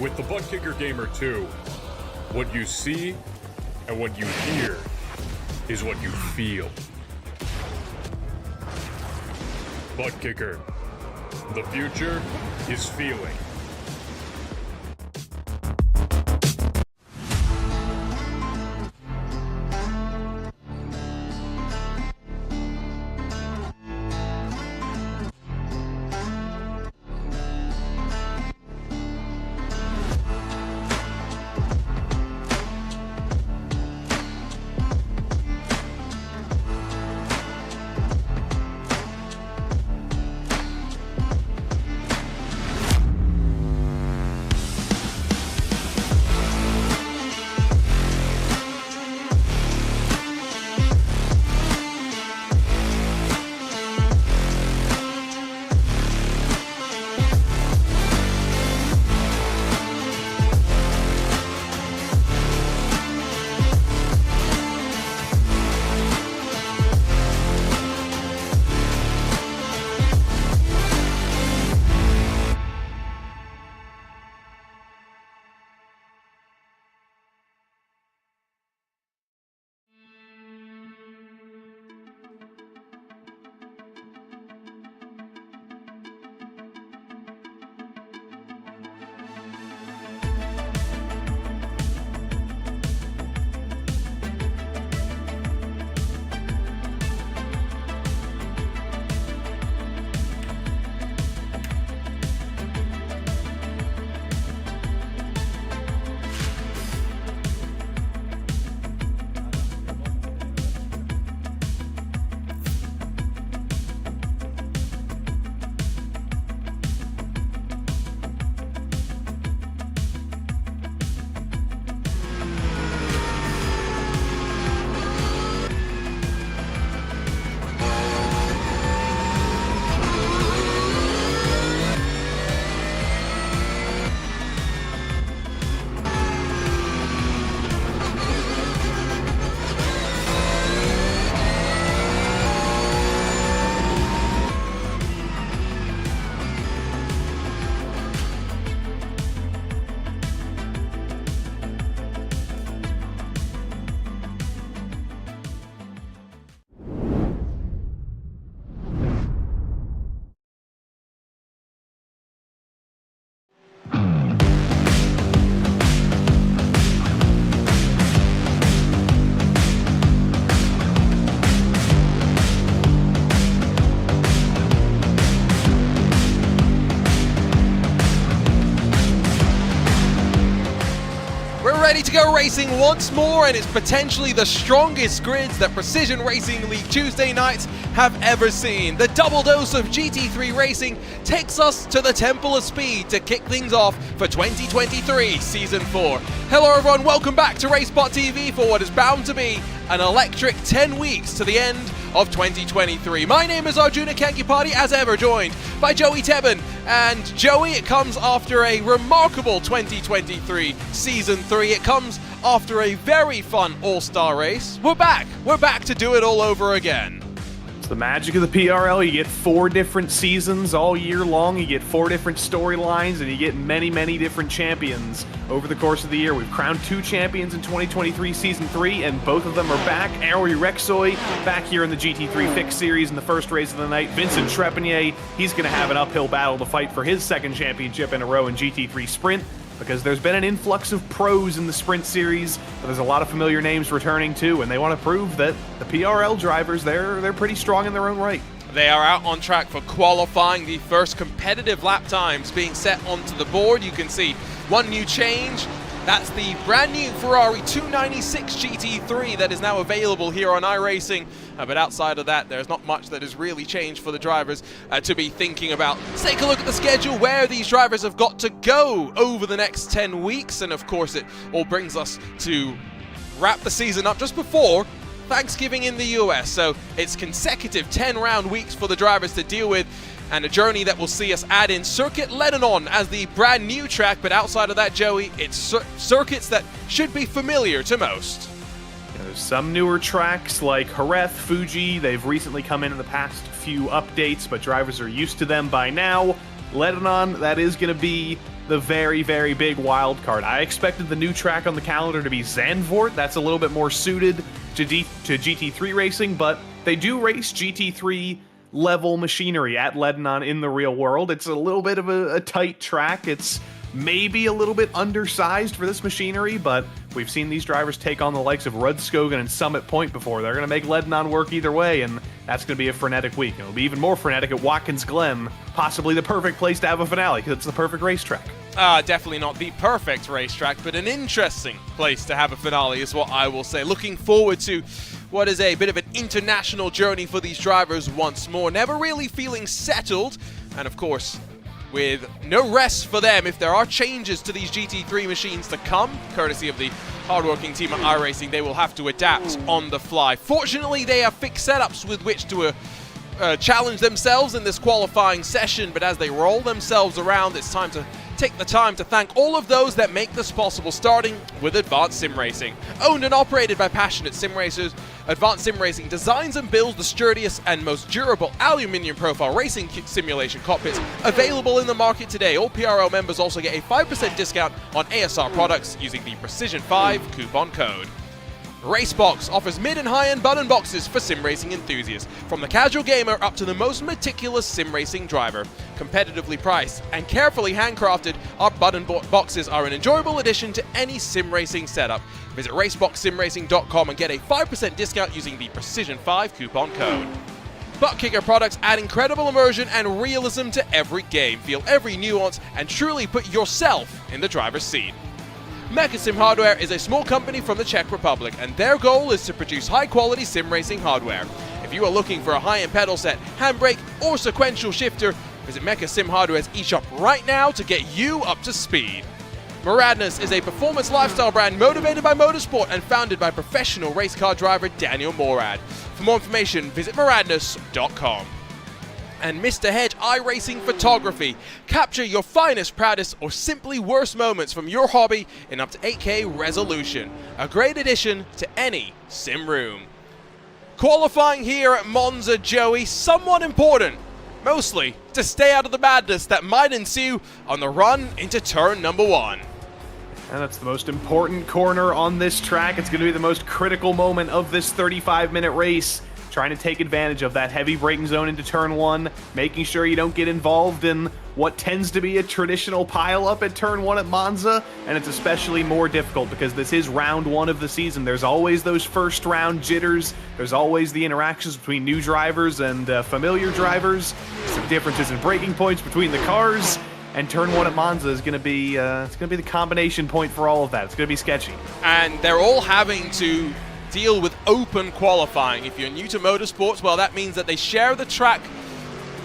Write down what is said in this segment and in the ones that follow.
With the Butt Kicker Gamer 2, what you see and what you hear is what you feel. Butt Kicker. The future is feeling. Ready to go racing once more, and it's potentially the strongest grids that Precision Racing League Tuesday nights have ever seen. The double dose of GT3 racing takes us to the Temple of Speed to kick things off for 2023 Season 4. Hello everyone, welcome back to RaceSpotTV for what is bound to be an electric 10 weeks to the end of 2023. My name is Arjuna Kankipati, as ever joined by Joey Tebben. And Joey, it comes after a remarkable 2023 Season 3. It comes after a very fun all-star race. We're back to do it all over again. It's the magic of the PRL. You get 4 different seasons all year long, you get 4 different storylines, and you get many, many different champions over the course of the year. We've crowned 2 champions in 2023 Season 3, and both of them are back. Ari Rexoy back here in the GT3 Fix Series in the first race of the night. Vincent Trepanier, he's going to have an uphill battle to fight for his second championship in a row in GT3 Sprint, because there's been an influx of pros in the Sprint Series, but there's a lot of familiar names returning too, and they want to prove that the PRL drivers, they're pretty strong in their own right. They are out on track for qualifying, the first competitive lap times being set onto the board. You can see one new change. That's the brand new Ferrari 296 GT3 that is now available here on iRacing. But outside of that, there's not much that has really changed for the drivers to be thinking about. Let's take a look at the schedule, where these drivers have got to go over the next 10 weeks. And of course, it all brings us to wrap the season up just before Thanksgiving in the US. So it's consecutive 10-round weeks for the drivers to deal with, and a journey that will see us add in Circuit Lebanon as the brand new track. But outside of that, Joey, it's circuits that should be familiar to most. There's some newer tracks like Jerez, Fuji. They've recently come in the past few updates, but drivers are used to them by now. Lebanon, that is going to be the very, very big wild card. I expected the new track on the calendar to be Zandvoort. That's a little bit more suited to GT3 racing, but they do race GT3 level machinery at Lebanon in the real world. It's a little bit of a tight track. It's maybe a little bit undersized for this machinery, but we've seen these drivers take on the likes of Rudskogen and Summit Point before. They're going to make Lebanon work either way, and that's going to be a frenetic week. It'll be even more frenetic at Watkins Glen, possibly the perfect place to have a finale, because it's the perfect racetrack. Definitely not the perfect racetrack, but an interesting place to have a finale is what I will say. Looking forward to what is a bit of an international journey for these drivers once more. Never really feeling settled, and of course, with no rest for them if there are changes to these GT3 machines to come, courtesy of the hardworking team at iRacing. They will have to adapt on the fly. Fortunately, they have fixed setups with which to challenge themselves in this qualifying session, but as they roll themselves around, it's time to take the time to thank all of those that make this possible, starting with Advanced Sim Racing. Owned and operated by passionate sim racers, Advanced Sim Racing designs and builds the sturdiest and most durable aluminium profile racing simulation cockpits available in the market today. All PRL members also get a 5% discount on ASR products using the Precision5 coupon code. Racebox offers mid and high-end button boxes for sim racing enthusiasts, from the casual gamer up to the most meticulous sim racing driver. Competitively priced and carefully handcrafted, our button boxes are an enjoyable addition to any sim racing setup. Visit raceboxsimracing.com and get a 5% discount using the Precision5 coupon code. Butt Kicker products add incredible immersion and realism to every game. Feel every nuance and truly put yourself in the driver's seat. Mechasim Hardware is a small company from the Czech Republic, and their goal is to produce high-quality sim racing hardware. If you are looking for a high-end pedal set, handbrake, or sequential shifter, visit Mechasim Hardware's eShop right now to get you up to speed. Moradness is a performance lifestyle brand motivated by motorsport and founded by professional race car driver Daniel Morad. For more information, visit moradness.com. And Mr. Hedge iRacing Photography. Capture your finest, proudest, or simply worst moments from your hobby in up to 8K resolution. A great addition to any sim room. Qualifying here at Monza, Joey, somewhat important. Mostly to stay out of the madness that might ensue on the run into turn number 1. And that's the most important corner on this track. It's going to be the most critical moment of this 35-minute race. Trying to take advantage of that heavy braking zone into turn 1, making sure you don't get involved in what tends to be a traditional pileup at turn 1 at Monza, and it's especially more difficult because this is round 1 of the season. There's always those first round jitters, there's always the interactions between new drivers and familiar drivers, some differences in braking points between the cars, and turn 1 at Monza is going to be it's going to be the combination point for all of that. It's going to be sketchy. And they're all having to deal with open qualifying. If you're new to motorsports, well, that means that they share the track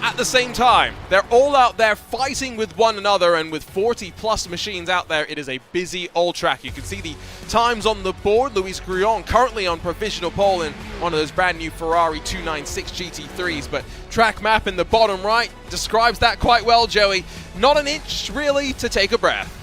at the same time. They're all out there fighting with one another, and with 40 plus machines out there, it is a busy old track. You can see the times on the board. Luis Grullon currently on provisional pole in one of those brand new Ferrari 296 GT3s, but track map in the bottom right describes that quite well, Joey. Not an inch really to take a breath.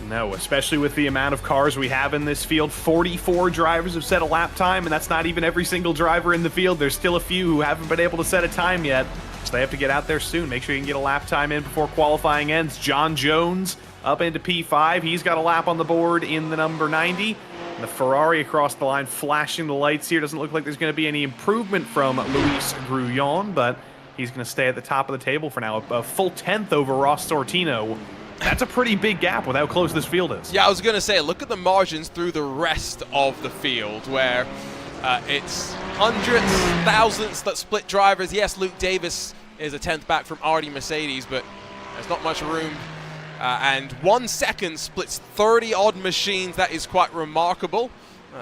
No, especially with the amount of cars we have in this field. 44 drivers have set a lap time, and that's not even every single driver in the field. There's still a few who haven't been able to set a time yet, so they have to get out there soon. Make sure you can get a lap time in before qualifying ends. John Jones up into P5. He's got a lap on the board in the number 90. The Ferrari across the line flashing the lights here. Doesn't look like there's going to be any improvement from Luis Grullon, but he's going to stay at the top of the table for now. A full 10th over Ross Sortino. That's a pretty big gap with how close this field is. Yeah, I was going to say, look at the margins through the rest of the field, where it's hundredths, thousandths that split drivers. Yes, Luke Davis is a 10th back from Artie Mercedes, but there's not much room. And 1 second splits 30-odd machines. That is quite remarkable.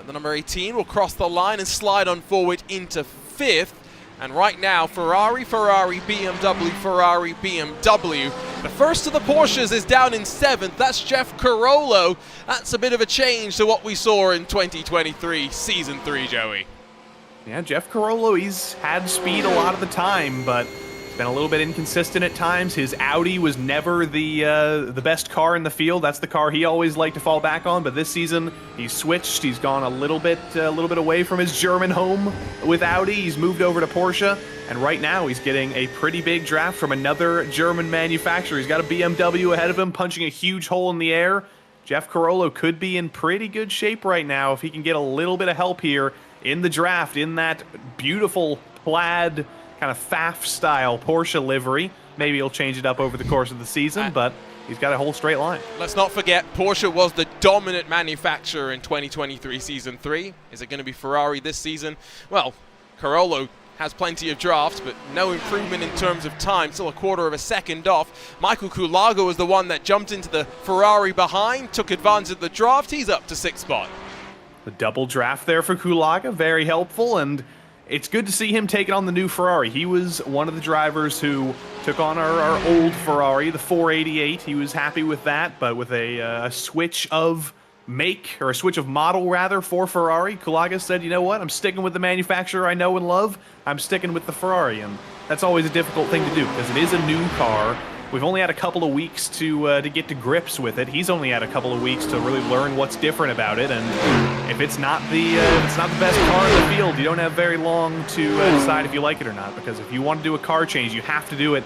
The number 18 will cross the line and slide on forward into 5th. And right now, Ferrari, BMW, Ferrari, BMW. The first of the Porsches is down in 7th. That's Jeff Carollo. That's a bit of a change to what we saw in 2023 Season 3, Joey. Yeah, Jeff Carollo, he's had speed a lot of the time, but been a little bit inconsistent at times. His Audi was never the best car in the field. That's the car he always liked to fall back on. But this season, he's switched. He's gone a little bit away from his German home with Audi. He's moved over to Porsche, and right now he's getting a pretty big draft from another German manufacturer. He's got a BMW ahead of him, punching a huge hole in the air. Jeff Carollo could be in pretty good shape right now if he can get a little bit of help here in the draft in that beautiful plaid kind of Pfaff-style Porsche livery. Maybe he'll change it up over the course of the season, but he's got a whole straight line. Let's not forget, Porsche was the dominant manufacturer in 2023 Season 3. Is it going to be Ferrari this season? Well, Carollo has plenty of drafts, but no improvement in terms of time, still a quarter of a second off. Michael Kulaga was the one that jumped into the Ferrari behind, took advantage of the draft. He's up to 6th spot. The double draft there for Kulaga, very helpful, and it's good to see him taking on the new Ferrari. He was one of the drivers who took on our old Ferrari, the 488. He was happy with that, but with a switch of make, or a switch of model rather, for Ferrari, Kulaga said, you know what, I'm sticking with the manufacturer I know and love. I'm sticking with the Ferrari, and that's always a difficult thing to do because it is a new car. We've only had a couple of weeks to get to grips with it. He's only had a couple of weeks to really learn what's different about it, and if it's not the best car in the field, you don't have very long to decide if you like it or not. Because if you want to do a car change, you have to do it,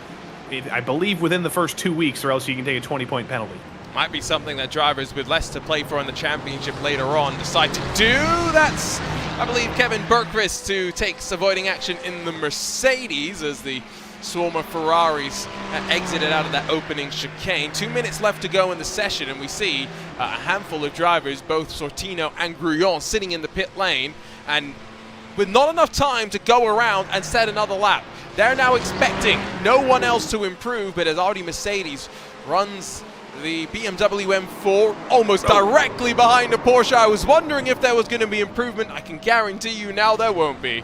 I believe, within the first 2 weeks, or else you can take a 20-point penalty. Might be something that drivers with less to play for in the championship later on decide to do. That's, I believe, Kevin Bergqvist who takes avoiding action in the Mercedes as the swarm of Ferraris exited out of that opening chicane. 2 minutes left to go in the session, and we see a handful of drivers, both Sortino and Grullon, sitting in the pit lane, and with not enough time to go around and set another lap. They're now expecting no one else to improve, but as Audi Mercedes runs the BMW M4 almost directly behind the Porsche, I was wondering if there was going to be improvement. I can guarantee you now there won't be.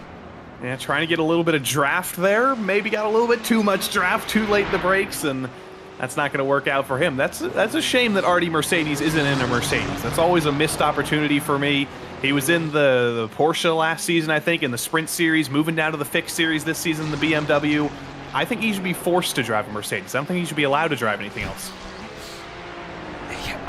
Yeah, trying to get a little bit of draft there. Maybe got a little bit too much draft, too late in the brakes, and that's not going to work out for him. That's a shame that Audi Mercedes isn't in a Mercedes. That's always a missed opportunity for me. He was in the Porsche last season, I think, in the Sprint Series, moving down to the Fixed Series this season, the BMW. I think he should be forced to drive a Mercedes. I don't think he should be allowed to drive anything else.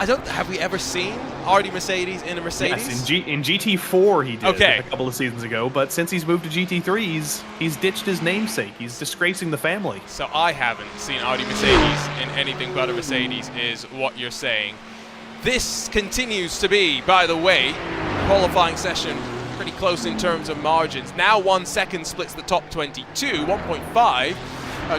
Have we ever seen Audi Mercedes in a Mercedes? Yes, in GT4 he did okay. A couple of seasons ago, but since he's moved to GT3, he's ditched his namesake. He's disgracing the family. So I haven't seen Audi Mercedes in anything but a Mercedes, is what you're saying. This continues to be, by the way, qualifying session pretty close in terms of margins. Now 1 second splits the top 22, 1.5.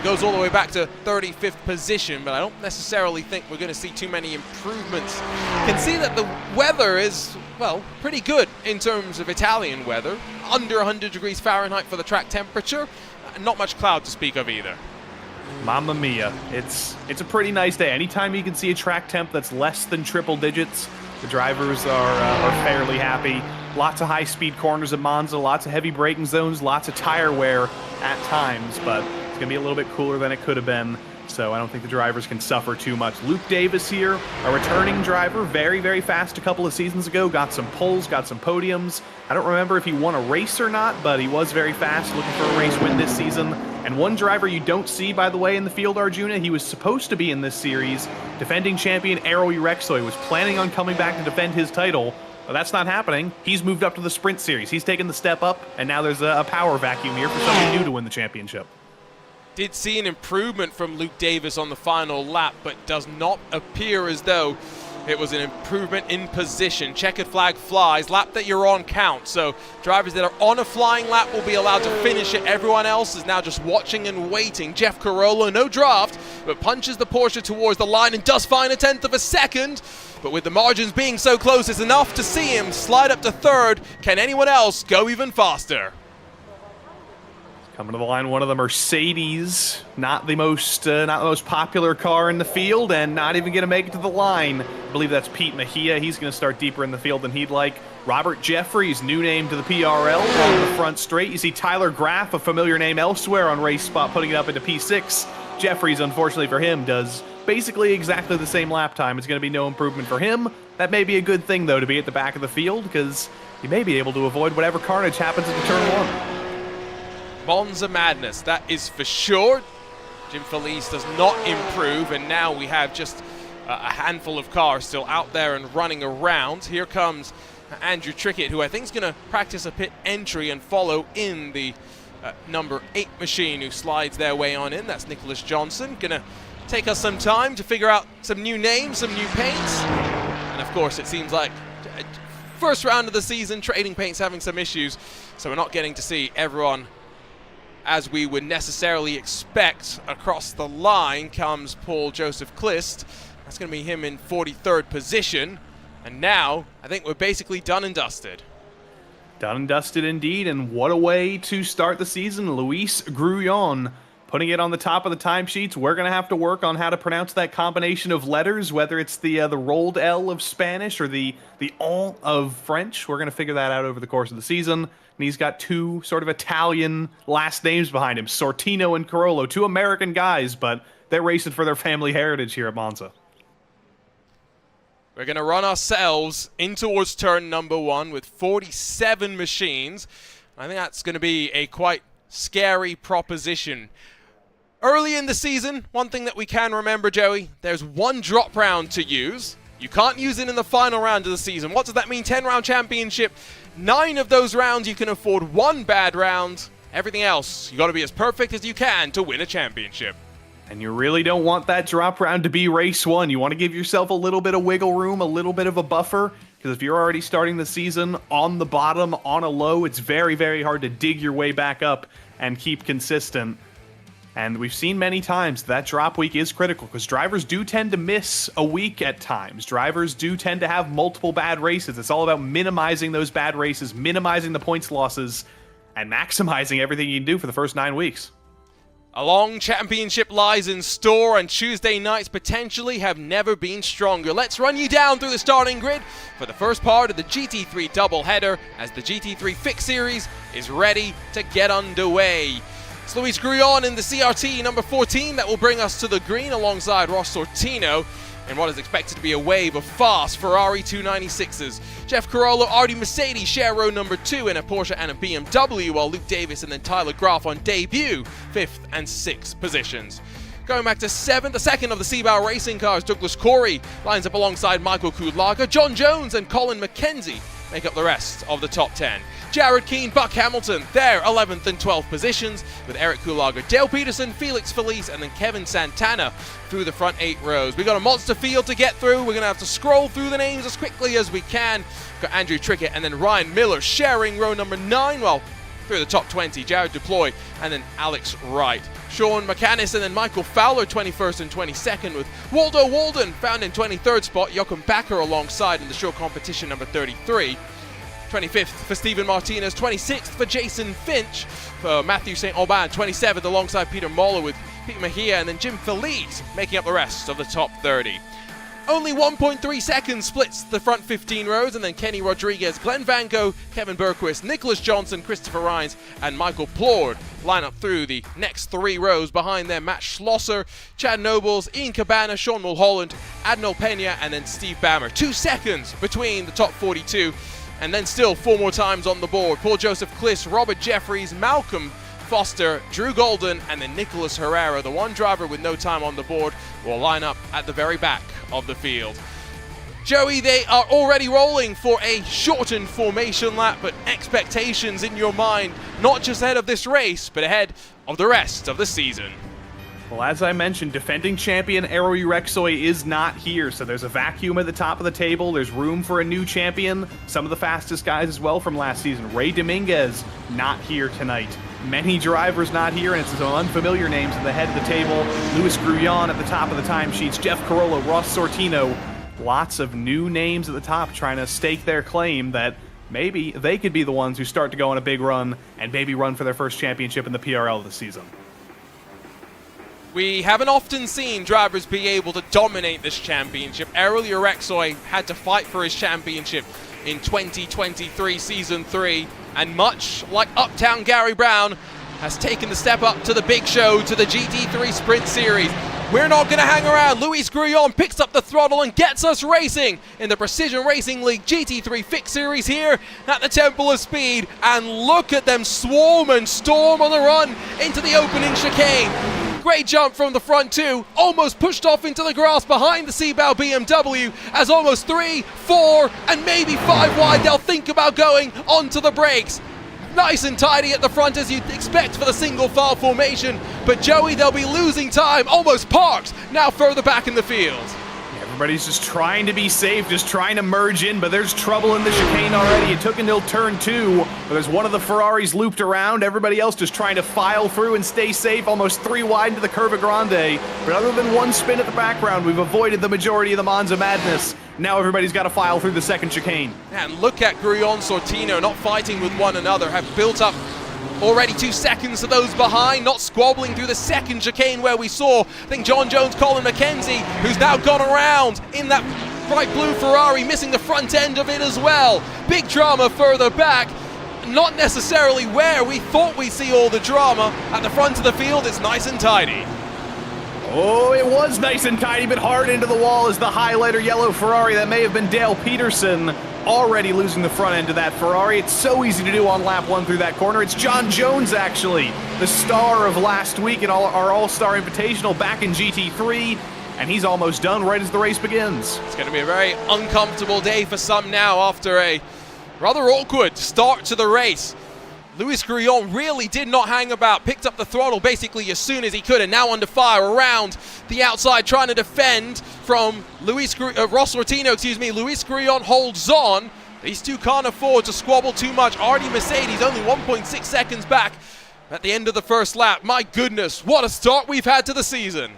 Goes all the way back to 35th position, but I don't necessarily think we're going to see too many improvements. You can see that the weather is, well, pretty good in terms of Italian weather. Under 100 degrees Fahrenheit for the track temperature. Not much cloud to speak of either. Mamma mia. It's a pretty nice day. Anytime you can see a track temp that's less than triple digits, the drivers are fairly happy. Lots of high-speed corners at Monza, lots of heavy braking zones, lots of tire wear at times, but going to be a little bit cooler than it could have been, so I don't think the drivers can suffer too much. Luke Davis here, a returning driver, very, very fast a couple of seasons ago, got some poles, got some podiums. I don't remember if he won a race or not, but he was very fast, looking for a race win this season. And one driver you don't see, by the way, in the field, Arjuna, he was supposed to be in this series. Defending champion Eero Ureksoy was planning on coming back to defend his title, but that's not happening. He's moved up to the Sprint Series. He's taken the step up, and now there's a power vacuum here for somebody new to win the championship. Did see an improvement from Luke Davis on the final lap, but does not appear as though it was an improvement in position. Checkered flag flies, lap that you're on counts. So drivers that are on a flying lap will be allowed to finish it. Everyone else is now just watching and waiting. Jeff Carollo, no draft, but punches the Porsche towards the line and does find a 1/10 of a second. But with the margins being so close, it's enough to see him slide up to 3rd. Can anyone else go even faster? Coming to the line, one of the Mercedes, not the most popular car in the field, and not even going to make it to the line. I believe that's Pete Mejia. He's going to start deeper in the field than he'd like. Robert Jeffries, new name to the PRL, on the front straight. You see Tyler Graff, a familiar name elsewhere on Race Spot, putting it up into P6. Jeffries, unfortunately for him, does basically exactly the same lap time. It's going to be no improvement for him. That may be a good thing, though, to be at the back of the field, because you may be able to avoid whatever carnage happens into turn 1. Monza madness, that is for sure. Jim Felice does not improve, and now we have just a handful of cars still out there and running around. Here comes Andrew Trickett, who I think is going to practice a pit entry and follow in the number 8 machine, who slides their way on in. That's Nicholas Johnson. Going to take us some time to figure out some new names, some new paints. And of course, it seems like first round of the season, Trading Paint's having some issues, so we're not getting to see everyone as we would necessarily expect. Across the line comes Paul Joseph Clist. That's going to be him in 43rd position. And now, I think we're basically done and dusted. Done and dusted indeed, and what a way to start the season. Luis Grullon putting it on the top of the timesheets. We're going to have to work on how to pronounce that combination of letters, whether it's the rolled L of Spanish or the on of French. We're going to figure that out over the course of the season. And he's got two sort of Italian last names behind him, Sortino and Carollo, two American guys, but they're racing for their family heritage here at Monza. We're going to run ourselves in towards turn number 1 with 47 machines. I think that's going to be a quite scary proposition. Early in the season, one thing that we can remember, Joey, there's one drop round to use. You can't use it in the final round of the season. What does that mean? 10-round championship. 9 of those rounds you can afford one bad round. Everything else, you got to be as perfect as you can to win a championship. And you really don't want that drop round to be race 1. You want to give yourself a little bit of wiggle room, a little bit of a buffer, because if you're already starting the season on the bottom, on a low, it's very, very hard to dig your way back up and keep consistent. And we've seen many times that drop week is critical, because drivers do tend to miss a week at times. Drivers do tend to have multiple bad races. It's all about minimizing those bad races, minimizing the points losses, and maximizing everything you can do for the first 9 weeks. A long championship lies in store, and Tuesday nights potentially have never been stronger. Let's run you down through the starting grid for the first part of the GT3 doubleheader as the GT3 Fix Series is ready to get underway. It's Luis Grullon in the CRT number 14 that will bring us to the green alongside Ross Sortino in what is expected to be a wave of fast Ferrari 296s. Jeff Carollo, Artie Mercedes share row number 2 in a Porsche and a BMW, while Luke Davis and then Tyler Graf on debut, 5th and 6th positions. Going back to 7th, the second of the Seabow Racing cars, Douglas Corey lines up alongside Michael Kudlager. John Jones and Colin McKenzie make up the rest of the top 10. Jared Keane, Buck Hamilton, their 11th and 12th positions, with Eric Kulager, Dale Peterson, Felix Felice, and then Kevin Santana through the front 8 rows. We've got a monster field to get through. We're going to have to scroll through the names as quickly as we can. We've got Andrew Trickett and then Ryan Miller sharing row number 9, well, through the top 20, Jared Deploy and then Alex Wright. Sean McCannis and then Michael Fowler 21st and 22nd, with Waldo Walden found in 23rd spot, Joachim Backer alongside in the short competition number 33. 25th for Stephen Martinez, 26th for Jason Finch, for Matthew St. Aubin, 27th alongside Peter Moller with Pete Mejia, and then Jim Felice making up the rest of the top 30. Only 1.3 seconds splits the front 15 rows, and then Kenny Rodriguez, Glenn Van Gogh, Kevin Berquist, Nicholas Johnson, Christopher Rhines, and Michael Plord line up through the next 3 rows. Behind them, Matt Schlosser, Chad Nobles, Ian Cabana, Sean Mulholland, Adnol Pena, and then Steve Bammer. 2 seconds between the top 42. And then still 4 more times on the board. Paul Joseph Cliss, Robert Jeffries, Malcolm Foster, Drew Golden, and then Nicholas Herrera. The one driver with no time on the board will line up at the very back of the field. Joey, they are already rolling for a shortened formation lap, but expectations in your mind, not just ahead of this race, but ahead of the rest of the season. Well, as I mentioned, defending champion Aero Urexoy is not here, so there's a vacuum at the top of the table. There's room for a new champion. Some of the fastest guys as well from last season. Ray Dominguez, not here tonight. Many drivers not here, and it's some unfamiliar names at the head of the table. Luis Grullon at the top of the timesheets. Jeff Carollo, Ross Sortino. Lots of new names at the top trying to stake their claim that maybe they could be the ones who start to go on a big run and maybe run for their first championship in the PRL this season. We haven't often seen drivers be able to dominate this championship. Aero Urexoy had to fight for his championship in 2023 Season 3, and much like Uptown Gary Brown, has taken the step up to the big show, to the GT3 Sprint Series. We're not going to hang around. Luis Grullon picks up the throttle and gets us racing in the Precision Racing League GT3 Fix Series here at the Temple of Speed. And look at them swarm and storm on the run into the opening chicane. Great jump from the front two, almost pushed off into the grass behind the Seabow BMW as almost 3, 4, and maybe 5 wide. They'll think about going onto the brakes. Nice and tidy at the front as you'd expect for the single file formation, but Joey, they'll be losing time, almost parked, now further back in the field. Everybody's just trying to be safe, just trying to merge in, but there's trouble in the chicane already. It took until turn 2, but there's one of the Ferraris looped around. Everybody else just trying to file through and stay safe, almost 3 wide into the Curva Grande. But other than one spin at the background, we've avoided the majority of the Monza madness. Now everybody's got to file through the second chicane. And look at Grullon, Sortino not fighting with one another, have built up already 2 seconds to those behind, not squabbling through the second chicane where we saw, I think, John Jones, Colin McKenzie, who's now gone around in that bright blue Ferrari, missing the front end of it as well. Big drama further back, not necessarily where we thought we'd see all the drama. At the front of the field, it's nice and tidy. Oh, it was nice and tidy, but hard into the wall is the highlighter yellow Ferrari. That may have been Dale Peterson, already losing the front end of that Ferrari. It's so easy to do on lap 1 through that corner. It's John Jones, actually, the star of last week in our All-Star Invitational back in GT3, and he's almost done right as the race begins. It's going to be a very uncomfortable day for some now after a rather awkward start to the race. Luis Grullon really did not hang about, picked up the throttle basically as soon as he could, and now under fire around the outside trying to defend from Ross Sortino, Luis Grullon holds on. These two can't afford to squabble too much. Already Mercedes only 1.6 seconds back at the end of the first lap. My goodness, what a start we've had to the season.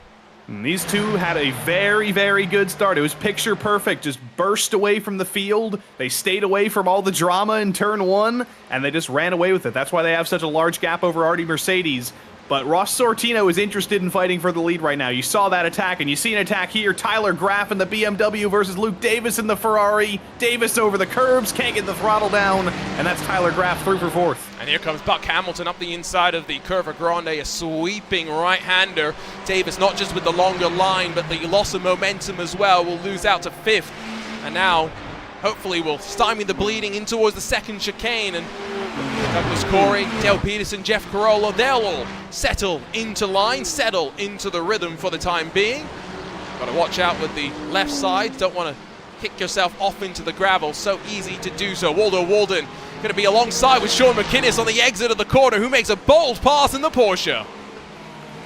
And these two had a very, very good start. It was picture perfect, just burst away from the field. They stayed away from all the drama in turn 1, and they just ran away with it. That's why they have such a large gap over Artie Mercedes. But Ross Sortino is interested in fighting for the lead right now. You saw that attack, and you see an attack here. Tyler Graff in the BMW versus Luke Davis in the Ferrari. Davis over the curbs, can't get the throttle down, and that's Tyler Graff through for 4th. And here comes Buck Hamilton up the inside of the Curva Grande, a sweeping right-hander. Davis, not just with the longer line, but the loss of momentum as well, will lose out to 5th. And now, hopefully, will stymie the bleeding in towards the second chicane. And Douglas Corey, Dale Peterson, Jeff Carolla, they'll all settle into line, settle into the rhythm for the time being. Got to watch out with the left side. Don't want to kick yourself off into the gravel. So easy to do so. Waldo Walden going to be alongside with Sean McInnes on the exit of the corner, who makes a bold pass in the Porsche.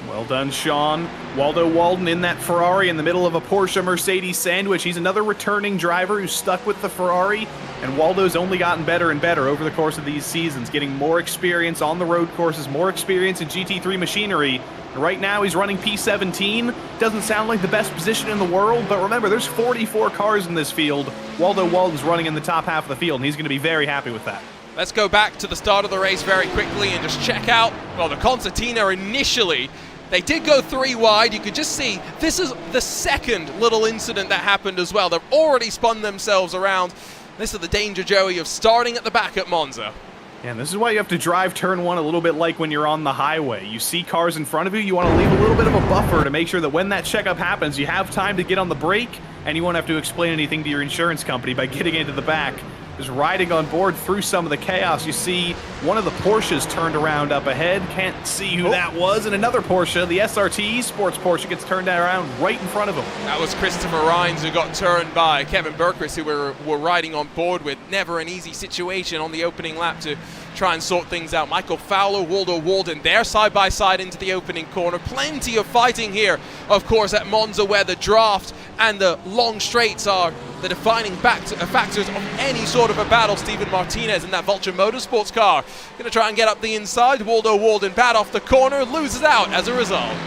Well done, Sean. Waldo Walden in that Ferrari in the middle of a Porsche-Mercedes sandwich. He's another returning driver who's stuck with the Ferrari, and Waldo's only gotten better and better over the course of these seasons, getting more experience on the road courses, more experience in GT3 machinery. And right now, he's running P17. Doesn't sound like the best position in the world, but remember, there's 44 cars in this field. Waldo Walden's running in the top half of the field, and he's going to be very happy with that. Let's go back to the start of the race very quickly and just check out, well, the concertina initially. They did go 3 wide. You could just see this is the second little incident that happened as well. They've already spun themselves around. This is the danger, Joey, of starting at the back at Monza. And this is why you have to drive turn 1 a little bit like when you're on the highway. You see cars in front of you, you want to leave a little bit of a buffer to make sure that when that checkup happens, you have time to get on the brake, and you won't have to explain anything to your insurance company by getting into the back. Just riding on board through some of the chaos. You see one of the Porsches turned around up ahead. Can't see who that was. And another Porsche, the SRT Sports Porsche, gets turned around right in front of him. That was Christopher Rhines, who got turned by Kevin Berkris, who were riding on board with. Never an easy situation on the opening lap to try and sort things out. Michael Fowler, Waldo Walden, they're side by side into the opening corner. Plenty of fighting here, of course, at Monza, where the draft and the long straights are the defining factors of any sort of a battle. Steven Martinez in that Vulture Motorsports car going to try and get up the inside. Waldo Walden bad off the corner, loses out as a result.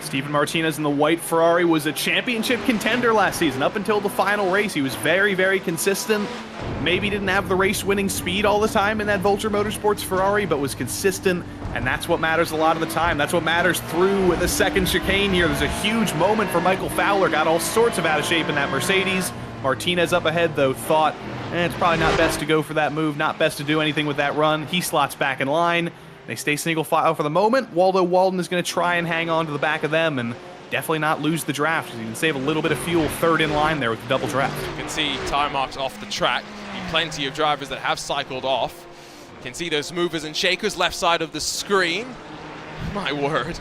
Steven Martinez in the white Ferrari was a championship contender last season. Up until the final race, he was very, very consistent. Maybe didn't have the race-winning speed all the time in that Vulture Motorsports Ferrari, but was consistent, and that's what matters a lot of the time. That's what matters through the second chicane here. There's a huge moment for Michael Fowler. Got all sorts of out of shape in that Mercedes. Martinez up ahead, though, thought, it's probably not best to go for that move, not best to do anything with that run. He slots back in line. They stay single file for the moment. Waldo Walden is going to try and hang on to the back of them and definitely not lose the draft. You can save a little bit of fuel third in line there with the double draft. You can see tire marks off the track. Plenty of drivers that have cycled off. You can see those movers and shakers left side of the screen. My word.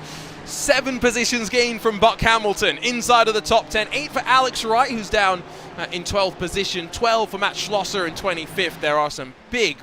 7 positions gained from Buck Hamilton inside of the top 10. 8 for Alex Wright, who's down in 12th position. 12 for Matt Schlosser in 25th. There are some big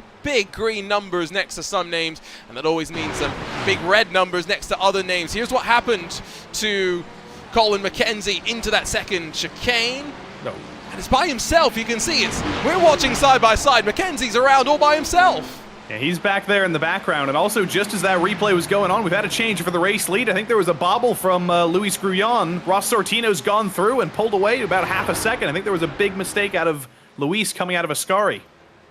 green numbers next to some names, and that always means some big red numbers next to other names. Here's what happened to Colin McKenzie into that second chicane. No. And it's by himself, you can see. We're watching side by side. McKenzie's around all by himself. Yeah, he's back there in the background, and also just as that replay was going on, we've had a change for the race lead. I think there was a bobble from Luis Grullon. Ross Sortino's gone through and pulled away about half a second. I think there was a big mistake out of Luis coming out of Ascari.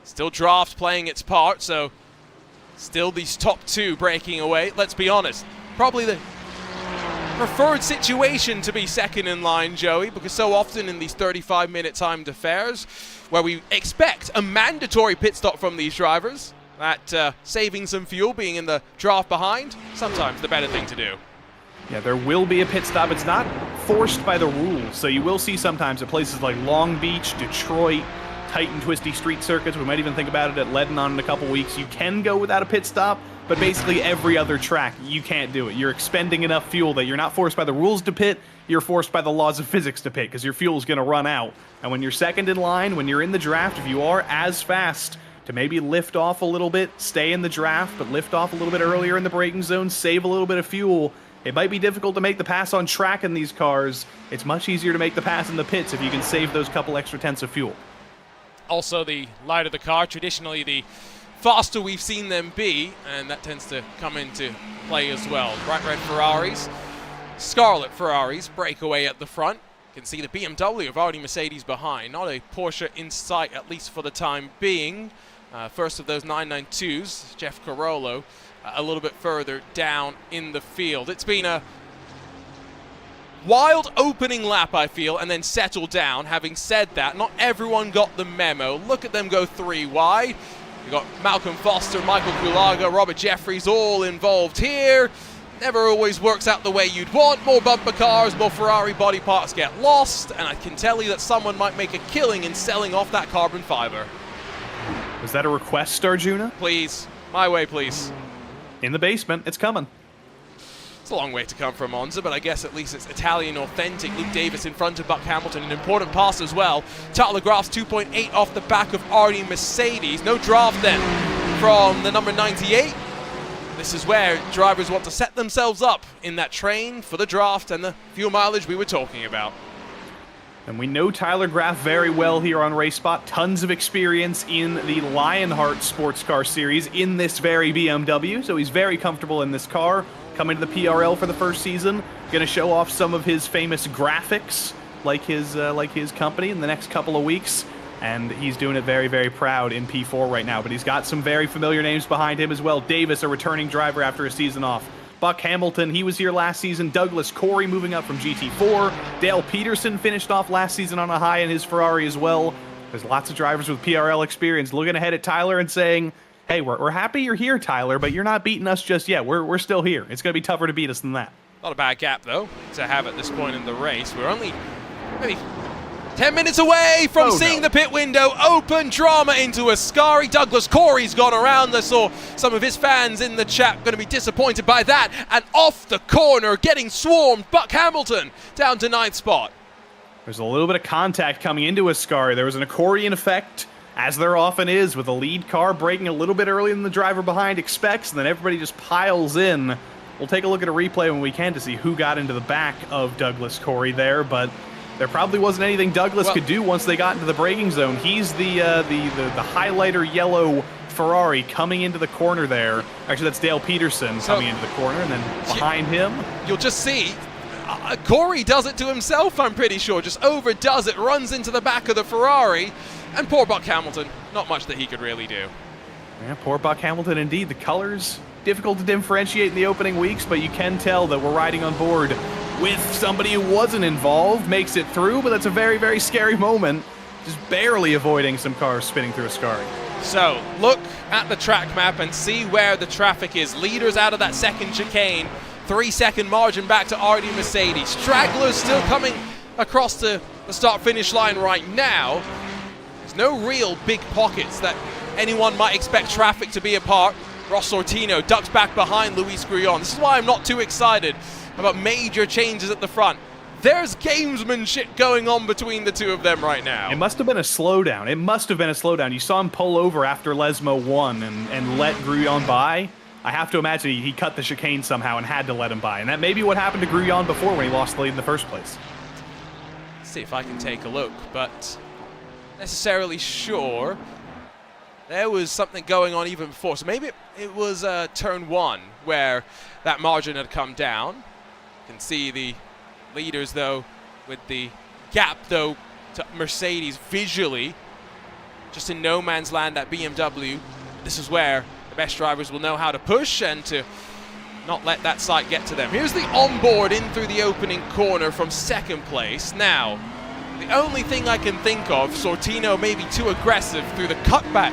Still draft playing its part, so still these top 2 breaking away. Let's be honest, probably the preferred situation to be second in line, Joey, because so often in these 35-minute timed affairs, where we expect a mandatory pit stop from these drivers, that saving some fuel, being in the draft behind, sometimes the better thing to do. Yeah, there will be a pit stop. It's not forced by the rules, so you will see sometimes at places like Long Beach, Detroit, tight and twisty street circuits. We might even think about it at Lebanon in a couple weeks. You can go without a pit stop, but basically every other track, you can't do it. You're expending enough fuel that you're not forced by the rules to pit, you're forced by the laws of physics to pit, because your fuel's going to run out. And when you're second in line, when you're in the draft, if you are as fast to maybe lift off a little bit, stay in the draft, but lift off a little bit earlier in the braking zone, save a little bit of fuel. It might be difficult to make the pass on track in these cars. It's much easier to make the pass in the pits if you can save those couple extra tenths of fuel. Also, the lighter the car, traditionally the faster we've seen them be, and that tends to come into play as well. Bright red Ferraris, scarlet Ferraris break away at the front. You can see the BMW of Audi Mercedes behind. Not a Porsche in sight, at least for the time being. First of those 992s, Jeff Carollo, a little bit further down in the field. It's been a wild opening lap, I feel, and then settle down. Having said that, not everyone got the memo. Look at them go 3 wide. You've got Malcolm Foster, Michael Kulaga, Robert Jeffries all involved here. Never always works out the way you'd want. More bumper cars, more Ferrari body parts get lost, and I can tell you that someone might make a killing in selling off that carbon fiber. Was that a request, Arjuna? Please. My way, please. In the basement. It's coming. It's a long way to come from Monza, but I guess at least it's Italian authentic. Luke Davis in front of Buck Hamilton, an important pass as well. Tyler Graf's 2.8 off the back of Audi Mercedes. No draft then from the number 98. This is where drivers want to set themselves up in that train for the draft and the fuel mileage we were talking about. And we know Tyler Graf very well here on RaceSpot. Tons of experience in the Lionheart sports car series in this very BMW, so he's very comfortable in this car. Coming to the PRL for the first season, going to show off some of his famous graphics, like his company, in the next couple of weeks. And he's doing it very, very proud in P4 right now. But he's got some very familiar names behind him as well. Davis, a returning driver after a season off. Buck Hamilton, he was here last season. Douglas Corey moving up from GT4. Dale Peterson finished off last season on a high in his Ferrari as well. There's lots of drivers with PRL experience looking ahead at Tyler and saying, hey, we're happy you're here, Tyler, but you're not beating us just yet. We're still here. It's going to be tougher to beat us than that. Not a bad gap, though, to have at this point in the race. We're only maybe 10 minutes away from seeing the pit window open. Drama into Ascari. Douglas Corey's gone around. I saw some of his fans in the chat going to be disappointed by that. And off the corner, getting swarmed, Buck Hamilton down to 9th spot. There's a little bit of contact coming into Ascari. There was an accordion effect, as there often is, with a lead car braking a little bit earlier than the driver behind expects, and then everybody just piles in. We'll take a look at a replay when we can to see who got into the back of Douglas Corey there, but there probably wasn't anything Douglas could do once they got into the braking zone. He's the highlighter yellow Ferrari coming into the corner there. Actually, that's Dale Peterson coming into the corner, and then behind him, you'll just see Corey does it to himself, I'm pretty sure. Just overdoes it, runs into the back of the Ferrari, and poor Buck Hamilton, not much that he could really do. Yeah, poor Buck Hamilton indeed. The colors, difficult to differentiate in the opening weeks, but you can tell that we're riding on board with somebody who wasn't involved, makes it through, but that's a very, very scary moment. Just barely avoiding some cars spinning through Ascari. So, look at the track map and see where the traffic is. Leaders out of that second chicane. 3-second margin back to Audi Mercedes. Stragglers still coming across the start-finish line right now. There's no real big pockets that anyone might expect traffic to be a part Ross Sortino ducks back behind Luis Grullon. This is why I'm not too excited about major changes at the front. There's gamesmanship going on between the two of them right now. It must have been a slowdown. It must have been a slowdown. You saw him pull over after Lesmo won and let Grullon by. I have to imagine he cut the chicane somehow and had to let him by. And that may be what happened to Grullon before when he lost the lead in the first place. Let's see if I can take a look, but necessarily sure. There was something going on even before. So maybe it was turn 1 where that margin had come down. You can see the leaders, though, with the gap, though, to Mercedes visually, just in no man's land at BMW. This is where the best drivers will know how to push and to not let that sight get to them. Here's the onboard in through the opening corner from second place. Now, the only thing I can think of, Sortino may be too aggressive through the cutback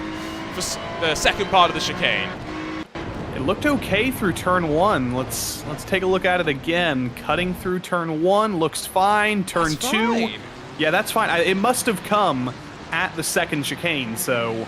for the second part of the chicane. It looked okay through turn 1. Let's take a look at it again. Cutting through turn 1 looks fine. Turn 2, yeah, that's fine. It must have come at the second chicane, so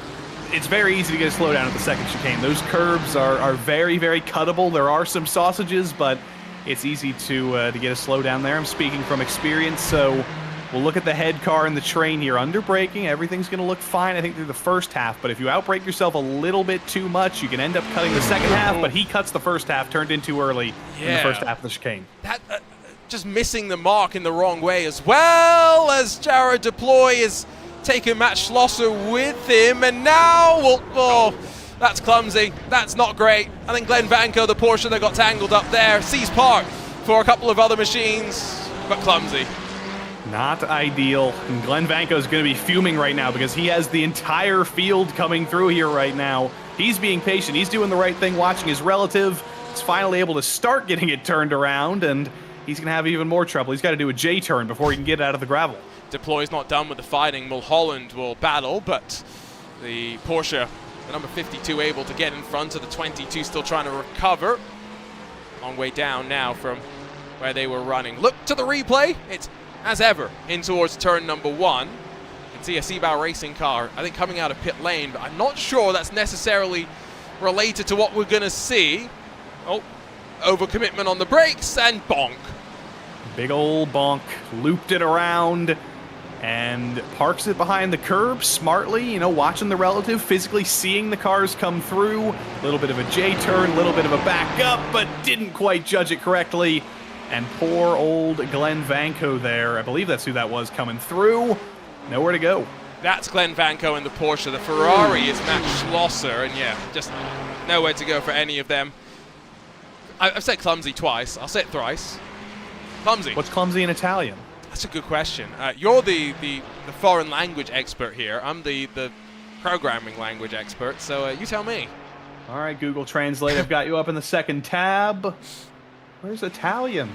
it's very easy to get a slowdown at the second chicane. Those curbs are very, very cuttable. There are some sausages, but it's easy to get a slowdown there. I'm speaking from experience, so we'll look at the head car and the train here. Under braking, everything's going to look fine, I think, through the first half. But if you outbrake yourself a little bit too much, you can end up cutting the second half. But he cuts the first half, turned in too early in the first half of the chicane. That just missing the mark in the wrong way, as well as Jared Deploy is taking Matt Schlosser with him. And now, oh, that's clumsy. That's not great. I think Glenn Vanko, the Porsche that got tangled up there, sees part for a couple of other machines, but clumsy. Not ideal. And Glenn Vanko is going to be fuming right now because he has the entire field coming through here right now. He's being patient. He's doing the right thing, watching his relative. He's finally able to start getting it turned around, and he's going to have even more trouble. He's got to do a J-turn before he can get it out of the gravel. Deploy's not done with the fighting. Mulholland will battle, but the Porsche, the number 52, able to get in front of the 22, still trying to recover. Long way down now from where they were running. Look to the replay. It's as ever, in towards turn number 1. You can see a Seabow Racing car, I think, coming out of pit lane, but I'm not sure that's necessarily related to what we're going to see. Oh, overcommitment on the brakes, and bonk. Big old bonk, looped it around, and parks it behind the curb smartly, you know, watching the relative, physically seeing the cars come through. A little bit of a J-turn, a little bit of a back up, but didn't quite judge it correctly. And poor old Glenn Vanko there, I believe that's who that was coming through. Nowhere to go. That's Glenn Vanko in the Porsche. The Ferrari is Matt Schlosser, and yeah, just nowhere to go for any of them. I've said clumsy twice. I'll say it thrice. Clumsy. What's clumsy in Italian? That's a good question. You're the foreign language expert here. I'm the programming language expert, so you tell me. All right, Google Translate. I've got you up in the second tab. Where's Italian?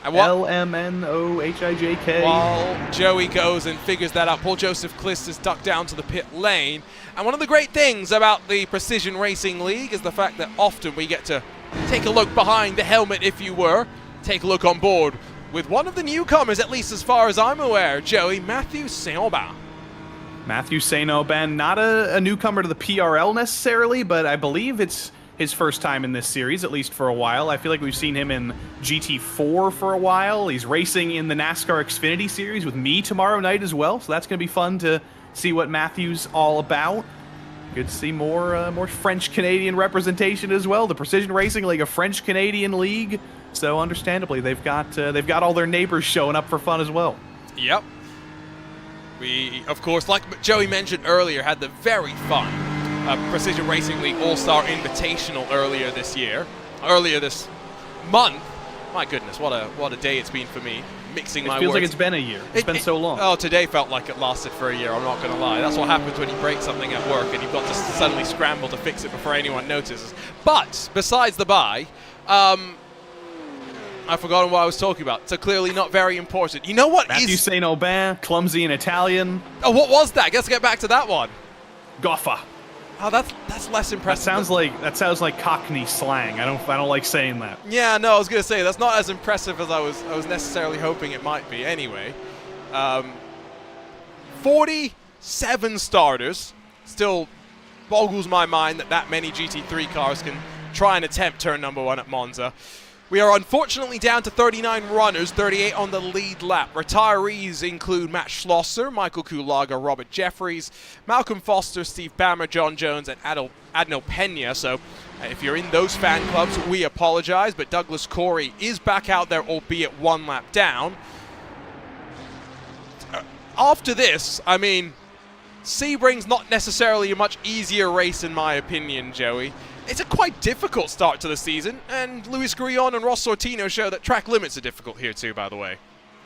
L-M-N-O-H-I-J-K. While Joey goes and figures that out, Paul Joseph Kliss is ducked down to the pit lane. And one of the great things about the Precision Racing League is the fact that often we get to take a look behind the helmet, if you were. Take a look on board with one of the newcomers, at least as far as I'm aware, Joey, Matthew Saint-Aubin. Matthew Saint-Aubin, not a newcomer to the PRL necessarily, but I believe it's his first time in this series, at least for a while. I feel like we've seen him in GT4 for a while. He's racing in the NASCAR Xfinity Series with me tomorrow night as well, so that's going to be fun to see what Matthew's all about. Good to see more French-Canadian representation as well. The Precision Racing League, a French-Canadian league, so understandably they've got all their neighbors showing up for fun as well. Yep. We, of course, like Joey mentioned earlier, had the very fun Precision Racing League All-Star Invitational earlier this month. My goodness, what a day it's been for me. Mixing my words. It feels like it's been a year. It's been so long. Oh, today felt like it lasted for a year, I'm not going to lie. That's what happens when you break something at work and you've got to suddenly scramble to fix it before anyone notices. But, besides the bye, I've forgotten what I was talking about, so clearly not very important. You know what Matthew Saint-Aubin, clumsy in Italian. Oh, what was that? Let's get back to that one. Goffa. Oh, that's less impressive. That sounds like Cockney slang. I don't like saying that. Yeah, no, I was gonna say that's not as impressive as I was necessarily hoping it might be. Anyway, 47 starters, still boggles my mind that many GT3 cars can try and attempt turn number 1 at Monza. We are unfortunately down to 39 runners, 38 on the lead lap. Retirees include Matt Schlosser, Michael Kulaga, Robert Jeffries, Malcolm Foster, Steve Bammer, John Jones, and Adnil Pena. So if you're in those fan clubs, we apologize, but Douglas Corey is back out there, albeit 1 lap down. After this, I mean, Sebring's not necessarily a much easier race in my opinion, Joey. It's a quite difficult start to the season, and Luis Grillon and Ross Sortino show that track limits are difficult here too, by the way.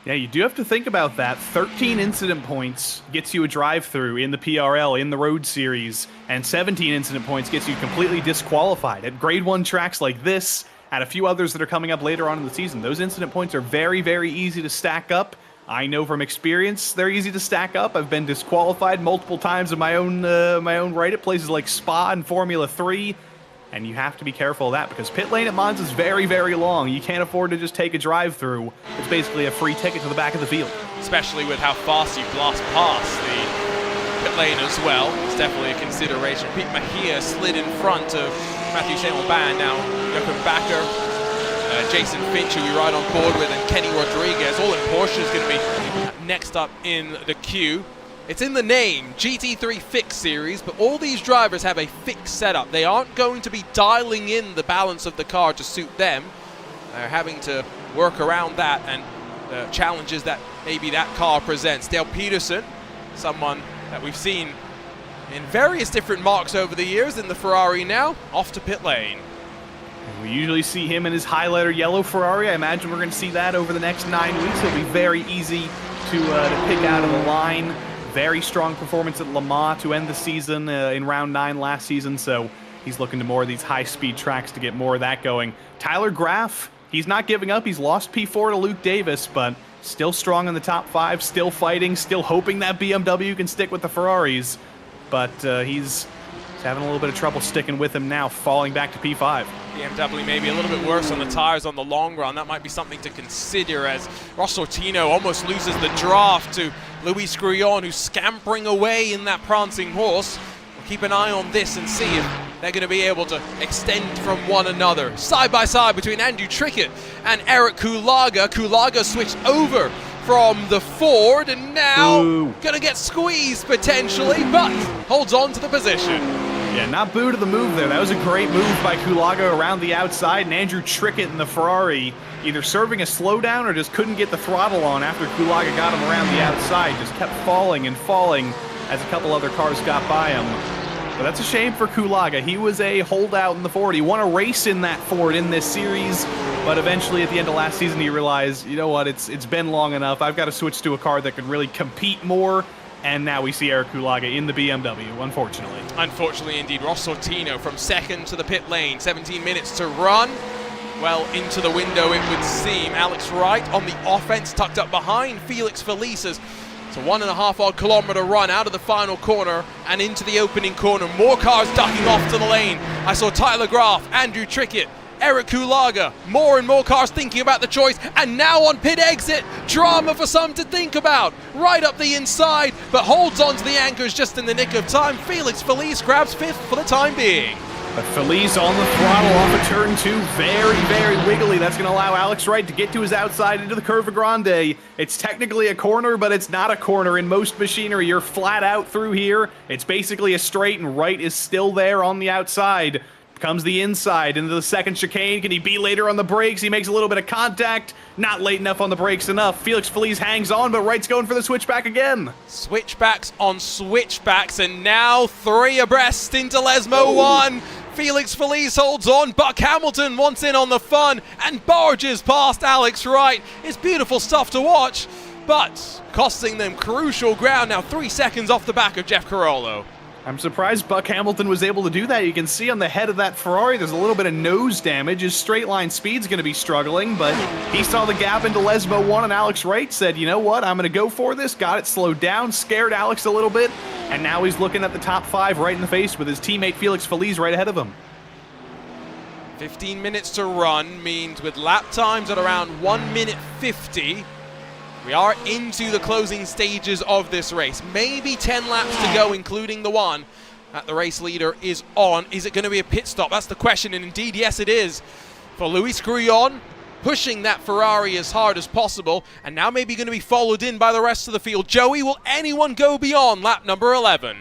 Yeah, you do have to think about that. 13 incident points gets you a drive-through in the PRL, in the Road Series, and 17 incident points gets you completely disqualified. At Grade 1 tracks like this, and a few others that are coming up later on in the season, those incident points are very, very easy to stack up. I know from experience they're easy to stack up. I've been disqualified multiple times in my own right at places like Spa and Formula 3. And you have to be careful of that because pit lane at Monza is very, very long. You can't afford to just take a drive-through. It's basically a free ticket to the back of the field. Especially with how fast you blast past the pit lane as well. It's definitely a consideration. Pete Mejia slid in front of Matthew Saint-Laurent. Now Jochen Backer, Jason Finch, who we ride on board with, and Kenny Rodriguez. All in Porsche is going to be next up in the queue. It's in the name, GT3 Fixed Series, but all these drivers have a fixed setup. They aren't going to be dialing in the balance of the car to suit them. They're having to work around that and the challenges that maybe that car presents. Dale Peterson, someone that we've seen in various different marks over the years in the Ferrari now, off to pit lane. We usually see him in his highlighter yellow Ferrari. I imagine we're going to see that over the next 9 weeks. It'll be very easy to pick out of the line. Very strong performance at Le Mans to end the season in round 9 last season, so he's looking to more of these high-speed tracks to get more of that going. Tyler Graff, he's not giving up. He's lost P4 to Luke Davis, but still strong in the top 5, still fighting, still hoping that BMW can stick with the Ferraris. But he's having a little bit of trouble sticking with him now, falling back to P5. BMW maybe a little bit worse on the tires on the long run. That might be something to consider as Ross Sortino almost loses the draft to Luis Grillon, who's scampering away in that prancing horse. We'll keep an eye on this and see if they're going to be able to extend from one another. Side by side between Andrew Trickett and Eric Kulaga. Kulaga switched over from the Ford and now going to get squeezed potentially, but holds on to the position. Yeah, not boo to the move there. That was a great move by Kulaga around the outside, and Andrew Trickett in the Ferrari either serving a slowdown or just couldn't get the throttle on after Kulaga got him around the outside. Just kept falling and falling as a couple other cars got by him. But that's a shame for Kulaga. He was a holdout in the Ford. He won a race in that Ford in this series, but eventually at the end of last season he realized, you know what, it's been long enough. I've got to switch to a car that can really compete more. And now we see Eric Kulaga in the BMW, unfortunately. Unfortunately indeed. Ross Sortino from second to the pit lane. 17 minutes to run. Well, into the window it would seem. Alex Wright on the offense, tucked up behind Felix Felices. It's a 1.5 odd kilometer run out of the final corner and into the opening corner. More cars ducking off to the lane. I saw Tyler Graff, Andrew Trickett, Eric Kulaga, more and more cars thinking about the choice, and now on pit exit, drama for some to think about. Right up the inside, but holds on to the anchors just in the nick of time. Felix Felice grabs 5th for the time being. But Felice on the throttle off of turn 2, very, very wiggly. That's going to allow Alex Wright to get to his outside into the Curva Grande. It's technically a corner, but it's not a corner in most machinery. You're flat out through here. It's basically a straight, and Wright is still there on the outside. Comes the inside into the second chicane. Can he be later on the brakes? He makes a little bit of contact. Not late enough on the brakes enough. Felix Felice hangs on, but Wright's going for the switchback again. Switchbacks on switchbacks, and now 3 abreast into Lesmo 1. Felix Felice holds on. Buck Hamilton wants in on the fun and barges past Alex Wright. It's beautiful stuff to watch, but costing them crucial ground now. 3 seconds off the back of Jeff Carollo. I'm surprised Buck Hamilton was able to do that. You can see on the head of that Ferrari, there's a little bit of nose damage. His straight line speed's going to be struggling, but he saw the gap into Lesmo 1, and Alex Wright said, you know what, I'm going to go for this. Got it slowed down, scared Alex a little bit, and now he's looking at the top 5 right in the face with his teammate Felix Felice right ahead of him. 15 minutes to run means with lap times at around 1 minute 50, we are into the closing stages of this race. Maybe 10 laps to go, including the one that the race leader is on. Is it going to be a pit stop? That's the question, and indeed, yes, it is. For Luis Grullon, pushing that Ferrari as hard as possible, and now maybe going to be followed in by the rest of the field. Joey, will anyone go beyond lap number 11?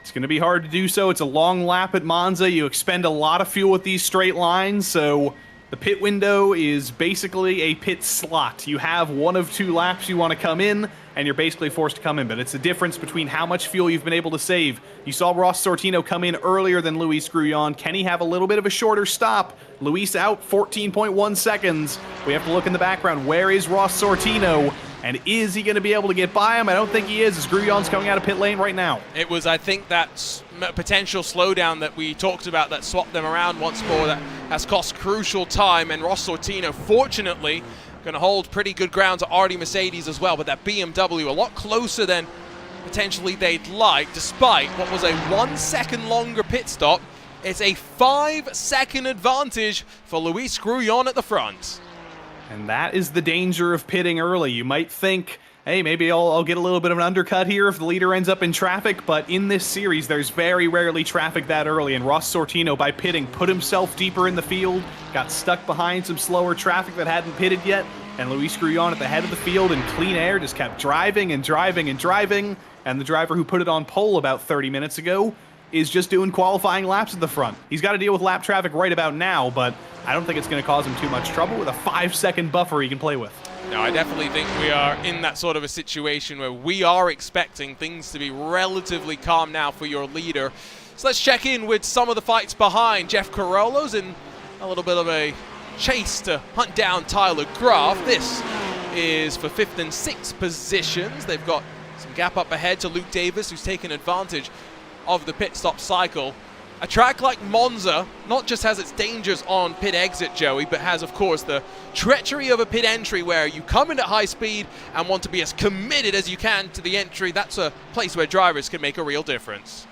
It's going to be hard to do so. It's a long lap at Monza. You expend a lot of fuel with these straight lines, so the pit window is basically a pit slot. You have one of 2 laps you want to come in, and you're basically forced to come in. But it's the difference between how much fuel you've been able to save. You saw Ross Sortino come in earlier than Luis Grullon. Can he have a little bit of a shorter stop? Luis out 14.1 seconds. We have to look in the background. Where is Ross Sortino? And is he going to be able to get by him? I don't think he is, as Grullon's coming out of pit lane right now. It was, I think, that potential slowdown that we talked about that swapped them around once more that has cost crucial time. And Ross Sortino, fortunately, going to hold pretty good ground to RD Mercedes as well. But that BMW a lot closer than potentially they'd like, despite what was a 1 second longer pit stop. It's a 5-second advantage for Luis Grullon at the front. And that is the danger of pitting early. You might think, hey, maybe I'll get a little bit of an undercut here if the leader ends up in traffic, but in this series, there's very rarely traffic that early, and Ross Sortino, by pitting, put himself deeper in the field, got stuck behind some slower traffic that hadn't pitted yet, and Luis Grullon at the head of the field in clean air just kept driving and driving and driving, and the driver who put it on pole about 30 minutes ago is just doing qualifying laps at the front. He's got to deal with lap traffic right about now, but I don't think it's going to cause him too much trouble with a 5-second buffer he can play with. No, I definitely think we are in that sort of a situation where we are expecting things to be relatively calm now for your leader. So let's check in with some of the fights behind. Jeff Carollo's in a little bit of a chase to hunt down Tyler Graf. This is for 5th and 6th positions. They've got some gap up ahead to Luke Davis, who's taken advantage of the pit stop cycle. A track like Monza not just has its dangers on pit exit, Joey, but has, of course, the treachery of a pit entry where you come in at high speed and want to be as committed as you can to the entry. That's a place where drivers can make a real difference.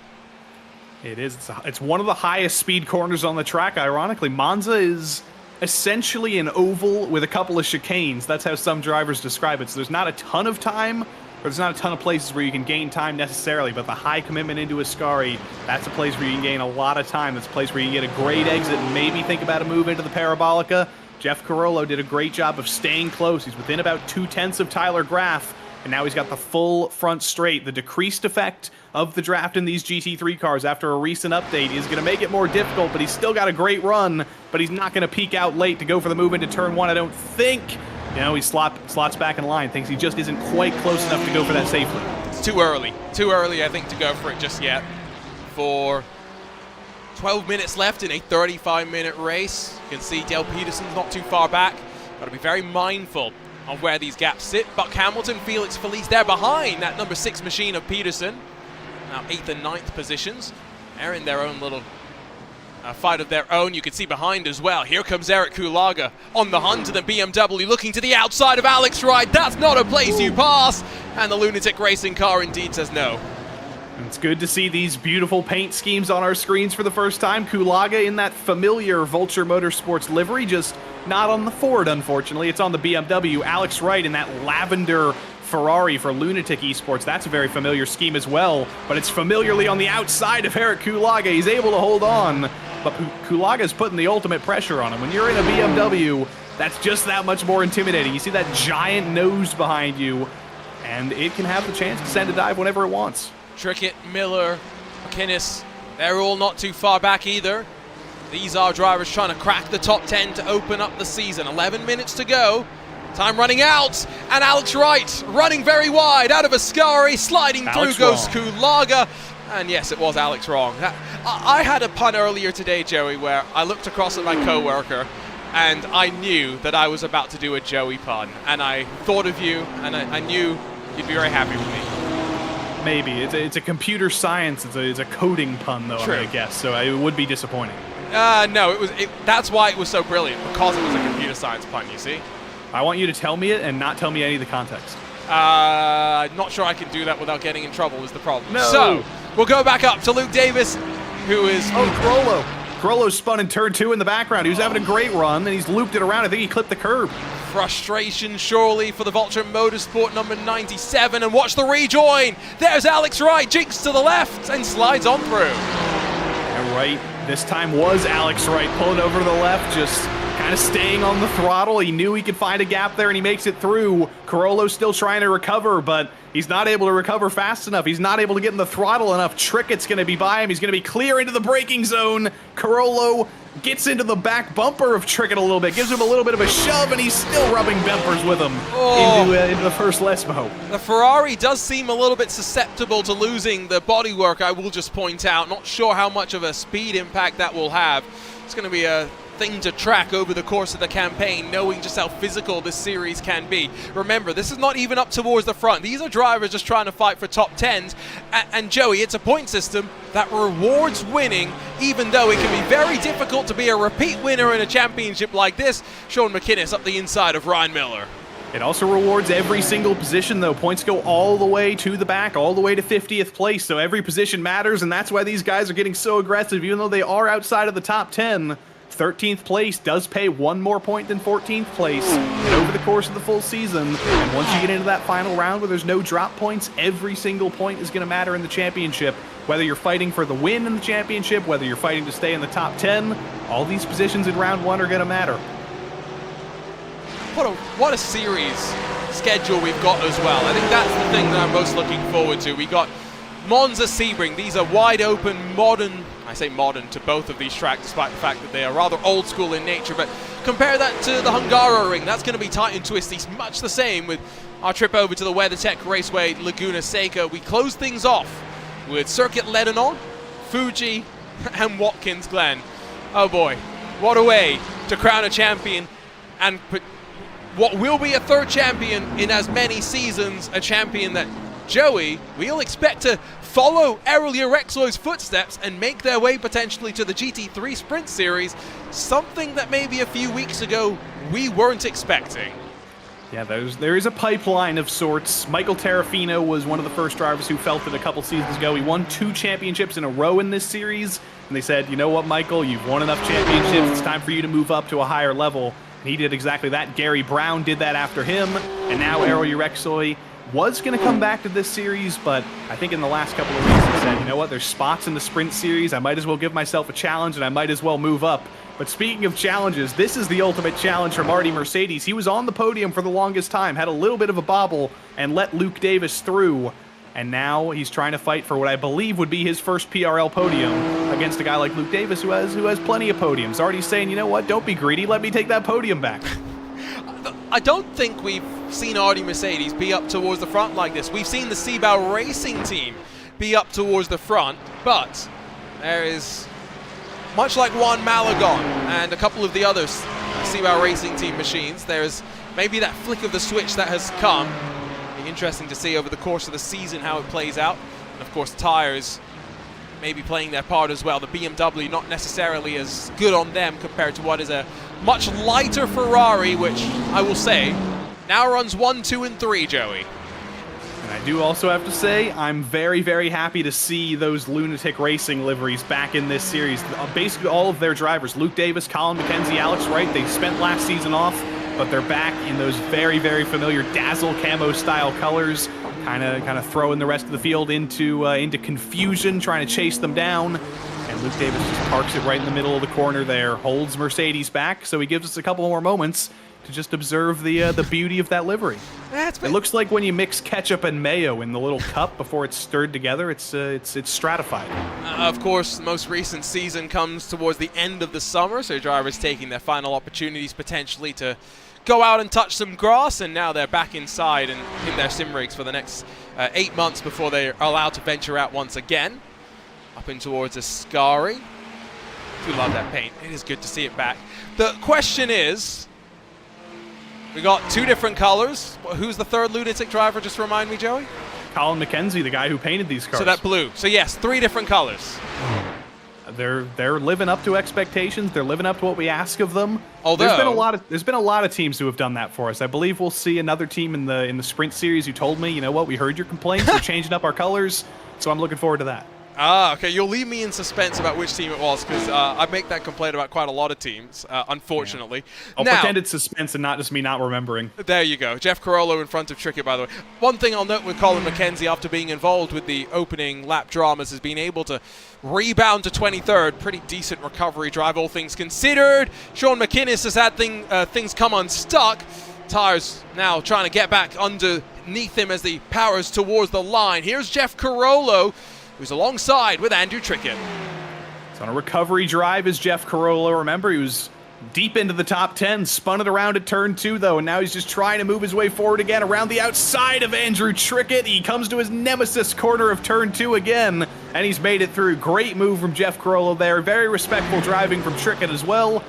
It is. It's one of the highest speed corners on the track, ironically. Monza is essentially an oval with a couple of chicanes. That's how some drivers describe it. So there's not a ton of time, or there's not a ton of places where you can gain time necessarily, but the high commitment into Ascari, that's a place where you can gain a lot of time. That's a place where you can get a great exit and maybe think about a move into the Parabolica. Jeff Carollo did a great job of staying close. He's within about 0.2 of Tyler Graf, and now he's got the full front straight. The decreased effect of the draft in these GT3 cars after a recent update is going to make it more difficult, but he's still got a great run, but he's not going to peak out late to go for the move into turn 1, I don't think. You know, he slots back in line, thinks he just isn't quite close enough to go for that safely. It's too early. Too early, I think, to go for it just yet. For 12 minutes left in a 35-minute race. You can see Dale Peterson's not too far back. Got to be very mindful of where these gaps sit. Buck Hamilton, Felix Felice, they're behind that number 6 machine of Peterson. Now 8th and 9th positions. They're in their own little fight of their own. You can see behind as well. Here comes Eric Kulaga on the hunt to the BMW, looking to the outside of Alex Wright. That's not a place you pass. And the Lunatic Racing car indeed says no. It's good to see these beautiful paint schemes on our screens for the first time. Kulaga in that familiar Vulture Motorsports livery, just not on the Ford, unfortunately. It's on the BMW. Alex Wright in that lavender Ferrari for Lunatic Esports. That's a very familiar scheme as well, but it's familiarly on the outside of Eric Kulaga. He's able to hold on, but Kulaga's putting the ultimate pressure on him. When you're in a BMW, that's just that much more intimidating. You see that giant nose behind you, and it can have the chance to send a dive whenever it wants. Trickett, Miller, McInnes, they're all not too far back either. These are drivers trying to crack the top 10 to open up the season. 11 minutes to go. Time running out, and Alex Wright running very wide out of Ascari, sliding through goes Kulaga. And yes, it was Alex wrong. I had a pun earlier today, Joey, where I looked across at my co-worker and I knew that I was about to do a Joey pun. And I thought of you, and I knew you'd be very happy with me. Maybe. It's a computer science, it's a coding pun, though, True. I guess, so it would be disappointing. No, that's why it was so brilliant, because it was a computer science pun, you see? I want you to tell me it and not tell me any of the context. Not sure I can do that without getting in trouble is the problem. No. So, we'll go back up to Luke Davis, who is... Oh, Carollo spun in turn 2 in the background. He was having a great run, and he's looped it around. I think he clipped the curb. Frustration surely for the Vulture Motorsport number 97, and watch the rejoin. There's Alex Wright, jinks to the left and slides on through. And Wright, this time was Alex Wright pulling over to the left, just kind of staying on the throttle. He knew he could find a gap there and he makes it through. Carollo's still trying to recover, but he's not able to recover fast enough. He's not able to get in the throttle enough. Trickett's going to be by him. He's going to be clear into the braking zone. Carollo gets into the back bumper of Trickett a little bit, gives him a little bit of a shove, and he's still rubbing bumpers with him into the first Lesmo. The Ferrari does seem a little bit susceptible to losing the bodywork, I will just point out. Not sure how much of a speed impact that will have. It's going to be a thing to track over the course of the campaign, knowing just how physical this series can be. Remember, this is not even up towards the front. These are drivers just trying to fight for top 10s. And Joey, it's a point system that rewards winning, even though it can be very difficult to be a repeat winner in a championship like this. Sean McInnes up the inside of Ryan Miller. It also rewards every single position, though. Points go all the way to the back, all the way to 50th place, so every position matters, and that's why these guys are getting so aggressive, even though they are outside of the top 10. 13th place does pay one more point than 14th place, and over the course of the full season, and once you get into that final round where there's no drop points, every single point is going to matter in the championship. Whether you're fighting for the win in the championship, whether you're fighting to stay in the top 10, all these positions in round one are going to matter. What a series schedule we've got as well. I think that's the thing that I'm most looking forward to. We got Monza, Sebring. These are wide open, modern. I say modern to both of these tracks, despite the fact that they are rather old school in nature. But compare that to the Hungaroring. That's going to be tight and twisty. Much the same with our trip over to the WeatherTech Raceway, Laguna Seca. We close things off with Circuit Lebanon, Fuji, and Watkins Glen. Oh boy, what a way to crown a champion and put what will be a third champion in as many seasons, a champion that, Joey, we'll expect to follow Errol Urexo's footsteps and make their way potentially to the GT3 Sprint Series, something that maybe a few weeks ago we weren't expecting. Yeah, there is a pipeline of sorts. Michael Terrafino was one of the first drivers who felt it a couple seasons ago. He won 2 championships in a row in this series, and they said, you know what, Michael, you've won enough championships, it's time for you to move up to a higher level. And he did exactly that. Gary Brown did that after him, and now Errol Urexo was going to come back to this series, but I think in the last couple of weeks he said, you know what, there's spots in the Sprint Series, I might as well give myself a challenge, and I might as well move up. But speaking of challenges, this is the ultimate challenge for Marty Mercedes. He was on the podium for the longest time, had a little bit of a bobble, and let Luke Davis through. And now he's trying to fight for what I believe would be his first PRL podium against a guy like Luke Davis who has plenty of podiums. Already saying, you know what, don't be greedy, let me take that podium back. I don't think we've seen Artie Mercedes be up towards the front like this. We've seen the Seabao Racing team be up towards the front, but there is, much like Juan Malagon and a couple of the other Seabao Racing team machines, there's maybe that flick of the switch that has come. It'll be interesting to see over the course of the season how it plays out. And of course, tires maybe playing their part as well. The BMW not necessarily as good on them compared to what is a much lighter Ferrari, which I will say now runs 1, 2, and 3, Joey. And I do also have to say, I'm very, very happy to see those Lunatic Racing liveries back in this series. Basically all of their drivers, Luke Davis, Colin McKenzie, Alex Wright, they spent last season off, but they're back in those very, very familiar Dazzle camo style colors, kind of throwing the rest of the field into confusion, trying to chase them down. And Luke Davis just parks it right in the middle of the corner there, holds Mercedes back, so he gives us a couple more moments to just observe the beauty of that livery. It looks like when you mix ketchup and mayo in the little cup before it's stirred together, it's stratified. Of course, the most recent season comes towards the end of the summer, so drivers taking their final opportunities potentially to go out and touch some grass, and now they're back inside and in their sim rigs for the next 8 months before they're allowed to venture out once again. Up in towards Ascari. Do love that paint. It is good to see it back. The question is, we got 2 different colors. Who's the third Lunatic driver? Just remind me, Joey. Colin McKenzie, the guy who painted these cars. So that blue. So yes, 3 different colors. They're living up to expectations. They're living up to what we ask of them. Although there's been a lot of teams who have done that for us. I believe we'll see another team in the Sprint Series who told me, you know what, we heard your complaints. We're changing up our colors. So I'm looking forward to that. Ah, okay. You'll leave me in suspense about which team it was, because I make that complaint about quite a lot of teams, unfortunately. Yeah. I'll pretend it's suspense and not just me not remembering. There you go. Jeff Carollo in front of Trickett, by the way. One thing I'll note with Colin McKenzie after being involved with the opening lap dramas is being able to rebound to 23rd. Pretty decent recovery drive, all things considered. Sean McInnes has had things come unstuck. Tires now trying to get back underneath him as he powers towards the line. Here's Jeff Carollo, who's alongside with Andrew Trickett. It's on a recovery drive is Jeff Carollo. Remember, he was deep into the top 10, spun it around at turn 2, though, and now he's just trying to move his way forward again around the outside of Andrew Trickett. He comes to his nemesis corner of turn 2 again, and he's made it through. Great move from Jeff Carollo there. Very respectful driving from Trickett as well.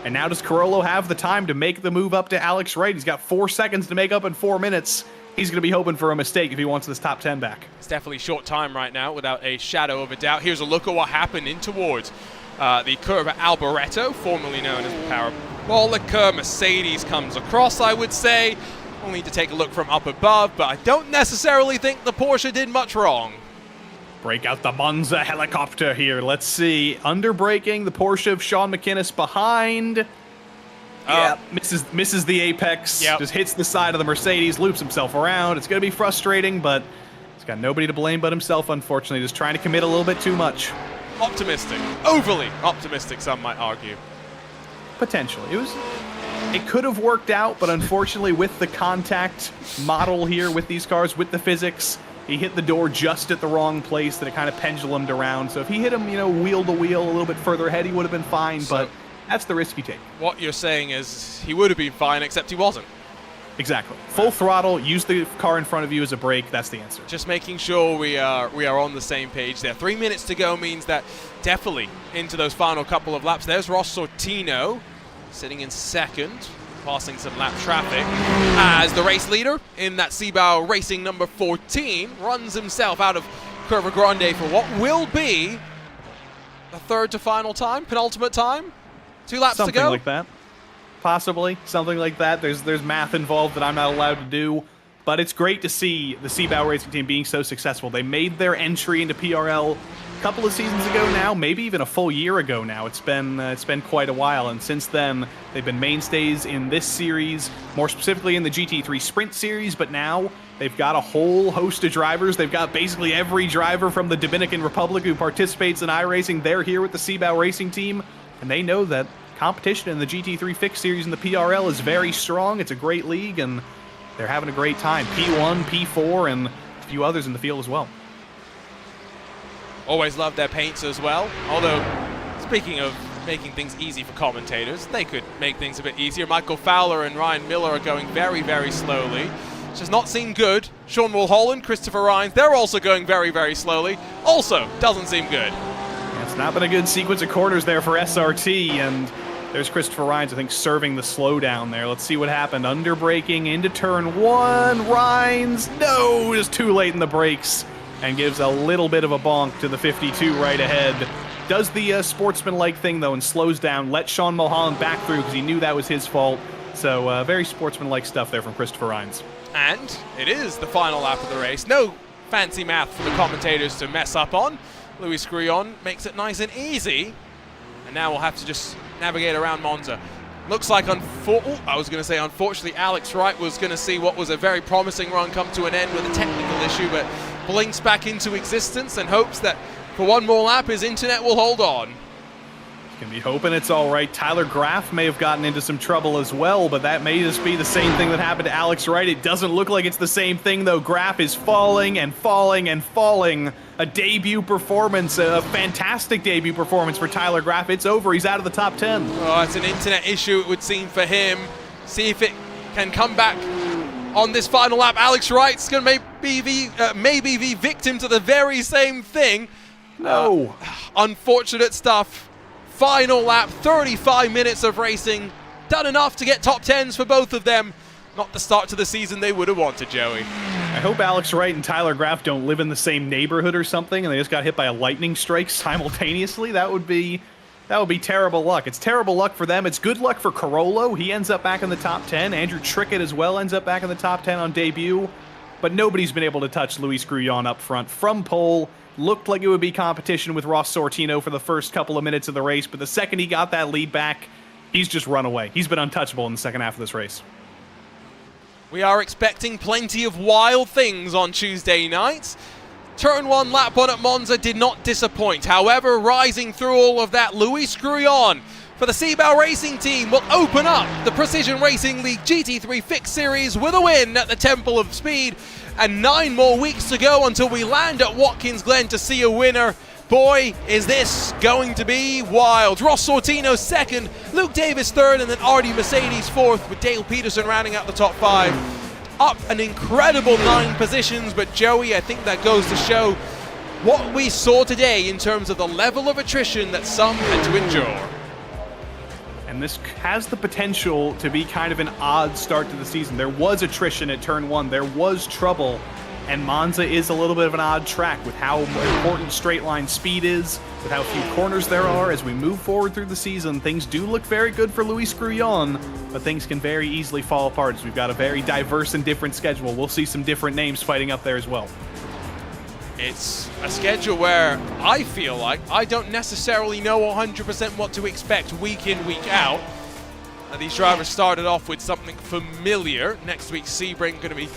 And now does Carollo have the time to make the move up to Alex Wright? He's got 4 seconds to make up in 4 minutes. He's going to be hoping for a mistake if he wants this top 10 back. It's definitely short time right now, without a shadow of a doubt. Here's a look at what happened in towards the curve at Alboreto, formerly known as the Parabolic. Mercedes comes across, I would say. We'll need to take a look from up above, but I don't necessarily think the Porsche did much wrong. Break out the Monza helicopter here. Let's see. Underbraking, the Porsche of Sean McInnes behind. Yeah, misses the apex. Yep. Just hits the side of the Mercedes, loops himself around. It's going to be frustrating, but he's got nobody to blame but himself, unfortunately. Just trying to commit a little bit too much. Optimistic. Overly optimistic, some might argue. Potentially. It could have worked out, but unfortunately with the contact model here, with these cars, with the physics, he hit the door just at the wrong place that it kind of pendulumed around. So if he hit him, wheel to wheel a little bit further ahead, he would have been fine, but that's the risk you take. What you're saying is he would have been fine, except he wasn't. Exactly. Full throttle, use the car in front of you as a brake, that's the answer. Just making sure we are on the same page there. 3 minutes to go means that definitely into those final couple of laps. There's Ross Sortino sitting in second, passing some lap traffic, as the race leader in that Seabao Racing number 14 runs himself out of Curva Grande for what will be the third to final time, penultimate time. 2 laps to go. Something like that. Possibly. Something like that. There's math involved that I'm not allowed to do. But it's great to see the Seabao Racing team being so successful. They made their entry into PRL a couple of seasons ago now, maybe even a full year ago now. It's been quite a while, and since then they've been mainstays in this series, more specifically in the GT3 Sprint Series, but now they've got a whole host of drivers. They've got basically every driver from the Dominican Republic who participates in iRacing. They're here with the Seabao Racing team, and they know that competition in the GT3 Fixed Series and the PRL is very strong. It's a great league, and they're having a great time. P1, P4, and a few others in the field as well. Always love their paints as well. Although, speaking of making things easy for commentators, they could make things a bit easier. Michael Fowler and Ryan Miller are going very, very slowly, which does not seem good. Sean Mulholland, Christopher Rhines, they're also going very, very slowly. Also doesn't seem good. Yeah, it's not been a good sequence of corners there for SRT, and there's Christopher Rhines, I think, serving the slowdown there. Let's see what happened. Underbraking into turn 1. Rhines, no, just too late in the brakes, and gives a little bit of a bonk to the 52 right ahead. Does the sportsman-like thing, though, and slows down. Let Sean Mulholland back through because he knew that was his fault. So very sportsman-like stuff there from Christopher Rhines. And it is the final lap of the race. No fancy math for the commentators to mess up on. Luis Grullon makes it nice and easy. And now we'll have to just navigate around Monza. Looks like, unfortunately, Alex Wright was going to see what was a very promising run come to an end with a technical issue, but blinks back into existence and hopes that for one more lap his internet will hold on. Can be hoping it's all right. Tyler Graff may have gotten into some trouble as well, but that may just be the same thing that happened to Alex Wright. It doesn't look like it's the same thing, though. Graff is falling and falling and falling. A debut performance, a fantastic debut performance for Tyler Graff. It's over. He's out of the top 10. Oh, it's an internet issue, it would seem, for him. See if it can come back on this final lap. Alex Wright's going to maybe be victim to the very same thing. No. Unfortunate stuff. Final lap, 35 minutes of racing. Done enough to get top 10s for both of them. Not the start to the season they would have wanted, Joey. I hope Alex Wright and Tyler Graff don't live in the same neighborhood or something and they just got hit by a lightning strike simultaneously. That would be terrible luck. It's terrible luck for them. It's good luck for Carollo. He ends up back in the top 10. Andrew Trickett as well ends up back in the top 10 on debut. But nobody's been able to touch Luis Grullon up front from pole. looked like it would be competition with Ross Sortino for the first couple of minutes of the race, but the second he got that lead back, he's just run away. He's been untouchable in the second half of this race. We are expecting plenty of wild things on Tuesday nights. Turn 1 lap 1 at Monza did not disappoint. However, rising through all of that, Luis Grullon for the Seabell Racing team will open up the Precision Racing League GT3 Fixed Series with a win at the Temple of Speed. And 9 more weeks to go until we land at Watkins Glen to see a winner. Boy, is this going to be wild. Ross Sortino second, Luke Davis third, and then Artie Mercedes fourth, with Dale Peterson rounding out the top 5. Up an incredible 9 positions, but Joey, I think that goes to show what we saw today in terms of the level of attrition that some had to endure. And this has the potential to be kind of an odd start to the season. There was attrition at turn 1, there was trouble, and Monza is a little bit of an odd track with how important straight line speed is, with how few corners there are. As we move forward through the season, things do look very good for Luis Grullon, but things can very easily fall apart as we've got a very diverse and different schedule. We'll see some different names fighting up there as well. It's a schedule where I feel like I don't necessarily know 100% what to expect week in, week out. These drivers started off with something familiar. Next week's Sebring going to be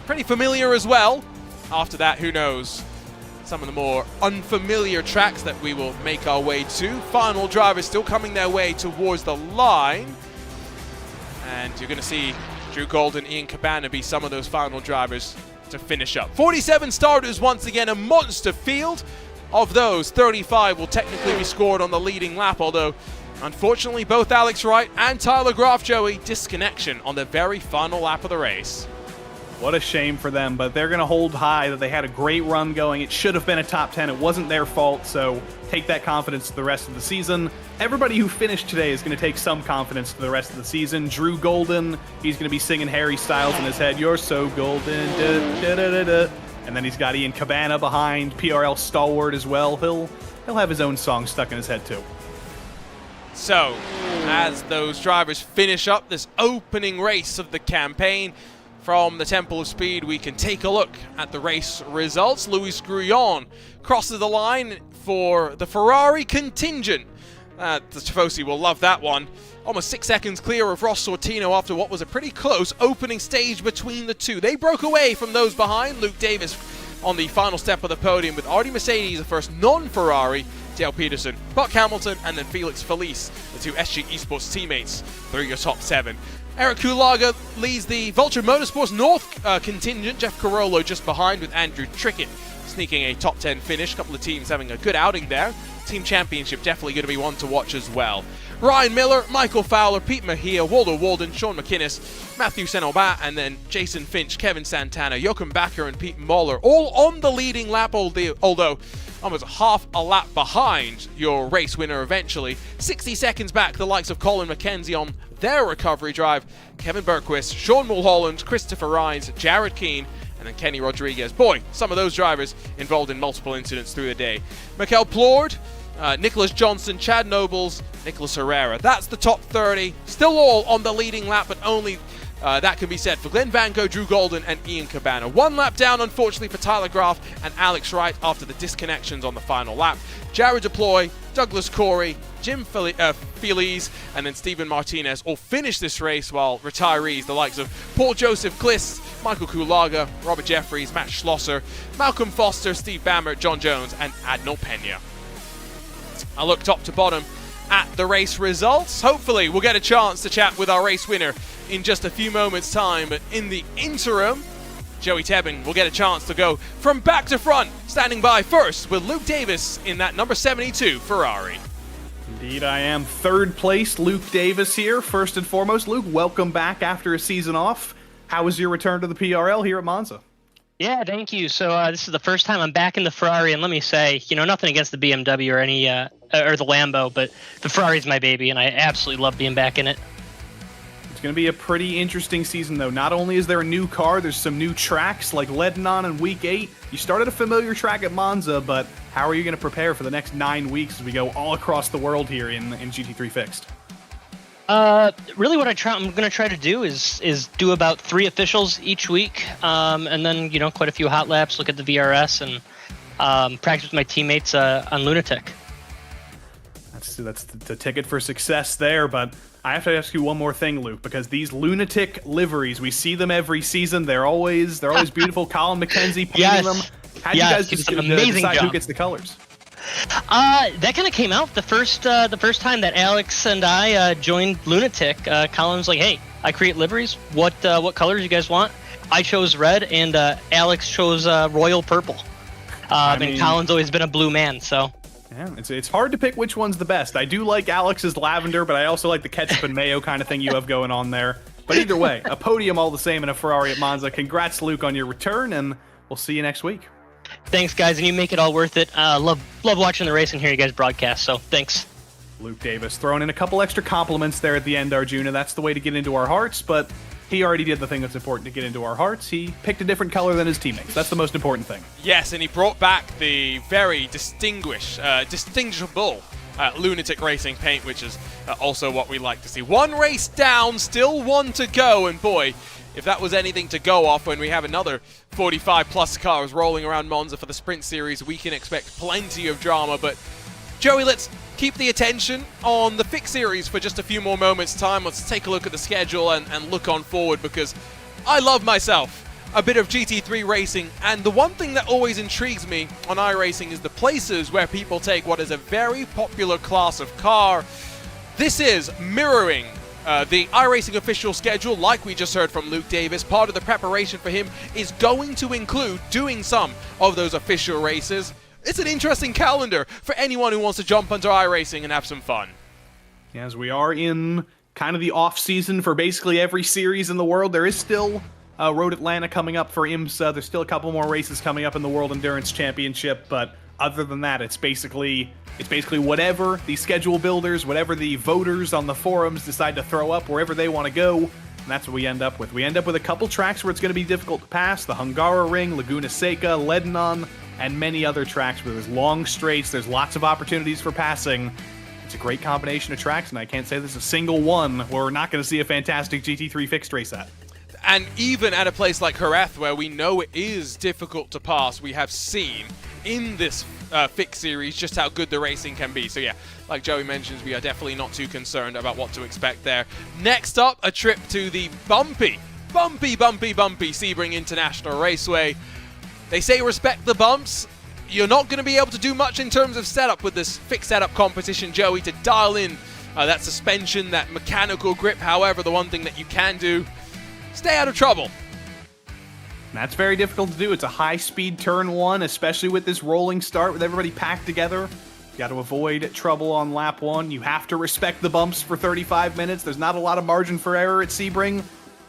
pretty familiar as well. After that, who knows? Some of the more unfamiliar tracks that we will make our way to. Final drivers still coming their way towards the line. And you're going to see Drew Golden, Ian Cabana be some of those final drivers to finish up. 47 starters, once again a monster field. Of those, 35 will technically be scored on the leading lap, although unfortunately both Alex Wright and Tyler Graf, Joey, disconnection on the very final lap of the race. What a shame for them, but they're going to hold high that they had a great run going. It should have been a top 10. It wasn't their fault, so take that confidence to the rest of the season. Everybody who finished today is going to take some confidence to the rest of the season. Drew Golden, he's going to be singing Harry Styles in his head, "You're so golden, da, da, da, da, da." And then he's got Ian Cabana behind, PRL stalwart as well. He'll have his own song stuck in his head too. So, as those drivers finish up this opening race of the campaign, from the Temple of Speed, we can take a look at the race results. Luis Grullon crosses the line for the Ferrari contingent. The Tifosi will love that one. Almost 6 seconds clear of Ross Sortino after what was a pretty close opening stage between the two. They broke away from those behind. Luke Davis on the final step of the podium, with Artie Mercedes, the first non-Ferrari, Dale Peterson, Buck Hamilton, and then Felix Felice, the 2 SG Esports teammates, through your top 7. Eric Kulaga leads the Vulture Motorsports North contingent. Jeff Carollo just behind, with Andrew Trickett sneaking a top 10 finish. A couple of teams having a good outing there. Team Championship definitely going to be one to watch as well. Ryan Miller, Michael Fowler, Pete Mejia, Waldo Walden, Sean McInnes, Matthew Senobat, and then Jason Finch, Kevin Santana, Jochen Backer, and Pete Moller, all on the leading lap, although almost half a lap behind your race winner eventually. 60 seconds back, the likes of Colin McKenzie on their recovery drive, Kevin Bergquist, Sean Mulholland, Christopher Rines, Jared Keane, and then Kenny Rodriguez. Boy, some of those drivers involved in multiple incidents through the day. Mikel Plord, Nicholas Johnson, Chad Nobles, Nicholas Herrera. That's the top 30. Still all on the leading lap, but only that can be said for Glenn Vanko, Drew Golden, and Ian Cabana. 1 lap down, unfortunately, for Tyler Graf and Alex Wright after the disconnections on the final lap. Jared Deploy, Douglas Corey, Jim Feliz, and then Steven Martinez all finish this race, while retirees, the likes of Paul Joseph Kliss, Michael Kulaga, Robert Jeffries, Matt Schlosser, Malcolm Foster, Steve Bammer, John Jones, and Adnal Pena. I look top to bottom at the race results. Hopefully we'll get a chance to chat with our race winner in just a few moments' time, but in the interim, Joey Tebbing will get a chance to go from back to front, standing by first with Luke Davis in that number 72 Ferrari. Indeed, I am. Third place, Luke Davis here. First and foremost, Luke, welcome back after a season off. How was your return to the PRL here at Monza? Yeah, thank you. So this is the first time I'm back in the Ferrari, and let me say, nothing against the BMW or any or the Lambo, but the Ferrari's my baby, and I absolutely love being back in it. It's going to be a pretty interesting season, though. Not only is there a new car, there's some new tracks like Lebanon in Week 8. You started a familiar track at Monza, but how are you going to prepare for the next 9 weeks as we go all across the world here in GT3 Fixed? Really what I'm going to try to do is do about 3 officials each week, and then, quite a few hot laps, look at the VRS, and practice with my teammates on Lunatic. That's the ticket for success there, but I have to ask you one more thing, Luke, because these Lunatic liveries, we see them every season. They're always beautiful. Colin McKenzie painting them. How do you guys decide who gets the colors? That kind of came out the first time that Alex and I joined Lunatic. Colin was like, "Hey, I create liveries. What colors you guys want?" I chose red, and Alex chose royal purple. And Colin's always been a blue man, so. Yeah, it's hard to pick which one's the best. I do like Alex's lavender, but I also like the ketchup and mayo kind of thing you have going on there. But either way, a podium all the same in a Ferrari at Monza. Congrats, Luke, on your return, and we'll see you next week. Thanks, guys, and you make it all worth it. Love watching the race and hearing you guys broadcast, so thanks. Luke Davis throwing in a couple extra compliments there at the end, Arjuna. That's the way to get into our hearts, but he already did the thing that's important to get into our hearts. He picked a different color than his teammates. That's the most important thing. Yes, and he brought back the very distinguishable Lunatic Racing paint, which is also what we like to see. One race down, still one to go, and boy, if that was anything to go off when we have another 45-plus cars rolling around Monza for the Sprint Series, we can expect plenty of drama. But Joey, let's keep the attention on the Fix Series for just a few more moments' time. Let's take a look at the schedule and look on forward, because I love myself a bit of GT3 racing, and the one thing that always intrigues me on iRacing is the places where people take what is a very popular class of car. This is mirroring the iRacing official schedule, like we just heard from Luke Davis. Part of the preparation for him is going to include doing some of those official races. It's an interesting calendar for anyone who wants to jump onto iRacing and have some fun. As we are in kind of the off-season for basically every series in the world, there is still Road Atlanta coming up for IMSA. There's still a couple more races coming up in the World Endurance Championship, but other than that, it's basically whatever the schedule builders, whatever the voters on the forums decide to throw up wherever they want to go, and that's what we end up with. We end up with a couple tracks where it's going to be difficult to pass: the Hungara Ring, Laguna Seca, Lebanon, and many other tracks where there's long straights, there's lots of opportunities for passing. It's a great combination of tracks, and I can't say there's a single one where we're not going to see a fantastic GT3 fixed race at. And even at a place like Jerez, where we know it is difficult to pass, we have seen in this Fix Series just how good the racing can be. So yeah, like Joey mentions, we are definitely not too concerned about what to expect there. Next up, a trip to the bumpy Sebring International Raceway. They say respect the bumps. You're not going to be able to do much in terms of setup with this fixed setup competition, Joey, to dial in that suspension, that mechanical grip. However, the one thing that you can do, stay out of trouble. That's very difficult to do. It's a high-speed turn one, especially with this rolling start with everybody packed together. You got to avoid trouble on lap one. You have to respect the bumps for 35 minutes. There's not a lot of margin for error at Sebring,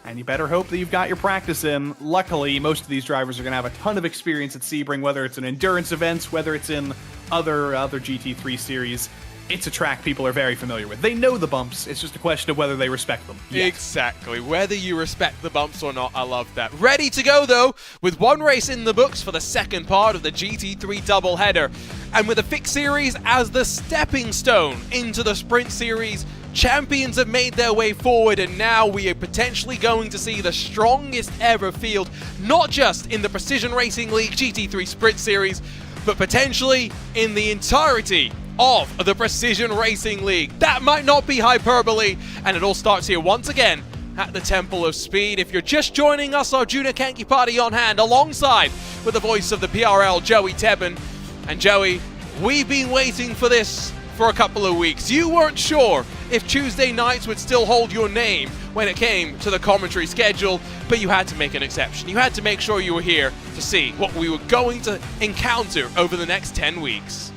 and you better hope that you've got your practice in. Luckily, most of these drivers are going to have a ton of experience at Sebring, whether it's in endurance events, whether it's in other GT3 series. It's a track people are very familiar with. They know the bumps. It's just a question of whether they respect them. Yes. Exactly. Whether you respect the bumps or not, I love that. Ready to go, though, with one race in the books for the second part of the GT3 doubleheader. And with the Fix Series as the stepping stone into the Sprint Series, champions have made their way forward, and now we are potentially going to see the strongest ever field, not just in the Precision Racing League GT3 Sprint Series, but potentially in the entirety of the Precision Racing League. That might not be hyperbole, and it all starts here once again at the Temple of Speed. If you're just joining us, our Juna Kanki Party on hand, alongside with the voice of the PRL, Joey Tebben. And Joey, we've been waiting for this for a couple of weeks. You weren't sure if Tuesday nights would still hold your name when it came to the commentary schedule, but you had to make an exception. You had to make sure you were here to see what we were going to encounter over the next 10 weeks.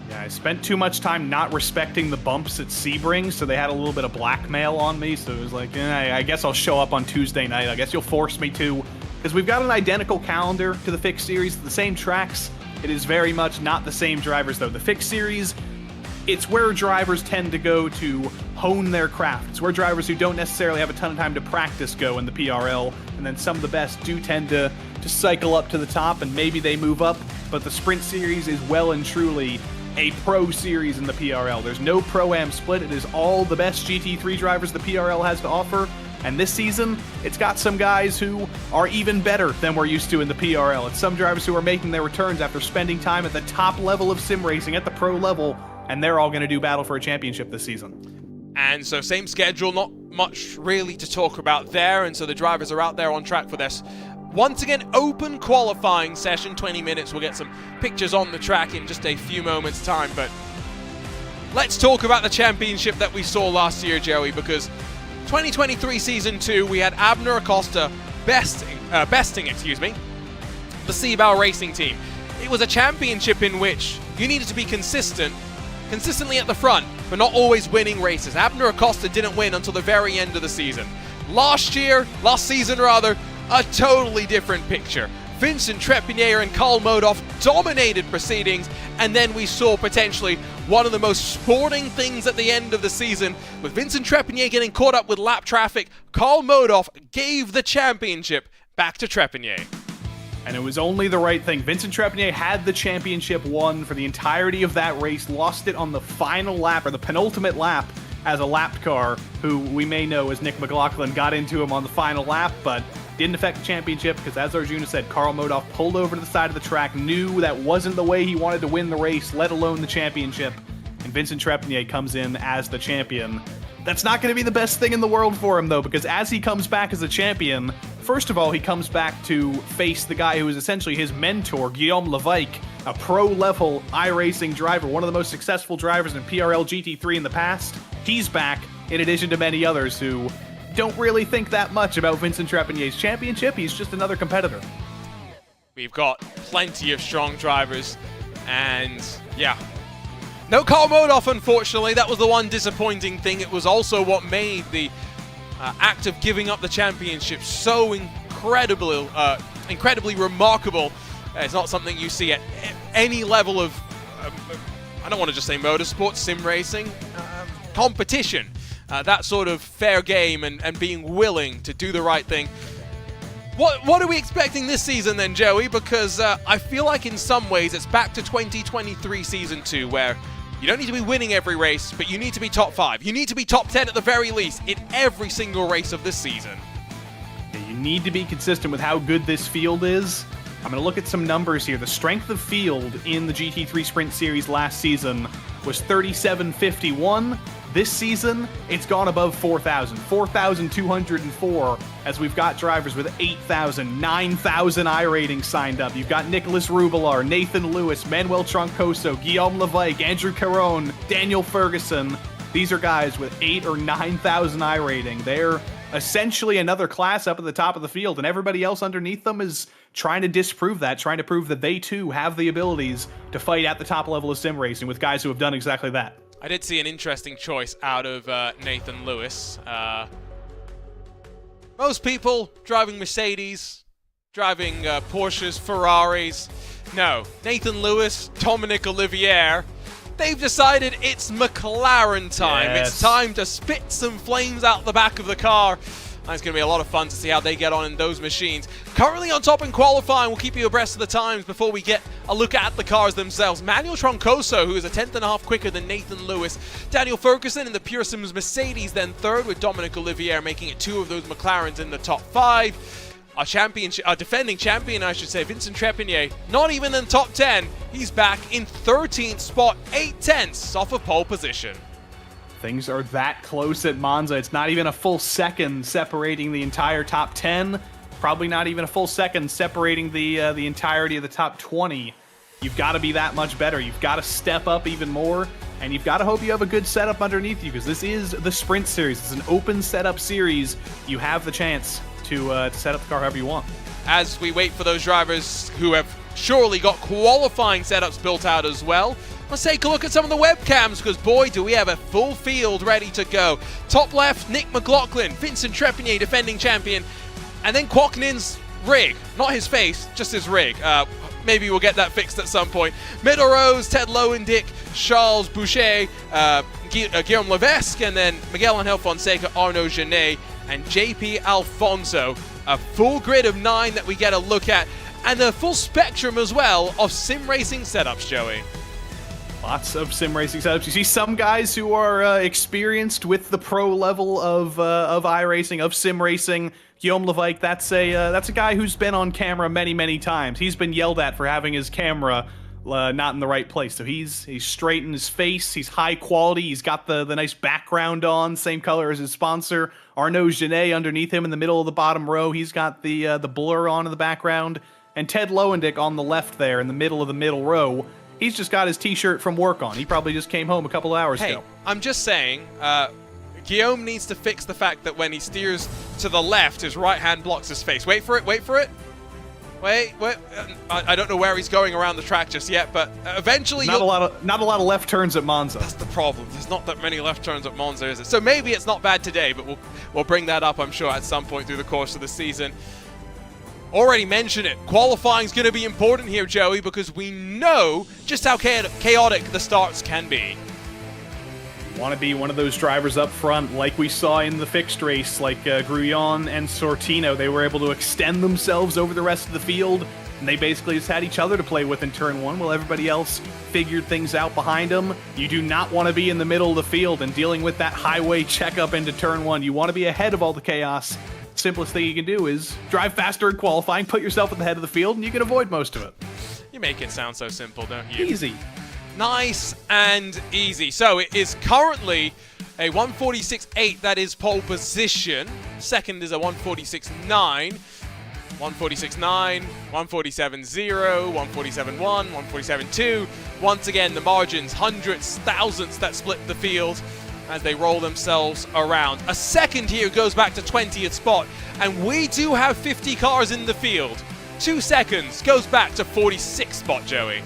Yeah, I spent too much time not respecting the bumps at Sebring, so they had a little bit of blackmail on me, so it was like, I guess I'll show up on Tuesday night. I guess you'll force me to, because we've got an identical calendar to the Fix Series, the same tracks. It is very much not the same drivers, though. The Fix Series, it's where drivers tend to go to hone their craft. It's where drivers who don't necessarily have a ton of time to practice go in the PRL, and then some of the best do tend to cycle up to the top, and maybe they move up, but the Sprint Series is well and truly a pro series in the PRL. There's no Pro-Am split. It is all the best GT3 drivers the PRL has to offer, And this season, it's got some guys who are even better than we're used to in the PRL. It's some drivers who are making their returns after spending time at the top level of sim racing, at the pro level, and they're all going to do battle for a championship this season. And so same schedule, not much really to talk about there, and so the drivers are out there on track for this. Once again, open qualifying session, 20 minutes. We'll get some pictures on the track in just a few moments' time, but let's talk about the championship that we saw last year, Joey, because 2023 Season 2, we had Abner Acosta besting the Seabao Racing team. It was a championship in which you needed to be consistently at the front, but not always winning races. Abner Acosta didn't win until the very end of the season. Last season, a totally different picture. Vincent Trepinier and Karl Modhoff dominated proceedings, and then we saw potentially one of the most sporting things at the end of the season, with Vincent Trepinier getting caught up with lap traffic. Karl Modhoff gave the championship back to Trepinier. And it was only the right thing. Vincent Trepinier had the championship won for the entirety of that race, lost it on the final lap, or the penultimate lap, as a lapped car, who we may know as Nick McLaughlin got into him on the final lap, but didn't affect the championship because, as Arjuna said, Karl Modhoff pulled over to the side of the track, knew that wasn't the way he wanted to win the race, let alone the championship, and Vincent Trepinier comes in as the champion. That's not going to be the best thing in the world for him, though, because as he comes back as a champion, first of all, he comes back to face the guy who is essentially his mentor, Guillaume Levesque, a pro-level iRacing driver, one of the most successful drivers in PRL GT3 in the past. He's back, in addition to many others who don't really think that much about Vincent Trepinier's championship. He's just another competitor. We've got plenty of strong drivers, and yeah. No Karl Modhoff, unfortunately. That was the one disappointing thing. It was also what made the act of giving up the championship so incredibly remarkable. It's not something you see at any level of, I don't want to just say motorsport, sim racing, competition. That sort of fair game and being willing to do the right thing. What are we expecting this season then, Joey? Because I feel like in some ways it's back to 2023 Season 2, where you don't need to be winning every race, but you need to be top 5. You need to be top 10 at the very least in every single race of this season. You need to be consistent with how good this field is. I'm going to look at some numbers here. The strength of field in the GT3 Sprint Series last season was 3751. This season, it's gone above 4,000. 4,204, as we've got drivers with 8,000, 9,000 iRatings signed up. You've got Nicholas Rubilar, Nathan Lewis, Manuel Troncoso, Guillaume Levesque, Andrew Caron, Daniel Ferguson. These are guys with 8,000 or 9,000 iRating. They're essentially another class up at the top of the field, and everybody else underneath them is trying to disprove that, trying to prove that they too have the abilities to fight at the top level of sim racing with guys who have done exactly that. I did see an interesting choice out of Nathan Lewis. Most people driving Mercedes, driving Porsches, Ferraris. No, Nathan Lewis, Dominic Olivier, they've decided it's McLaren time. Yes. It's time to spit some flames out the back of the car. And it's going to be a lot of fun to see how they get on in those machines. Currently on top in qualifying, we'll keep you abreast of the times before we get a look at the cars themselves. Manuel Troncoso, who is a 10th.5 quicker than Nathan Lewis. Daniel Ferguson in the Pure Sims Mercedes, then third, with Dominic Olivier making it 2 of those McLarens in the top 5. Our defending champion, I should say, Vincent Trepinier, not even in the top 10. He's back in 13th spot, 8/10 off of pole position. Things are that close at Monza. It's not even a full second separating the entire top 10. Probably not even a full second separating the entirety of the top 20. You've got to be that much better. You've got to step up even more, and you've got to hope you have a good setup underneath you, because this is the Sprint Series. It's an open setup series. You have the chance to set up the car however you want. As we wait for those drivers who have surely got qualifying setups built out as well, let's take a look at some of the webcams, because boy, do we have a full field ready to go. Top left, Nick McLaughlin, Vincent Trepinier, defending champion, and then Kwoknin's rig. Not his face, just his rig. Maybe we'll get that fixed at some point. Middle rows, Ted Lowendick, Charles Boucher, Guillaume Levesque, and then Miguel Angel Fonseca, Arnaud Genet, and JP Alfonso. A full grid of 9 that we get a look at, and a full spectrum as well of sim racing setups, Joey. Lots of sim racing setups. You see some guys who are experienced with the pro level of iRacing, of sim racing. Guillaume Levike, that's a guy who's been on camera many, many times. He's been yelled at for having his camera not in the right place. So he's straight in his face. He's high quality. He's got the nice background on, same color as his sponsor. Arnaud Genet underneath him in the middle of the bottom row. He's got the blur on in the background. And Ted Lowendick on the left there in the middle of the middle row. He's just got his t-shirt from work on. He probably just came home a couple of hours ago. I'm just saying, Guillaume needs to fix the fact that when he steers to the left, his right hand blocks his face. Wait for it, wait for it. Wait. I don't know where he's going around the track just yet, but eventually not a lot of left turns at Monza. That's the problem. There's not that many left turns at Monza, is it? So maybe it's not bad today, but we'll bring that up, I'm sure, at some point through the course of the season. Already mentioned it. Qualifying's going to be important here, Joey, because we know just how chaotic the starts can be. Want to be one of those drivers up front, like we saw in the fixed race, like Grullon and Sortino. They were able to extend themselves over the rest of the field, and they basically just had each other to play with in turn one, while everybody else figured things out behind them. You do not want to be in the middle of the field and dealing with that highway checkup into turn one. You want to be ahead of all the chaos. Simplest thing you can do is drive faster in qualifying, put yourself at the head of the field, and you can avoid most of it. You make it sound so simple, don't you? Easy. Nice and easy. So it is currently a 146.8, that is pole position. Second is a 146.9. 146.9, 147.0, 147.1, 147.2. Once again, the margins, hundredths, thousandths that split the field as they roll themselves around. A second here goes back to 20th spot, and we do have 50 cars in the field. 2 seconds goes back to 46th spot, Joey.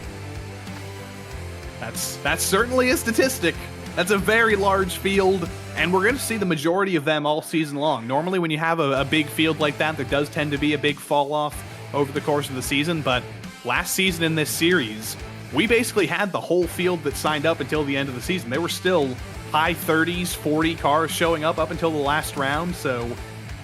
That's certainly a statistic. That's a very large field, and we're going to see the majority of them all season long. Normally when you have a big field like that, there does tend to be a big fall off over the course of the season, but last season in this series, we basically had the whole field that signed up until the end of the season. There were still high 30s, 40 cars showing up until the last round, so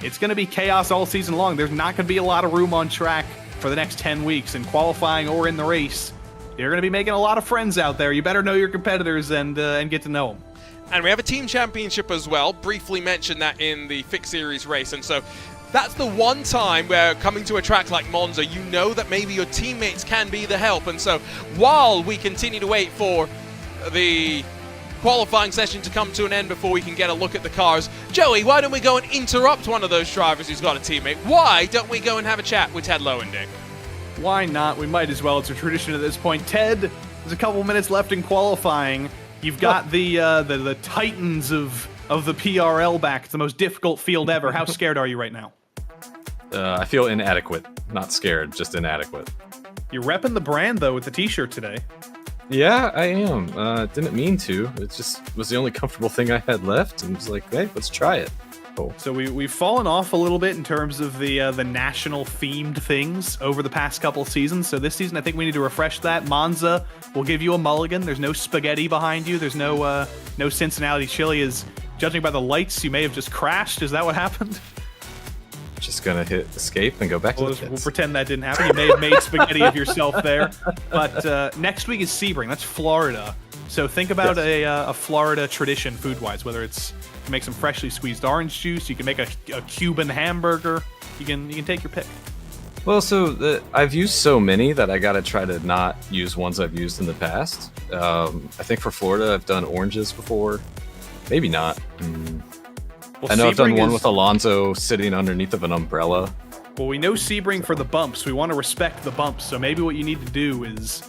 it's going to be chaos all season long. There's not going to be a lot of room on track for the next 10 weeks in qualifying or in the race. You're going to be making a lot of friends out there. You better know your competitors and get to know them. And we have a team championship as well. Briefly mentioned that in the fixed series race, and so that's the one time where coming to a track like Monza, you know that maybe your teammates can be the help. And so while we continue to wait for the qualifying session to come to an end before we can get a look at the cars, Joey, why don't we go and interrupt one of those drivers who's got a teammate? Why don't we go and have a chat with Ted Lowendick? Why not? We might as well. It's a tradition at this point. Ted, there's a couple minutes left in qualifying. You've got the titans of the PRL back. It's the most difficult field ever. How scared are you right now? I feel inadequate. Not scared, just inadequate. You're repping the brand, though, with the t-shirt today. Yeah, I am. Didn't mean to. It just was the only comfortable thing I had left, and was like, hey, let's try it. Cool. So we've fallen off a little bit in terms of the national themed things over the past couple seasons. So this season, I think we need to refresh that. Monza will give you a mulligan. There's no spaghetti behind you. There's no Cincinnati chili. Is judging by the lights, you may have just crashed. Is that what happened? Just gonna hit escape and go back to the pits. We'll pretend that didn't happen. You may have made spaghetti of yourself there. But next week is Sebring. That's Florida. So think about a Florida tradition food-wise, whether it's you make some freshly squeezed orange juice, you can make a Cuban hamburger. You can take your pick. Well, so I've used so many that I gotta try to not use ones I've used in the past. I think for Florida, I've done oranges before. Maybe not. Well, I know I've done one with Alonso sitting underneath of an umbrella. Well, we know Sebring for the bumps. We want to respect the bumps. So maybe what you need to do is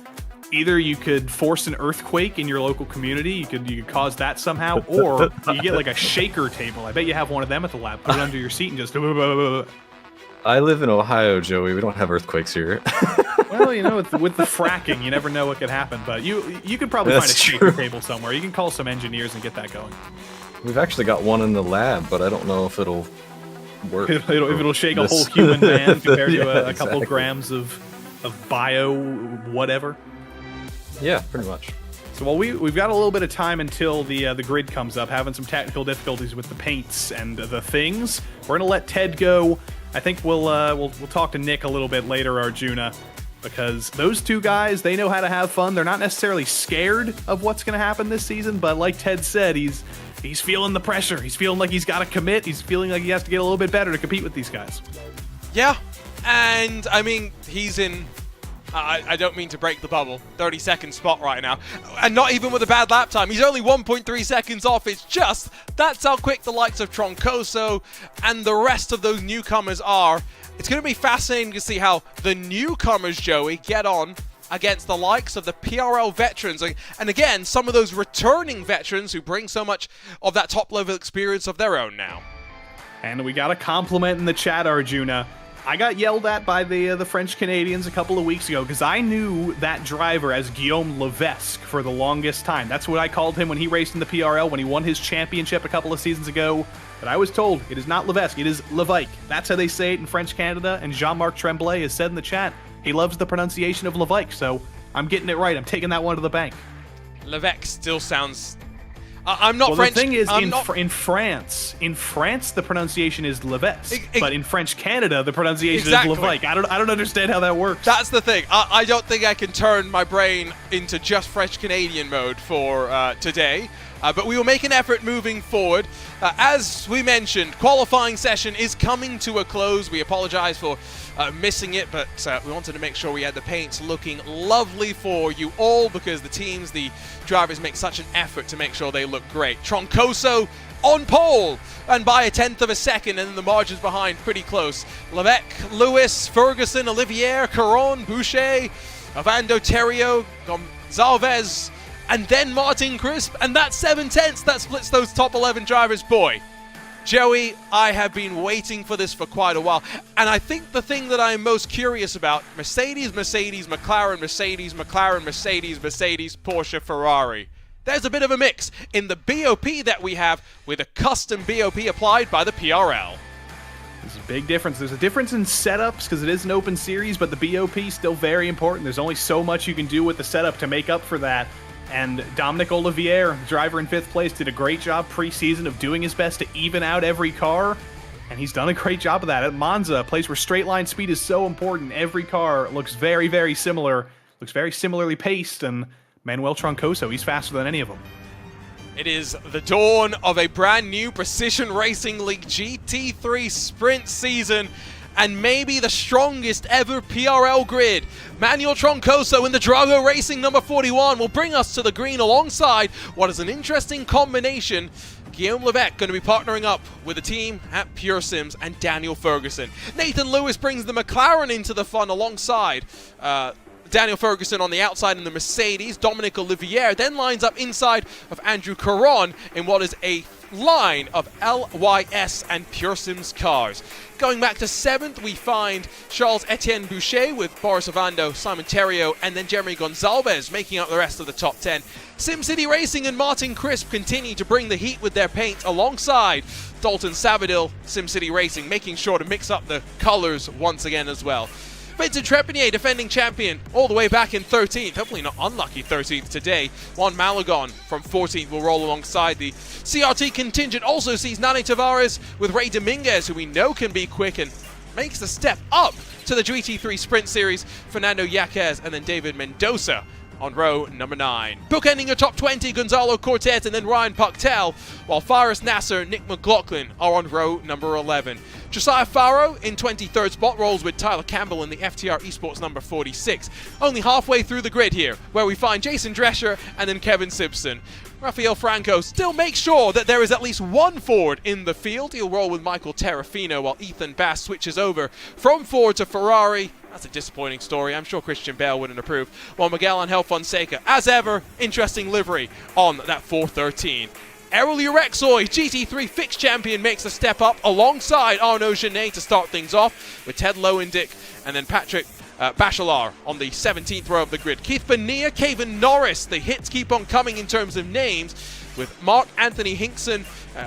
either you could force an earthquake in your local community. You could cause that somehow, or you get like a shaker table. I bet you have one of them at the lab. Put it under your seat and just. I live in Ohio, Joey. We don't have earthquakes here. Well, you know, with the fracking, you never know what could happen. But you could probably find a shaker table somewhere. You can call some engineers and get that going. We've actually got one in the lab, but I don't know if it'll work. If it'll shake a whole human man compared to a couple grams of bio whatever. Yeah, pretty much. So while we've got a little bit of time until the grid comes up, having some technical difficulties with the paints and the things, we're gonna let Ted go. I think we'll talk to Nick a little bit later, Arjuna. because those two guys, they know how to have fun. They're not necessarily scared of what's going to happen this season, but like Ted said, he's feeling the pressure. He's feeling like he's got to commit. He's feeling like he has to get a little bit better to compete with these guys. Yeah, and I mean, he's in, I don't mean to break the bubble, 32nd spot right now, and not even with a bad lap time. He's only 1.3 seconds off. It's just, that's how quick the likes of Troncoso and the rest of those newcomers are. It's going to be fascinating to see how the newcomers, Joey, get on against the likes of the PRL veterans. And again, some of those returning veterans who bring so much of that top-level experience of their own now. And we got a compliment in the chat, Arjuna. I got yelled at by the French Canadians a couple of weeks ago because I knew that driver as Guillaume Levesque for the longest time. That's what I called him when he raced in the PRL, when he won his championship a couple of seasons ago. But I was told it is not Levesque, it is Levesque. That's how they say it in French Canada, and Jean-Marc Tremblay has said in the chat he loves the pronunciation of Levesque, so I'm getting it right. I'm taking that one to the bank. Levesque still sounds... I'm not well, French. The thing is, in France, the pronunciation is Levesque, but in French Canada, the pronunciation is Levesque. I don't understand how that works. That's the thing. I don't think I can turn my brain into just French Canadian mode for today. But we will make an effort moving forward. As we mentioned, qualifying session is coming to a close. We apologize for missing it, but we wanted to make sure we had the paints looking lovely for you all, because the teams, the drivers make such an effort to make sure they look great. Troncoso on pole, and by 1/10 of a second, and then the margins behind pretty close. Levesque, Lewis, Ferguson, Olivier, Caron, Boucher, Avando, Terrio, Gonzalez, and then Martin Crisp, and that's 7/10. That splits those top 11 drivers. Boy, Joey, I have been waiting for this for quite a while, and I think the thing that I'm most curious about, Mercedes, Mercedes, McLaren, Mercedes, McLaren, Mercedes, Mercedes, Porsche, Ferrari. There's a bit of a mix in the BOP that we have, with a custom BOP applied by the PRL. There's a big difference. There's a difference in setups because it is an open series, but the BOP is still very important. There's only so much you can do with the setup to make up for that. And Dominic Olivier, driver in 5th place, did a great job preseason of doing his best to even out every car. And he's done a great job of that. At Monza, a place where straight line speed is so important, every car looks very, very similar, looks very similarly paced, and Manuel Troncoso, he's faster than any of them. It is the dawn of a brand new Precision Racing League GT3 sprint season, and maybe the strongest ever PRL grid. Manuel Troncoso in the Drago Racing number 41 will bring us to the green alongside what is an interesting combination. Guillaume Levesque going to be partnering up with a team at Pure Sims and Daniel Ferguson. Nathan Lewis brings the McLaren into the fun alongside Daniel Ferguson on the outside in the Mercedes. Dominic Olivier then lines up inside of Andrew Caron in what is a line of LYS and Pure Sims cars. Going back to 7th, we find Charles-Etienne Boucher with Boris Ovando, Simon Terrio, and then Jeremy Gonzalez making up the rest of the top 10. SimCity Racing and Martin Crisp continue to bring the heat with their paint alongside Dalton Savadil, SimCity Racing, making sure to mix up the colors once again as well. Vincent Trepanier, defending champion, all the way back in 13th. Hopefully not unlucky 13th today. Juan Malagon from 14th will roll alongside the CRT contingent. Also sees Nani Tavares with Ray Dominguez, who we know can be quick, and makes the step up to the GT3 Sprint Series. Fernando Yaquez and then David Mendoza on row number 9. Bookending your top 20, Gonzalo Cortez and then Ryan Pucktel, while Faris Nasser, Nick McLaughlin are on row number 11. Josiah Farrow in 23rd spot rolls with Tyler Campbell in the FTR Esports number 46. Only halfway through the grid here, where we find Jason Drescher and then Kevin Simpson. Rafael Franco still makes sure that there is at least one Ford in the field. He'll roll with Michael Terrafino, while Ethan Bass switches over from Ford to Ferrari. That's a disappointing story. I'm sure Christian Bale wouldn't approve. While Miguel Angel Fonseca, as ever, interesting livery on that 413. Errol Urexoy, GT3 fixed champion, makes a step up alongside Arnaud Genet to start things off, with Ted Lowendick and then Patrick Bachelard on the 17th row of the grid. Keith Bonilla, Kevin Norris. The hits keep on coming in terms of names, with Mark Anthony Hinkson,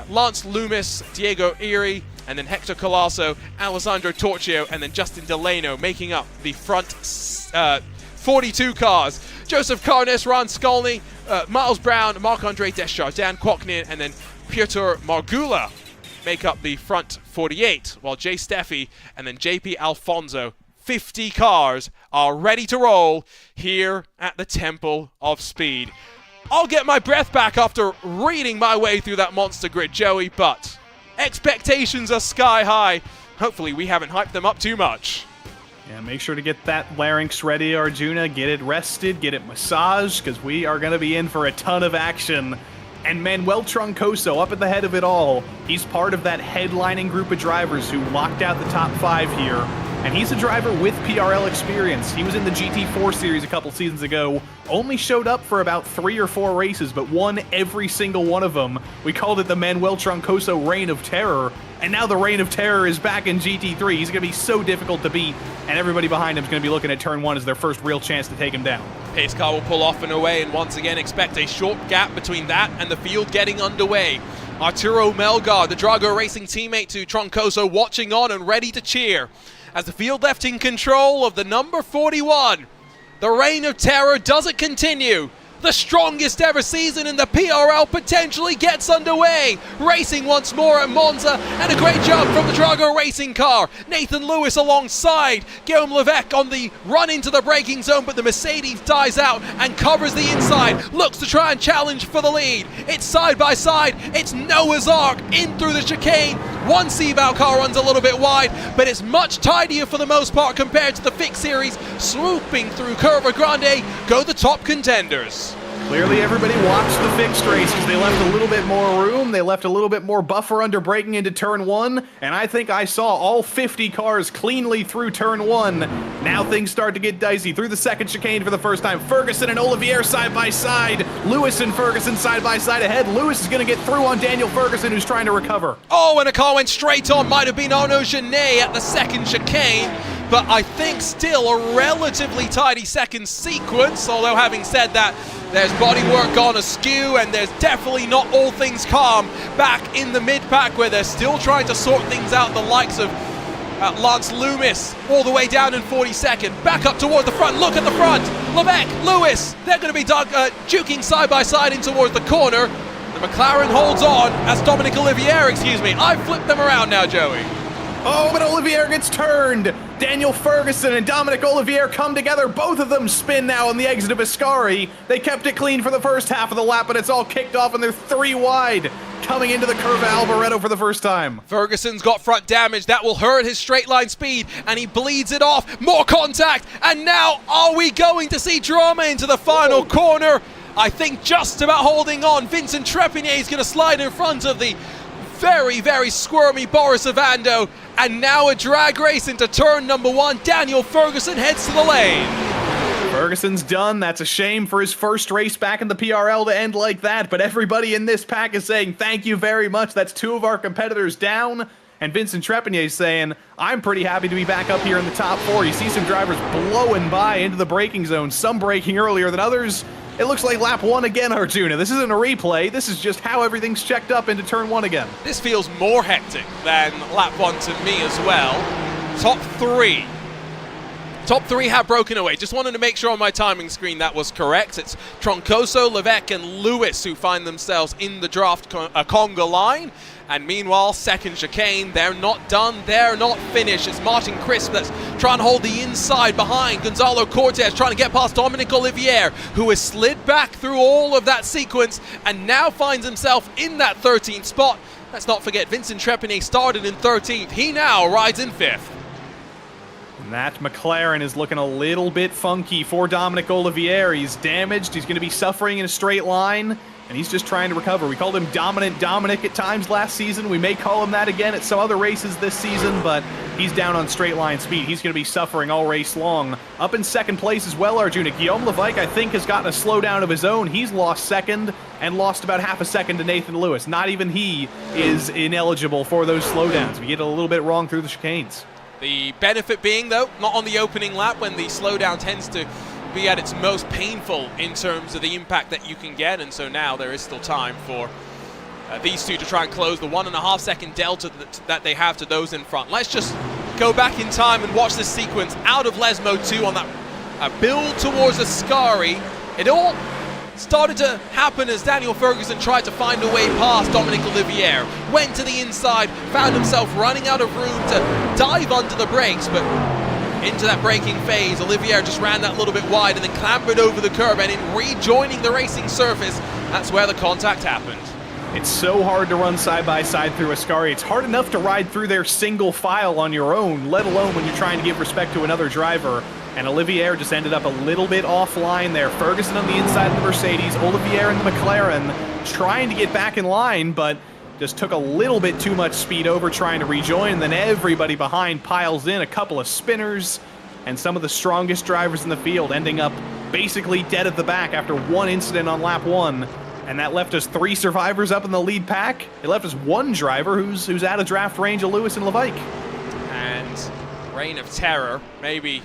Lance Loomis, Diego Erie, and then Hector Colasso, Alessandro Torchio, and then Justin Delano making up the front 42 cars. Joseph Carnes, Ron Skolny, Miles Brown, Marc-Andre Deschardin, Kwoknin, and then Piotr Margula make up the front 48, while Jay Steffi and then JP Alfonso 50 cars are ready to roll here at the Temple of Speed. I'll get my breath back after reading my way through that monster grid, Joey, but expectations are sky high. Hopefully we haven't hyped them up too much. Yeah, make sure to get that larynx ready, Arjuna. Get it rested, get it massaged, because we are going to be in for a ton of action. And Manuel Troncoso up at the head of it all. He's part of that headlining group of drivers who locked out the top 5 here. And he's a driver with PRL experience. He was in the GT3 series a couple seasons ago, only showed up for about 3 or 4 races, but won every single one of them. We called it the Manuel Troncoso Reign of Terror, and now the Reign of Terror is back in GT3. He's going to be so difficult to beat, and everybody behind him is going to be looking at turn 1 as their first real chance to take him down. Pace car will pull off and away, and once again expect a short gap between that and the field getting underway. Arturo Melgar, the Drago Racing teammate to Troncoso, watching on and ready to cheer as the field left in control of the number 41. The Reign of Terror doesn't continue. The strongest ever season in the PRL potentially gets underway. Racing once more at Monza, and a great job from the Drago Racing car. Nathan Lewis alongside Guillaume Levesque on the run into the braking zone, but the Mercedes dies out and covers the inside. Looks to try and challenge for the lead. It's side by side. It's Noah's Ark in through the chicane. One Seabow car runs a little bit wide, but it's much tidier for the most part compared to the Fix Series. Swooping through Curva Grande go the top contenders. Clearly everybody watched the fixed race because they left a little bit more room, they left a little bit more buffer under braking into turn 1, and I think I saw all 50 cars cleanly through turn 1. Now things start to get dicey. Through the second chicane for the first time, Ferguson and Olivier side by side, Lewis and Ferguson side by side ahead. Lewis is going to get through on Daniel Ferguson, who's trying to recover. Oh, and a car went straight on. Might have been Arnaud Genet at the second chicane, but I think still a relatively tidy second sequence, although having said that, there's bodywork gone askew, and there's definitely not all things calm back in the mid-pack where they're still trying to sort things out. The likes of Lance Loomis all the way down in 42nd. Back up toward the front. Look at the front. Levesque, Lewis, they're going to be juking side by side in towards the corner. The McLaren holds on as Dominic Olivier, I flipped them around now, Joey. Oh, but Olivier gets turned. Daniel Ferguson and Dominic Olivier come together. Both of them spin now on the exit of Ascari. They kept it clean for the first half of the lap, but it's all kicked off and they're 3 wide. Coming into the curve of Alboreto for the first time. Ferguson's got front damage. That will hurt his straight line speed, and he bleeds it off. More contact, and now are we going to see drama into the final corner? I think just about holding on. Vincent Trepigny is going to slide in front of the very, very squirmy Boris Ovando, and now a drag race into turn number 1. Daniel Ferguson heads to the lane. Ferguson's done. That's a shame for his first race back in the PRL to end like that, but everybody in this pack is saying thank you very much. That's 2 of our competitors down, and Vincent Trepigny is saying, I'm pretty happy to be back up here in the top 4. You see some drivers blowing by into the braking zone, some braking earlier than others. It looks like lap 1 again, Arjuna. This isn't a replay. This is just how everything's checked up into turn 1 again. This feels more hectic than lap 1 to me as well. Top 3. Top 3 have broken away. Just wanted to make sure on my timing screen that was correct. It's Troncoso, Levesque, and Lewis who find themselves in the draft conga line. And meanwhile, second chicane, they're not done, they're not finished. It's Martin Crisp that's trying to hold the inside behind Gonzalo Cortez, trying to get past Dominic Olivier, who has slid back through all of that sequence and now finds himself in that 13th spot. Let's not forget, Vincent Trepigny started in 13th. He now rides in 5th. And that McLaren is looking a little bit funky for Dominic Olivier. He's damaged, he's going to be suffering in a straight line, and he's just trying to recover. We called him Dominant Dominic at times last season. We may call him that again at some other races this season, but he's down on straight line speed. He's going to be suffering all race long. Up in second place as well, Arjuna. Guillaume Levesque, I think, has gotten a slowdown of his own. He's lost second and lost about half a second to Nathan Lewis. Not even he is ineligible for those slowdowns. We get it a little bit wrong through the chicanes. The benefit being, though, not on the opening lap when the slowdown tends to be at its most painful in terms of the impact that you can get, and so now there is still time for these two to try and close the 1.5 second delta that they have to those in front. Let's just go back in time and watch this sequence out of Lesmo 2 on that build towards Ascari. It all started to happen as Daniel Ferguson tried to find a way past Dominic Olivier, went to the inside, found himself running out of room to dive under the brakes, but into that braking phase. Olivier just ran that little bit wide and then clambered over the curb, and in rejoining the racing surface, that's where the contact happened. It's so hard to run side by side through Ascari. It's hard enough to ride through their single file on your own, let alone when you're trying to give respect to another driver. And Olivier just ended up a little bit offline there. Ferguson on the inside of the Mercedes, Olivier in the McLaren, trying to get back in line, but just took a little bit too much speed over trying to rejoin. And then everybody behind piles in, a couple of spinners, and some of the strongest drivers in the field ending up basically dead at the back after one incident on lap 1. And that left us 3 survivors up in the lead pack. It left us 1 driver who's out of draft range of Lewis and Levaik. And Reign of Terror maybe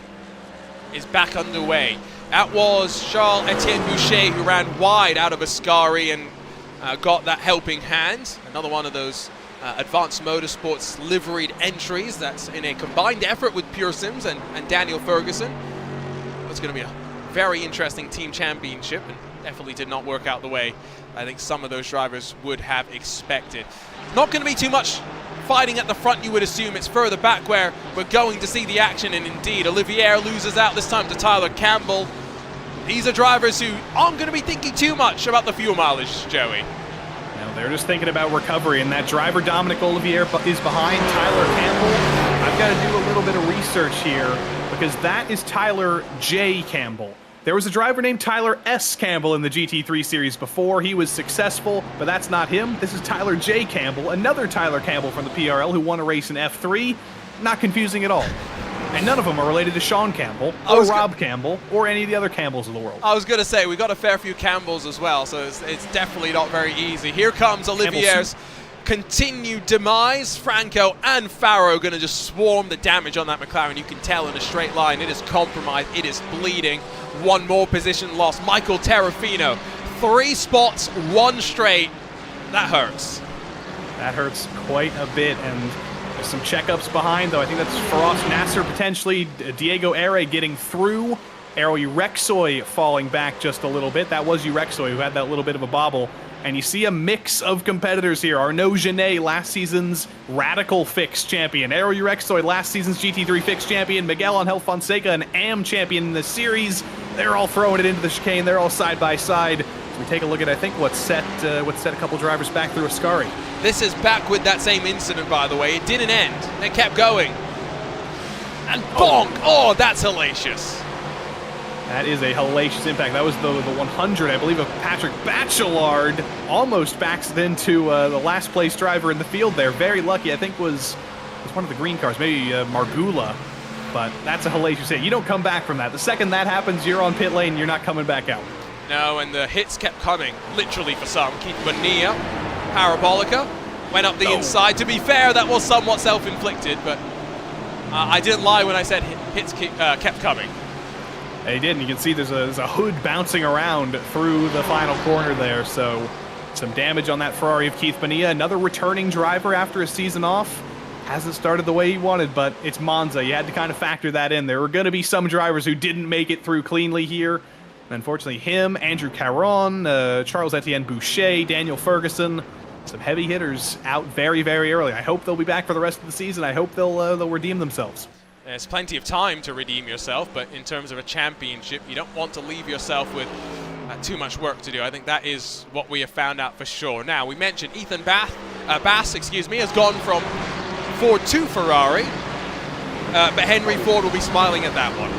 is back underway. That was Charles-Etienne Boucher who ran wide out of Ascari and got that helping hand. Another one of those Advanced Motorsports liveried entries that's in a combined effort with Pure Sims and Daniel Ferguson. It's going to be a very interesting team championship, and definitely did not work out the way I think some of those drivers would have expected. Not going to be too much fighting at the front, you would assume. It's further back where we're going to see the action, and indeed Olivier loses out this time to Tyler Campbell. These are drivers who aren't going to be thinking too much about the fuel mileage, Joey. No, they're just thinking about recovery, and that driver Dominic Olivier is behind Tyler Campbell. I've got to do a little bit of research here because that is Tyler J. Campbell. There was a driver named Tyler S. Campbell in the GT3 series before. He was successful, but that's not him. This is Tyler J. Campbell, another Tyler Campbell from the PRL who won a race in F3. Not confusing at all. And none of them are related to Sean Campbell, or Rob Campbell, or any of the other Campbells of the world. I was going to say, we got a fair few Campbells as well, so it's definitely not very easy. Here comes Olivier's continued demise. Franco and Farrow going to just swarm the damage on that McLaren. You can tell in a straight line, it is compromised, it is bleeding. 1 more position lost. Michael Terrafino, 3 spots, 1 straight. That hurts. That hurts quite a bit, and there's some checkups behind, though. I think that's Faraz Nasser potentially, Diego Ere getting through, Aero Urexoy falling back just a little bit. That was Urexoy who had that little bit of a bobble. And you see a mix of competitors here. Arnaud Genet, last season's Radical Fix champion. Aero Urexoy, last season's GT3 Fix champion. Miguel Angel Fonseca, an AM champion in the series. They're all throwing it into the chicane. They're all side by side. So we take a look at, I think, what set a couple drivers back through Ascari. This is back with that same incident, by the way. It didn't end. It kept going. And bonk! Oh, that's hellacious. That is a hellacious impact. That was the 100, I believe, of Patrick Bachelard. Almost backs it into the last place driver in the field there. Very lucky. I think was one of the green cars, maybe Margula. But that's a hellacious hit. You don't come back from that. The second that happens, you're on pit lane, you're not coming back out. No, and the hits kept coming, literally for some. Keith Bonilla, Parabolica, went up the inside. To be fair, that was somewhat self-inflicted, but I didn't lie when I said hits kept coming. They did, and you can see there's a hood bouncing around through the final corner there, so some damage on that Ferrari of Keith Bonilla. Another returning driver after a season off. Hasn't started the way he wanted, but it's Monza. You had to kind of factor that in. There were going to be some drivers who didn't make it through cleanly here. And unfortunately, him, Andrew Caron, Charles-Etienne Boucher, Daniel Ferguson, some heavy hitters out very, very early. I hope they'll be back for the rest of the season. I hope they'll redeem themselves. There's plenty of time to redeem yourself, but in terms of a championship, you don't want to leave yourself with too much work to do. I think that is what we have found out for sure. Now, we mentioned Ethan Bass, has gone from Ford to Ferrari, but Henry Ford will be smiling at that one.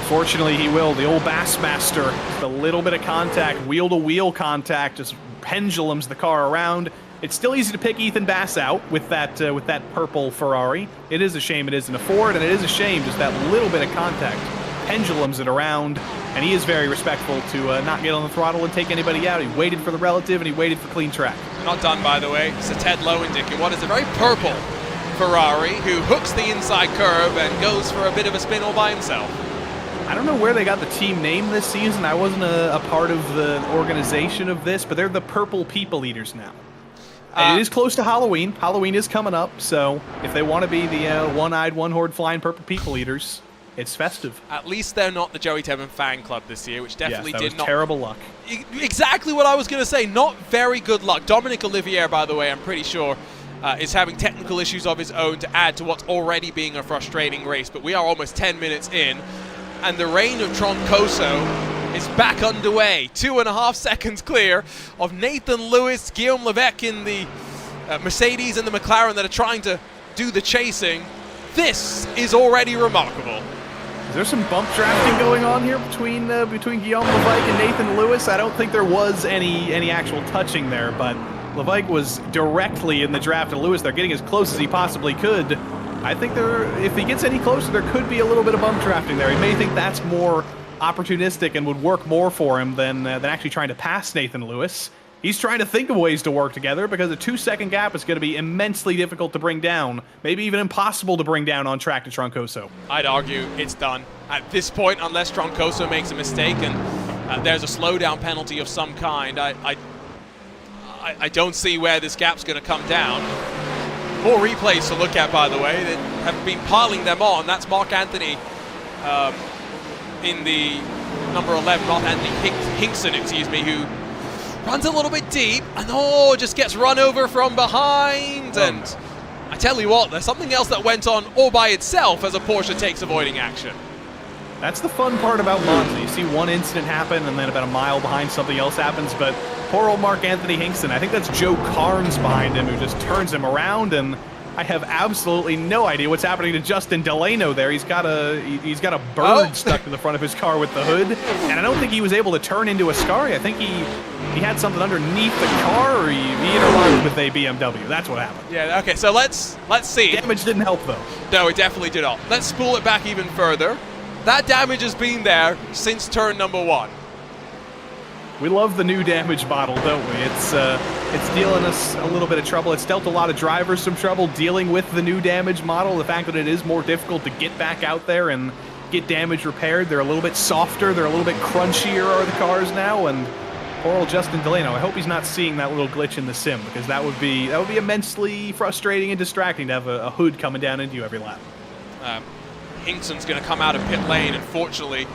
Unfortunately, he will. The old Bassmaster, just a little bit of contact, wheel-to-wheel contact, just pendulums the car around. It's still easy to pick Ethan Bass out with that purple Ferrari. It is a shame it isn't a Ford, and it is a shame just that little bit of contact pendulums it around, and he is very respectful to not get on the throttle and take anybody out. He waited for the relative, and he waited for clean track. Not done, by the way. It's a Ted Lowendick in what is a very purple Ferrari who hooks the inside curve and goes for a bit of a spin all by himself. I don't know where they got the team name this season. I wasn't a part of the organization of this, but they're the Purple People Eaters now. And it is close to Halloween. Halloween is coming up, so if they want to be the one-eyed, one-horned flying Purple People Eaters, it's festive. At least they're not the Joey Tebben fan club this year, which definitely that did was not. Terrible luck. Exactly what I was going to say. Not very good luck. Dominic Olivier, by the way, I'm pretty sure, is having technical issues of his own to add to what's already being a frustrating race. But we are almost 10 minutes in, and the reign of Troncoso is back underway. 2.5 seconds clear of Nathan Lewis, Guillaume Levesque in the Mercedes and the McLaren that are trying to do the chasing. This is already remarkable. Is there some bump drafting going on here between Guillaume Levesque and Nathan Lewis? I don't think there was any actual touching there, but Levesque was directly in the draft of Lewis. They're getting as close as he possibly could. I think if he gets any closer, there could be a little bit of bump drafting there. He may think that's more opportunistic and would work more for him than actually trying to pass Nathan Lewis. He's trying to think of ways to work together because a 2-second gap is going to be immensely difficult to bring down, maybe even impossible to bring down on track to Troncoso. I'd argue it's done. At this point, unless Troncoso makes a mistake and there's a slowdown penalty of some kind, I don't see where this gap's going to come down. More replays to look at, by the way. They have been piling them on. That's Mark Anthony in the number 11, Mark Anthony Hinkson, who runs a little bit deep and just gets run over from behind. And I tell you what, there's something else that went on all by itself as a Porsche takes avoiding action. That's the fun part about Monza. You see one incident happen and then about a mile behind something else happens, but poor old Mark Anthony Hinkson, I think that's Joe Carnes behind him who just turns him around, and I have absolutely no idea what's happening to Justin Delano there. He's got a bird stuck to the front of his car with the hood, and I don't think he was able to turn into Ascari. I think he had something underneath the car, or he interlocked with a BMW. That's what happened. Yeah, okay, so let's see. Damage didn't help, though. No, it definitely did not. Let's spool it back even further. That damage has been there since turn number 1. We love the new damage model, don't we? It's dealing us a little bit of trouble. It's dealt a lot of drivers some trouble dealing with the new damage model. The fact that it is more difficult to get back out there and get damage repaired. They're a little bit softer. They're a little bit crunchier, are the cars now. And poor old Justin Delano, I hope he's not seeing that little glitch in the sim, because that would be immensely frustrating and distracting to have a hood coming down into you every lap. Hinkson's going to come out of pit lane, unfortunately.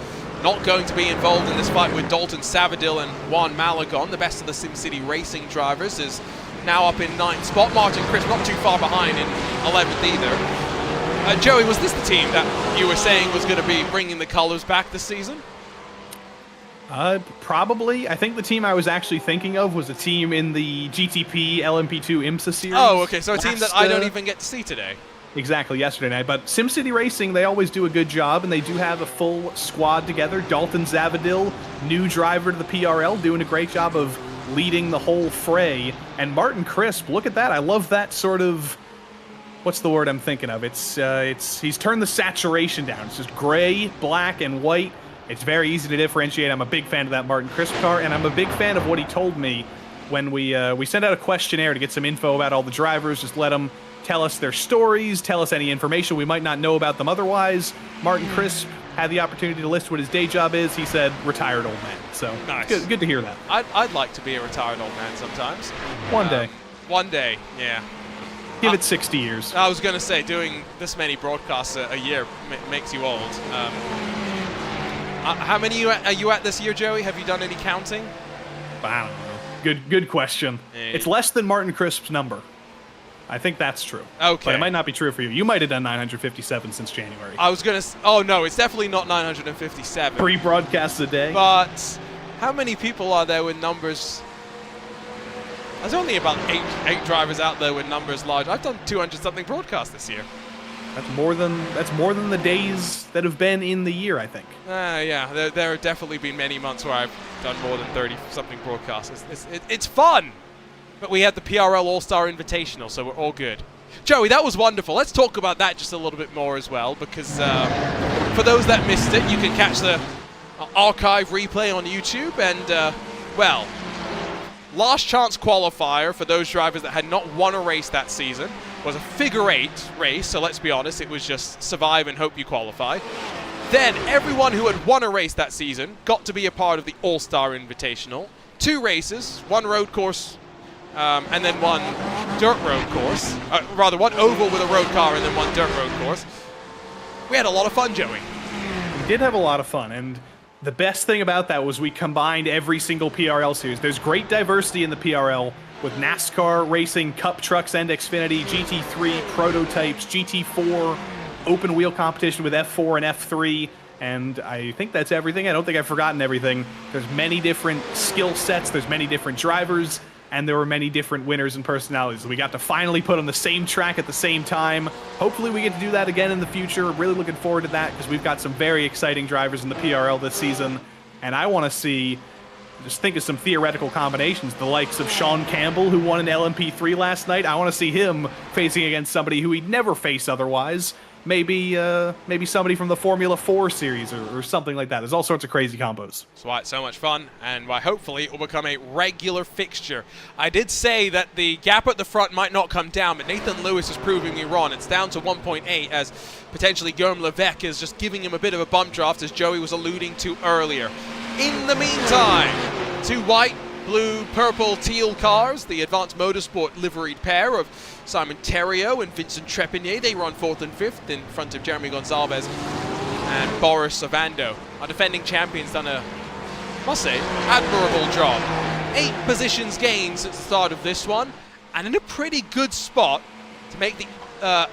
Not going to be involved in this fight with Dalton Savadil and Juan Malagon. The best of the SimCity Racing drivers is now up in 9th spot. Martin Crisp not too far behind in 11th either. Joey, was this the team that you were saying was going to be bringing the colors back this season? Probably. I think the team I was actually thinking of was a team in the GTP LMP2 IMSA series. Oh, okay, so a team that I don't even get to see today. Exactly, yesterday night. But SimCity Racing, they always do a good job, and they do have a full squad together. Dalton Zavadil, new driver to the PRL, doing a great job of leading the whole fray. And Martin Crisp, look at that. I love that sort of... What's the word I'm thinking of? He's turned the saturation down. It's just gray, black, and white. It's very easy to differentiate. I'm a big fan of that Martin Crisp car, and I'm a big fan of what he told me when we sent out a questionnaire to get some info about all the drivers. Just let them tell us their stories, tell us any information we might not know about them otherwise. Martin Crisp had the opportunity to list what his day job is. He said retired old man. So nice. Good to hear that. I'd like to be a retired old man sometimes. One day. One day, yeah. Give it 60 years. I was going to say, doing this many broadcasts a year makes you old. How many are you at this year, Joey? Have you done any counting? I don't know. Good question. Hey. It's less than Martin Crisp's number. I think that's true. Okay. But it might not be true for you. You might have done 957 since January. I was going to... Oh, no, it's definitely not 957. 3 broadcasts a day. But how many people are there with numbers... There's only about eight drivers out there with numbers large. I've done 200-something broadcasts this year. That's more than the days that have been in the year, I think. Yeah, there have definitely been many months where I've done more than 30-something broadcasts. It's fun! But we had the PRL All-Star Invitational, so we're all good. Joey, that was wonderful. Let's talk about that just a little bit more as well, because for those that missed it, you can catch the archive replay on YouTube. And, well, last chance qualifier for those drivers that had not won a race that season was a figure-8 race, so let's be honest, it was just survive and hope you qualify. Then everyone who had won a race that season got to be a part of the All-Star Invitational. 2 races, 1 road course, and then 1 dirt road course. Rather, 1 oval with a road car and then 1 dirt road course. We had a lot of fun, Joey. We did have a lot of fun, and the best thing about that was we combined every single PRL series. There's great diversity in the PRL, with NASCAR racing, Cup trucks and Xfinity, GT3 prototypes, GT4 open wheel competition with F4 and F3, and I think that's everything. I don't think I've forgotten everything. There's many different skill sets, there's many different drivers, and there were many different winners and personalities. We got to finally put on the same track at the same time. Hopefully we get to do that again in the future. Really looking forward to that because we've got some very exciting drivers in the PRL this season, and I want to see, just think of some theoretical combinations, the likes of Sean Campbell, who won an LMP3 last night. I want to see him facing against somebody who he'd never face otherwise. Maybe somebody from the Formula 4 series or something like that. There's all sorts of crazy combos. That's why it's so much fun, and why hopefully it will become a regular fixture. I did say that the gap at the front might not come down, but Nathan Lewis is proving me wrong. It's down to 1.8 as potentially Guillaume Levesque is just giving him a bit of a bump draft, as Joey was alluding to earlier. In the meantime, 2 white, blue, purple, teal cars, the Advanced Motorsport liveried pair of Simon Theriault and Vincent Trepigny. They run 4th and 5th in front of Jeremy Gonzalez and Boris Savando. Our defending champions done a, must say, admirable job. 8 positions gained since the start of this one, and in a pretty good spot to make the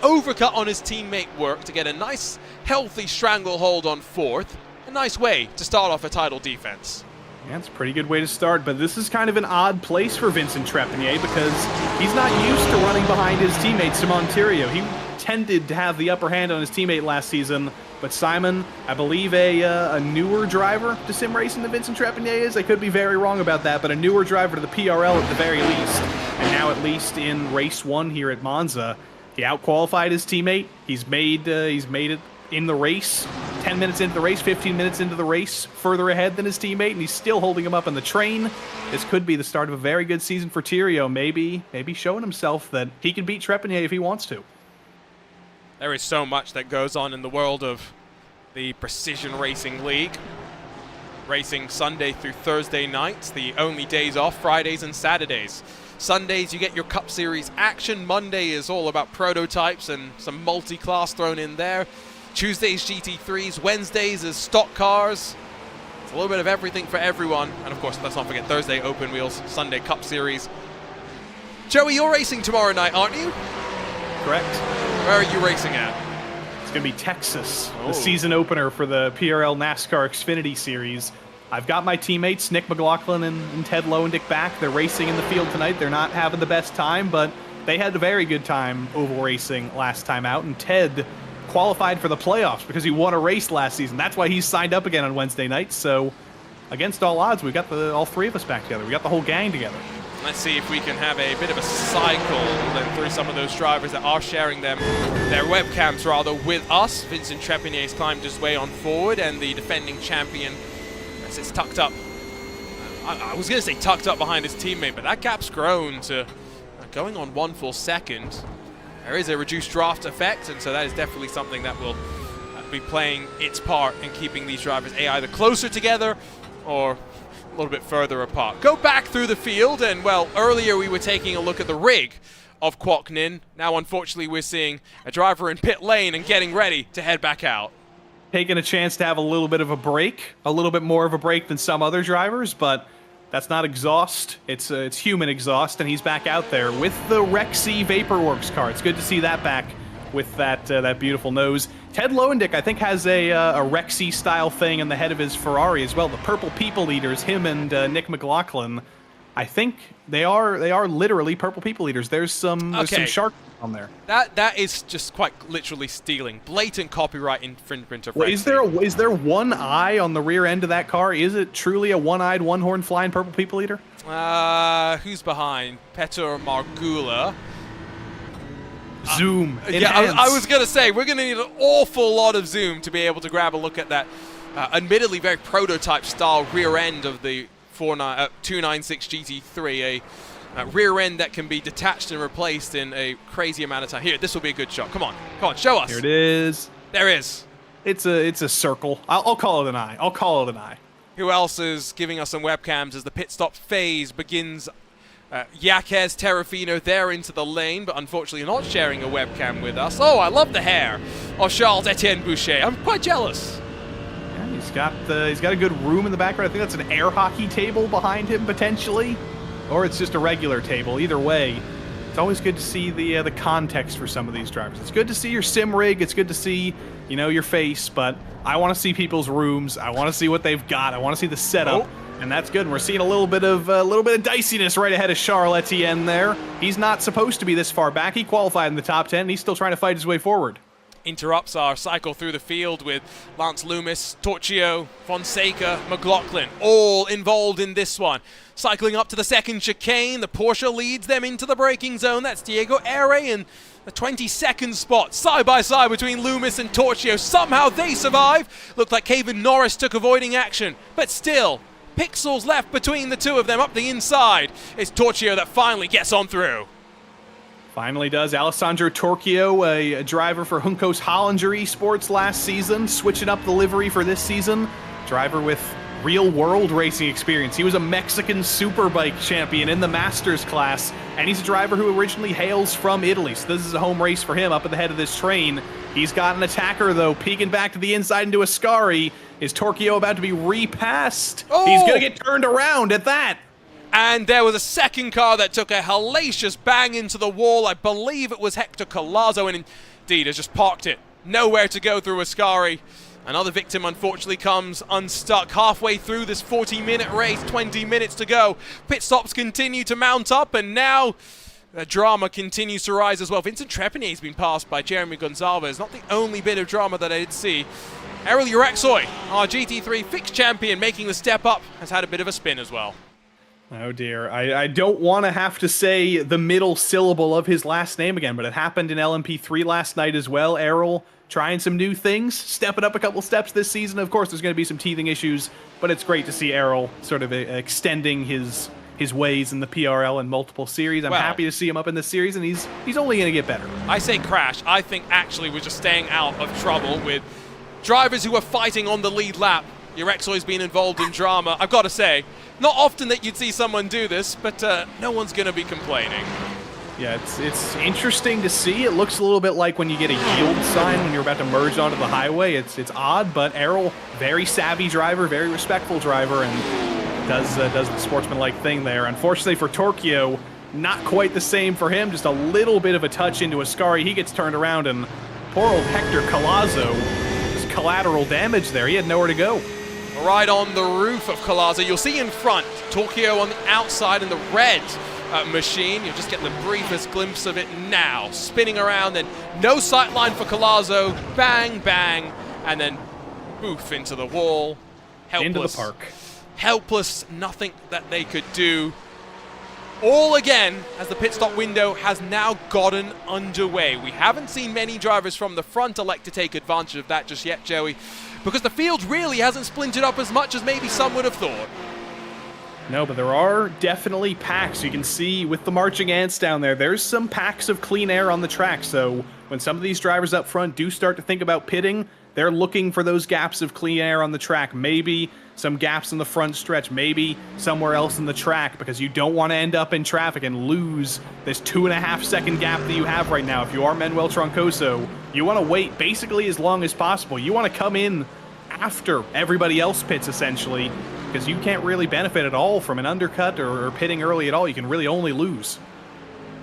overcut on his teammate work to get a nice, healthy stranglehold on 4th. A nice way to start off a title defense. Yeah, it's a pretty good way to start, but this is kind of an odd place for Vincent Trepigny because he's not used to running behind his teammate, Simon Theriault. He tended to have the upper hand on his teammate last season, but Simon, I believe a newer driver to sim racing than Vincent Trepigny is. I could be very wrong about that, but a newer driver to the PRL at the very least. And now at least in race 1 here at Monza, he outqualified his teammate. He's made it in the race, 10 minutes into the race, 15 minutes into the race, further ahead than his teammate, and he's still holding him up in the train. This could be the start of a very good season for Theriault, maybe showing himself that he can beat Trepigny if he wants to. There is so much that goes on in the world of the Precision Racing League. Racing Sunday through Thursday nights, the only days off, Fridays and Saturdays. Sundays you get your Cup Series action. Monday is all about prototypes and some multi-class thrown in there. Tuesdays GT3s, Wednesdays is stock cars. It's a little bit of everything for everyone. And of course, let's not forget Thursday open wheels, Sunday Cup Series. Joey, you're racing tomorrow night, aren't you? Correct. Where are you racing at? It's going to be Texas, the season opener for the PRL NASCAR Xfinity Series. I've got my teammates, Nick McLaughlin and Ted Lowendick, back. They're racing in the field tonight. They're not having the best time, but they had a very good time oval racing last time out, and Ted qualified for the playoffs because he won a race last season. That's why he's signed up again on Wednesday night. So against all odds, we've got all 3 of us back together. We got the whole gang together. Let's see if we can have a bit of a cycle then through some of those drivers that are sharing their webcams rather with us. Vincent Trepigny has climbed his way on forward, and the defending champion, as it's tucked up, I was going to say tucked up behind his teammate, but that gap's grown to going on 1 full second. There is a reduced draft effect, and so that is definitely something that will be playing its part in keeping these drivers either closer together or a little bit further apart. Go back through the field, and well, earlier we were taking a look at the rig of Kwok Nin. Now, unfortunately, we're seeing a driver in pit lane and getting ready to head back out. Taking a chance to have a little bit of a break, a little bit more of a break than some other drivers, but that's not exhaust. It's human exhaust, and he's back out there with the Rexy Vaporworks car. It's good to see that back with that beautiful nose. Ted Lowendick, I think, has a Rexy-style thing in the head of his Ferrari as well. The Purple People Eaters, him and Nick McLaughlin, I think they are literally Purple People Eaters. There's some shark on there. That is just quite literally stealing. Blatant copyright infringement of Rexy. Is there one eye on the rear end of that car? Is it truly a one-eyed, one-horned flying Purple People Eater? Who's behind? Petr Margula. Zoom. Yeah, I was going to say, we're going to need an awful lot of zoom to be able to grab a look at that admittedly very prototype-style rear end of the 296 GT3, a rear end that can be detached and replaced in a crazy amount of time. Here, this will be a good shot. Come on, show us. Here it is. There is. It's a circle. I'll call it an eye. Who else is giving us some webcams as the pit stop phase begins? Yaquez Terrafino there into the lane, but unfortunately not sharing a webcam with us. Oh, I love the hair of Charles-Etienne Boucher. I'm quite jealous. Yeah, he's got a good room in the background. I think that's an air hockey table behind him, potentially. or it's just a regular table. Either way, it's always good to see the context for some of these drivers. It's good to see your sim rig. It's good to see, you know, your face, but I want to see people's rooms. I want to see what they've got. I want to see the setup. And that's good. We're seeing a little bit of diciness right ahead of Charles Etienne there. He's not supposed to be this far back. He qualified in the top 10. And he's still trying to fight his way forward. Interrupts our cycle through the field with Lance Loomis, Torchio, Fonseca, McLaughlin, all involved in this one. Cycling up to the second chicane, the Porsche leads them into the braking zone. That's Diego Ere in the 22nd spot, side by side between Loomis and Torchio. Somehow they survive. Looked like Kevin Norris took avoiding action, but still, pixels left between the two of them up the inside. It's Torchio that finally gets on through. Finally does. Alessandro Torchio, a driver for Juncos Hollinger Esports last season, switching up the livery for this season. Driver with real-world racing experience. He was a Mexican Superbike champion in the Masters class, and he's a driver who originally hails from Italy, so this is a home race for him up at the head of this train. He's got an attacker, though, peeking back to the inside into Ascari. Is Torchio about to be repassed? Oh! He's going to get turned around at that. And there was a second car that took a hellacious bang into the wall. I believe it was Hector Collazo, and indeed has just parked it. Nowhere to go through Ascari. Another victim, unfortunately, comes unstuck halfway through this 40-minute race, 20 minutes to go. Pit stops continue to mount up, and now the drama continues to rise as well. Vincent Trepanier has been passed by Jeremy Gonzalez. Not the only bit of drama that I did see. Errol Urexoy, our GT3 fixed champion, making the step up, has had a bit of a spin as well. Oh dear, I don't want to have to say the middle syllable of his last name again, but it happened in LMP3 last night as well. Errol trying some new things, stepping up a couple steps this season. Of course, there's going to be some teething issues, but it's great to see Errol sort of extending his ways in the PRL in multiple series. I'm happy to see him up in this series, and he's only going to get better. I say crash. I think actually we're just staying out of trouble with drivers who are fighting on the lead lap. Urexoy's been involved in drama. I've got to say, not often that you'd see someone do this, but no one's going to be complaining. Yeah, it's interesting to see. It looks a little bit like when you get a yield sign when you're about to merge onto the highway. It's odd, but Errol, very savvy driver, very respectful driver, and does the sportsmanlike thing there. Unfortunately for Torchio, not quite the same for him. Just a little bit of a touch into Ascari. He gets turned around, and poor old Hector Collazo, just collateral damage there. He had nowhere to go. Right on the roof of Collazo. You'll see in front, Torchio on the outside in the red machine. You'll just get the briefest glimpse of it now. Spinning around, and no sight line for Collazo. Bang, bang, and then boof into the wall. Helpless. Into the park. Helpless, nothing that they could do. All again, as the pit stop window has now gotten underway. We haven't seen many drivers from the front elect to take advantage of that just yet, Joey, because the field really hasn't splintered up as much as maybe some would have thought. No, but there are definitely packs. You can see with the marching ants down there, there's some packs of clean air on the track. So when some of these drivers up front do start to think about pitting, they're looking for those gaps of clean air on the track. Maybe some gaps in the front stretch, maybe somewhere else in the track, because you don't want to end up in traffic and lose this 2.5 second gap that you have right now. If you are Manuel Troncoso, you want to wait basically as long as possible. You want to come in after everybody else pits, essentially, because you can't really benefit at all from an undercut or pitting early at all. You can really only lose.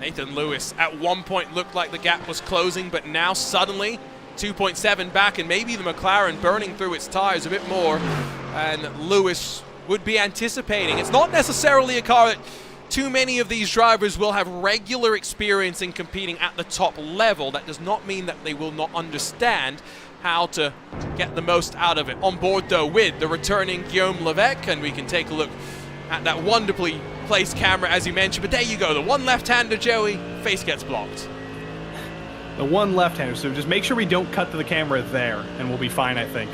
Nathan Lewis at one point looked like the gap was closing, but now suddenly 2.7 back, and maybe the McLaren burning through its tires a bit more, and Lewis would be anticipating. It's not necessarily a car that too many of these drivers will have regular experience in competing at the top level. That does not mean that they will not understand how to get the most out of it. On board, though, with the returning Guillaume Levesque, and we can take a look at that wonderfully placed camera, as you mentioned. But there you go, the one left-hander, Joey, face gets blocked. The one left-hander, so just make sure we don't cut to the camera there, and we'll be fine, I think.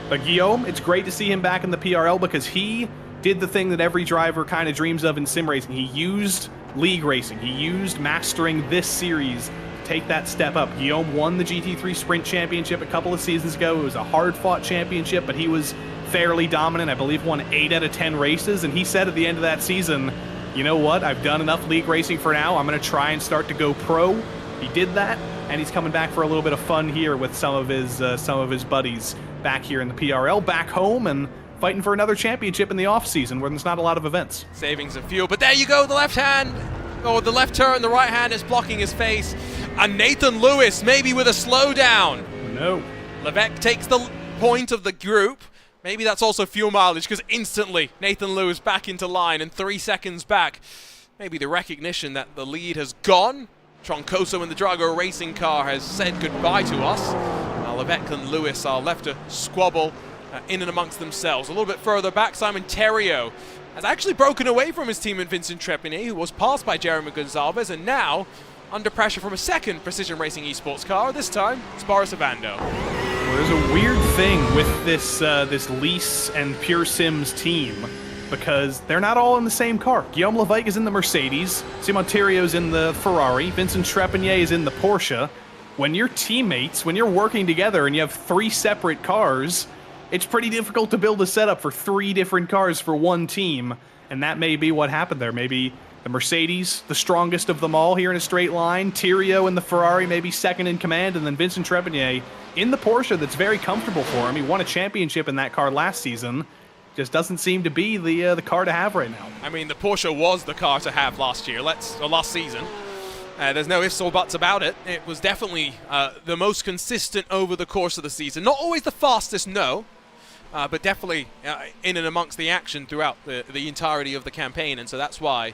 But Guillaume, it's great to see him back in the PRL, because he did the thing that every driver kind of dreams of in sim racing. He used league racing. He used mastering this series to take that step up. Guillaume won the GT3 Sprint Championship a couple of seasons ago. It was a hard-fought championship, but he was fairly dominant. I believe won 8 out of 10 races, and he said at the end of that season, you know what, I've done enough league racing for now. I'm going to try and start to go pro. He did that, and he's coming back for a little bit of fun here with some of his buddies back here in the PRL, back home, and fighting for another championship in the off-season where there's not a lot of events. Saving some fuel, but there you go, the left hand, or the left turn, the right hand is blocking his face. And Nathan Lewis, maybe with a slowdown. No. Levesque takes the point of the group. Maybe that's also fuel mileage, because instantly Nathan Lewis back into line and 3 seconds back. Maybe the recognition that the lead has gone. Troncoso in the Drago racing car has said goodbye to us. Now Levesque and Lewis are left to squabble in and amongst themselves. A little bit further back, Simon Theriault has actually broken away from his teammate Vincent Trepigny, who was passed by Jeremy Gonzalez, and now under pressure from a second Precision Racing Esports car. This time, it's Boris Ovando. Well, there's a weird thing with this this Lease and Pure Sims team, because they're not all in the same car. Guillaume Levesque is in the Mercedes, Simon Theriault's in the Ferrari, Vincent Trepigny is in the Porsche. When you're teammates, when you're working together and you have 3 separate cars, it's pretty difficult to build a setup for 3 different cars for one team, and that may be what happened there. Maybe the Mercedes, the strongest of them all here in a straight line. Theriault in the Ferrari, maybe second in command. And then Vincent Trepigny in the Porsche that's very comfortable for him. He won a championship in that car last season. Just doesn't seem to be the car to have right now. I mean, the Porsche was the car to have last year, last season. There's no ifs or buts about it. It was definitely the most consistent over the course of the season. Not always the fastest, no. But definitely in and amongst the action throughout the entirety of the campaign. And so that's why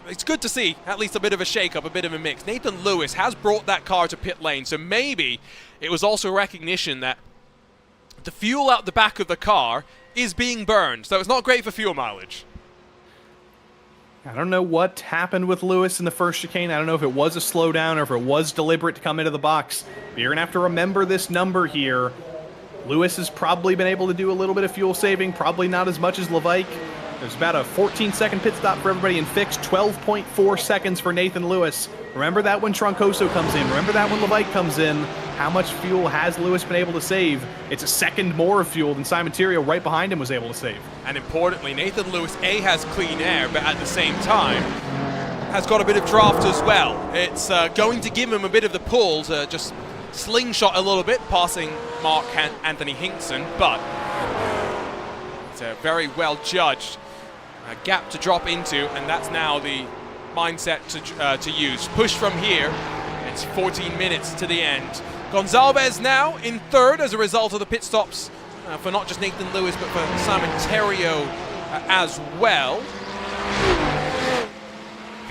it's good to see at least a bit of a shake-up, a bit of a mix. Nathan Lewis has brought that car to pit lane, so maybe it was also recognition that the fuel out the back of the car is being burned, so it's not great for fuel mileage. I don't know what happened with Lewis in the first chicane. I don't know if it was a slowdown or if it was deliberate to come into the box. But you're going to have to remember this number here. Lewis has probably been able to do a little bit of fuel saving, probably not as much as Levesque. There's about a 14-second pit stop for everybody in fixed, 12.4 seconds for Nathan Lewis. Remember that when Troncoso comes in. Remember that when Levesque comes in. How much fuel has Lewis been able to save? It's a second more of fuel than Simon Theriault right behind him was able to save. And importantly, Nathan Lewis, A, has clean air, but at the same time, has got a bit of draft as well. It's going to give him a bit of the pull to just slingshot a little bit, passing Mark Anthony Hinkson, but it's a very well judged gap to drop into, and that's now the mindset to use. Push from here. It's 14 minutes to the end. Gonzalez now in third as a result of the pit stops for not just Nathan Lewis, but for Simon Theriault as well.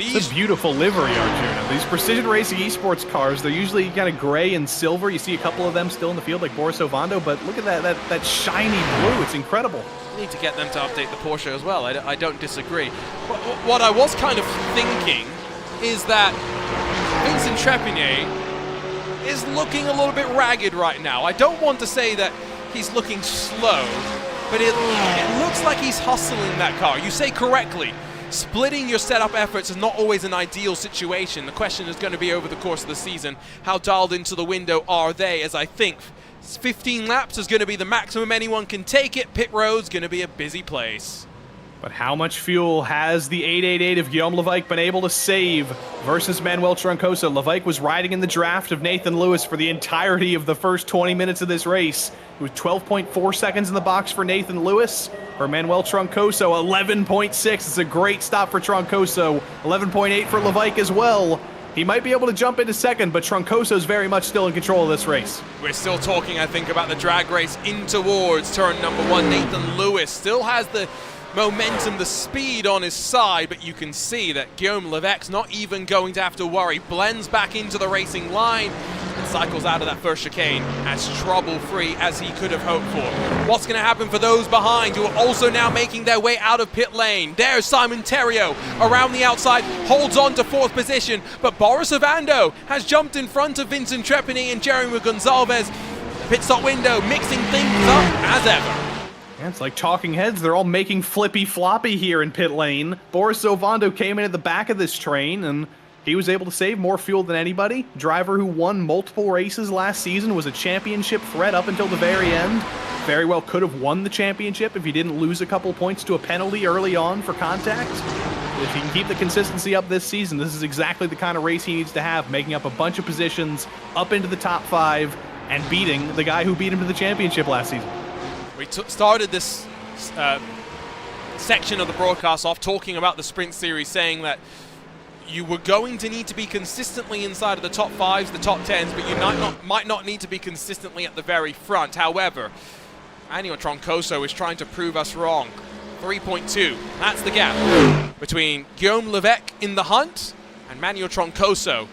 It's a beautiful livery, Arjuna. These Precision Racing Esports cars, they're usually kind of gray and silver. You see a couple of them still in the field, like Boris Ovando, but look at that shiny blue. It's incredible. We need to get them to update the Porsche as well. I don't disagree. What I was kind of thinking is that Vincent Trepigny is looking a little bit ragged right now. I don't want to say that he's looking slow, but it looks like he's hustling that car. You say correctly. Splitting your setup efforts is not always an ideal situation. The question is going to be over the course of the season, how dialed into the window are they? As I think 15 laps is going to be the maximum anyone can take it. Pit road's going to be a busy place. But how much fuel has the 888 of Guillaume Levesque been able to save versus Manuel Troncoso? Levesque was riding in the draft of Nathan Lewis for the entirety of the first 20 minutes of this race. It was 12.4 seconds in the box for Nathan Lewis. For Manuel Troncoso, 11.6. It's a great stop for Troncoso. 11.8 for Levesque as well. He might be able to jump into second, but Troncoso is very much still in control of this race. We're still talking, I think, about the drag race in towards turn number 1. Nathan Lewis still has the momentum, the speed on his side, but you can see that Guillaume Levesque's not even going to have to worry. Blends back into the racing line and cycles out of that first chicane as trouble-free as he could have hoped for. What's going to happen for those behind who are also now making their way out of pit lane? There's Simon Theriault around the outside, holds on to 4th position, but Boris Ovando has jumped in front of Vincent Trepigny and Jeremy Gonzalez. The pit stop window mixing things up as ever. Yeah, it's like talking heads. They're all making flippy-floppy here in pit lane. Boris Ovando came in at the back of this train, and he was able to save more fuel than anybody. Driver who won multiple races last season, was a championship threat up until the very end. Very well could have won the championship if he didn't lose a couple points to a penalty early on for contact. If he can keep the consistency up this season, this is exactly the kind of race he needs to have, making up a bunch of positions up into the top 5 and beating the guy who beat him to the championship last season. We started this section of the broadcast off talking about the Sprint Series, saying that you were going to need to be consistently inside of the top 5s, the top 10s, but you might not need to be consistently at the very front. However, Manuel Troncoso is trying to prove us wrong. 3.2, that's the gap between Guillaume Levesque in the hunt and Manuel Troncoso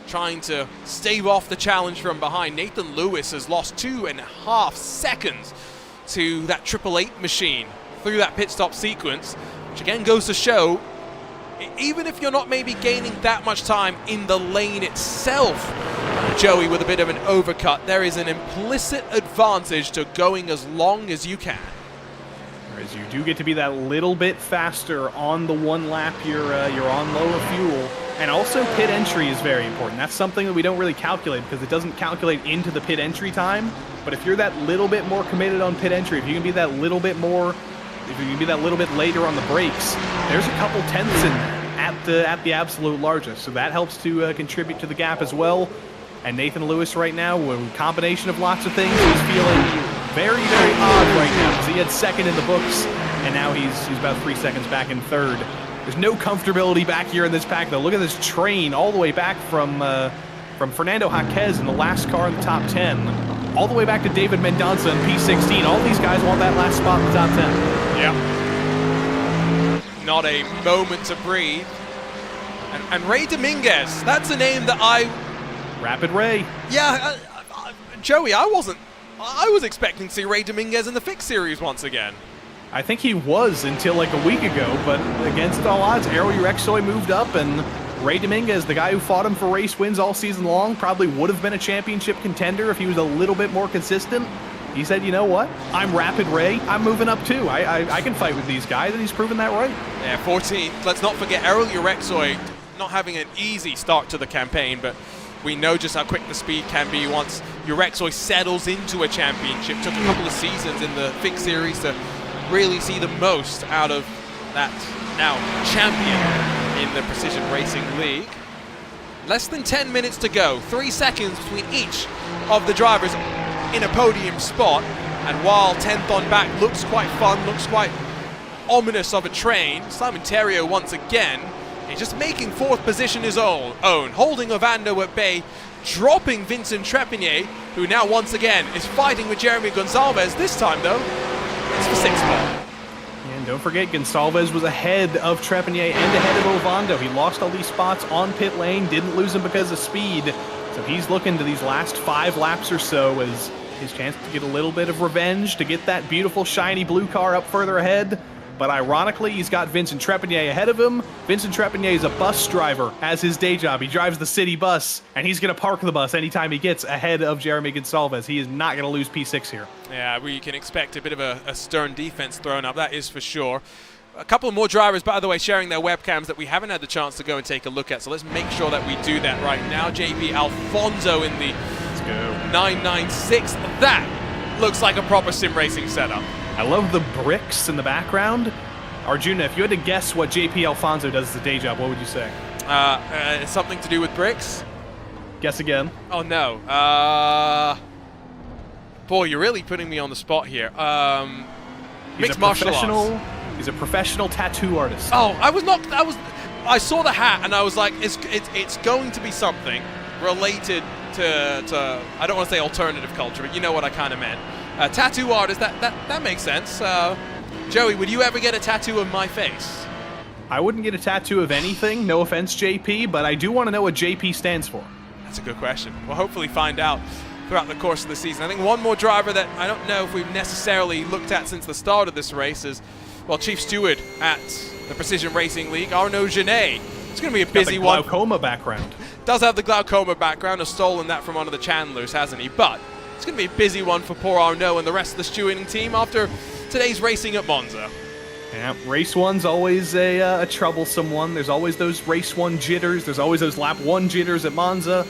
trying to stave off the challenge from behind. Nathan Lewis has lost 2.5 seconds to that 888 machine through that pit stop sequence, which again goes to show, even if you're not maybe gaining that much time in the lane itself, Joey, with a bit of an overcut, there is an implicit advantage to going as long as you can. Whereas you do get to be that little bit faster on the one lap you're on lower fuel. And also pit entry is very important. That's something that we don't really calculate because it doesn't calculate into the pit entry time. But if you're that little bit more committed on pit entry, if you can be that little bit more, if you can be that little bit later on the brakes, there's a couple tenths in there at the absolute largest. So that helps to contribute to the gap as well. And Nathan Lewis right now, with a combination of lots of things, he's feeling very, very odd right now because he had second in the books, and now he's about 3 seconds back in third. There's no comfortability back here in this pack, though. Look at this train all the way back from Fernando Jaquez in the last car in the top 10, all the way back to David Mendonça in P16. All these guys want that last spot in the top 10. Yeah. Not a moment to breathe. And Ray Dominguez, that's a name that Rapid Ray. Yeah, Joey, I was expecting to see Ray Dominguez in the Fix Series once again. I think he was until like a week ago, but against all odds, Aero Urexoy moved up, and Ray Dominguez, the guy who fought him for race wins all season long, probably would have been a championship contender if he was a little bit more consistent. He said, you know what? I'm Rapid Ray. I'm moving up too. I can fight with these guys, and he's proven that right. Yeah, 14th. Let's not forget Aero Urexoy not having an easy start to the campaign, but we know just how quick the speed can be once Urexoy settles into a championship. Took a couple of seasons in the Fix Series to really see the most out of that now champion in the Precision Racing League. Less than 10 minutes to go, 3 seconds between each of the drivers in a podium spot, and while 10th on back looks quite fun, looks quite ominous of a train, Simon Theriault once again is just making 4th position his own, holding Ovando at bay, dropping Vincent Trepigny, who now once again is fighting with Jeremy Gonçalves. This time though, it's for 6th spot. And don't forget, Gonçalves was ahead of Trepigny and ahead of Ovando. He lost all these spots on pit lane, didn't lose them because of speed. So he's looking to these last 5 laps or so as his chance to get a little bit of revenge, to get that beautiful shiny blue car up further ahead. But ironically, he's got Vincent Trepigny ahead of him. Vincent Trepigny is a bus driver as his day job. He drives the city bus, and he's going to park the bus anytime he gets ahead of Jeremy Gonçalves. He is not going to lose P6 here. Yeah, we can expect a bit of a stern defense thrown up, that is for sure. A couple more drivers, by the way, sharing their webcams that we haven't had the chance to go and take a look at, so let's make sure that we do that right now. JP Alfonso in the 996. That looks like a proper sim racing setup. I love the bricks in the background. Arjuna, if you had to guess what JP Alfonso does as a day job, what would you say? Something to do with bricks? Guess again. Oh, no. Boy, you're really putting me on the spot here. Mixed martial arts. He's a professional tattoo artist. Oh, I saw the hat and I was like, it's going to be something related to I don't want to say alternative culture, but you know what I kind of meant. Tattoo artist, that makes sense. Joey, would you ever get a tattoo of my face? I wouldn't get a tattoo of anything, no offense, JP, but I do want to know what JP stands for. That's a good question. We'll hopefully find out throughout the course of the season. I think one more driver that I don't know if we've necessarily looked at since the start of this race is, well, Chief Steward at the Precision Racing League, Arnaud Genet. It's going to be a busy one. Glaucoma background. Does have the glaucoma background, has stolen that from one of the Chandlers, hasn't he? But it's going to be a busy one for poor Arnaud and the rest of the stewarding team after today's racing at Monza. Yeah, race one's always a troublesome one. There's always those race one jitters. There's always those lap one jitters at Monza.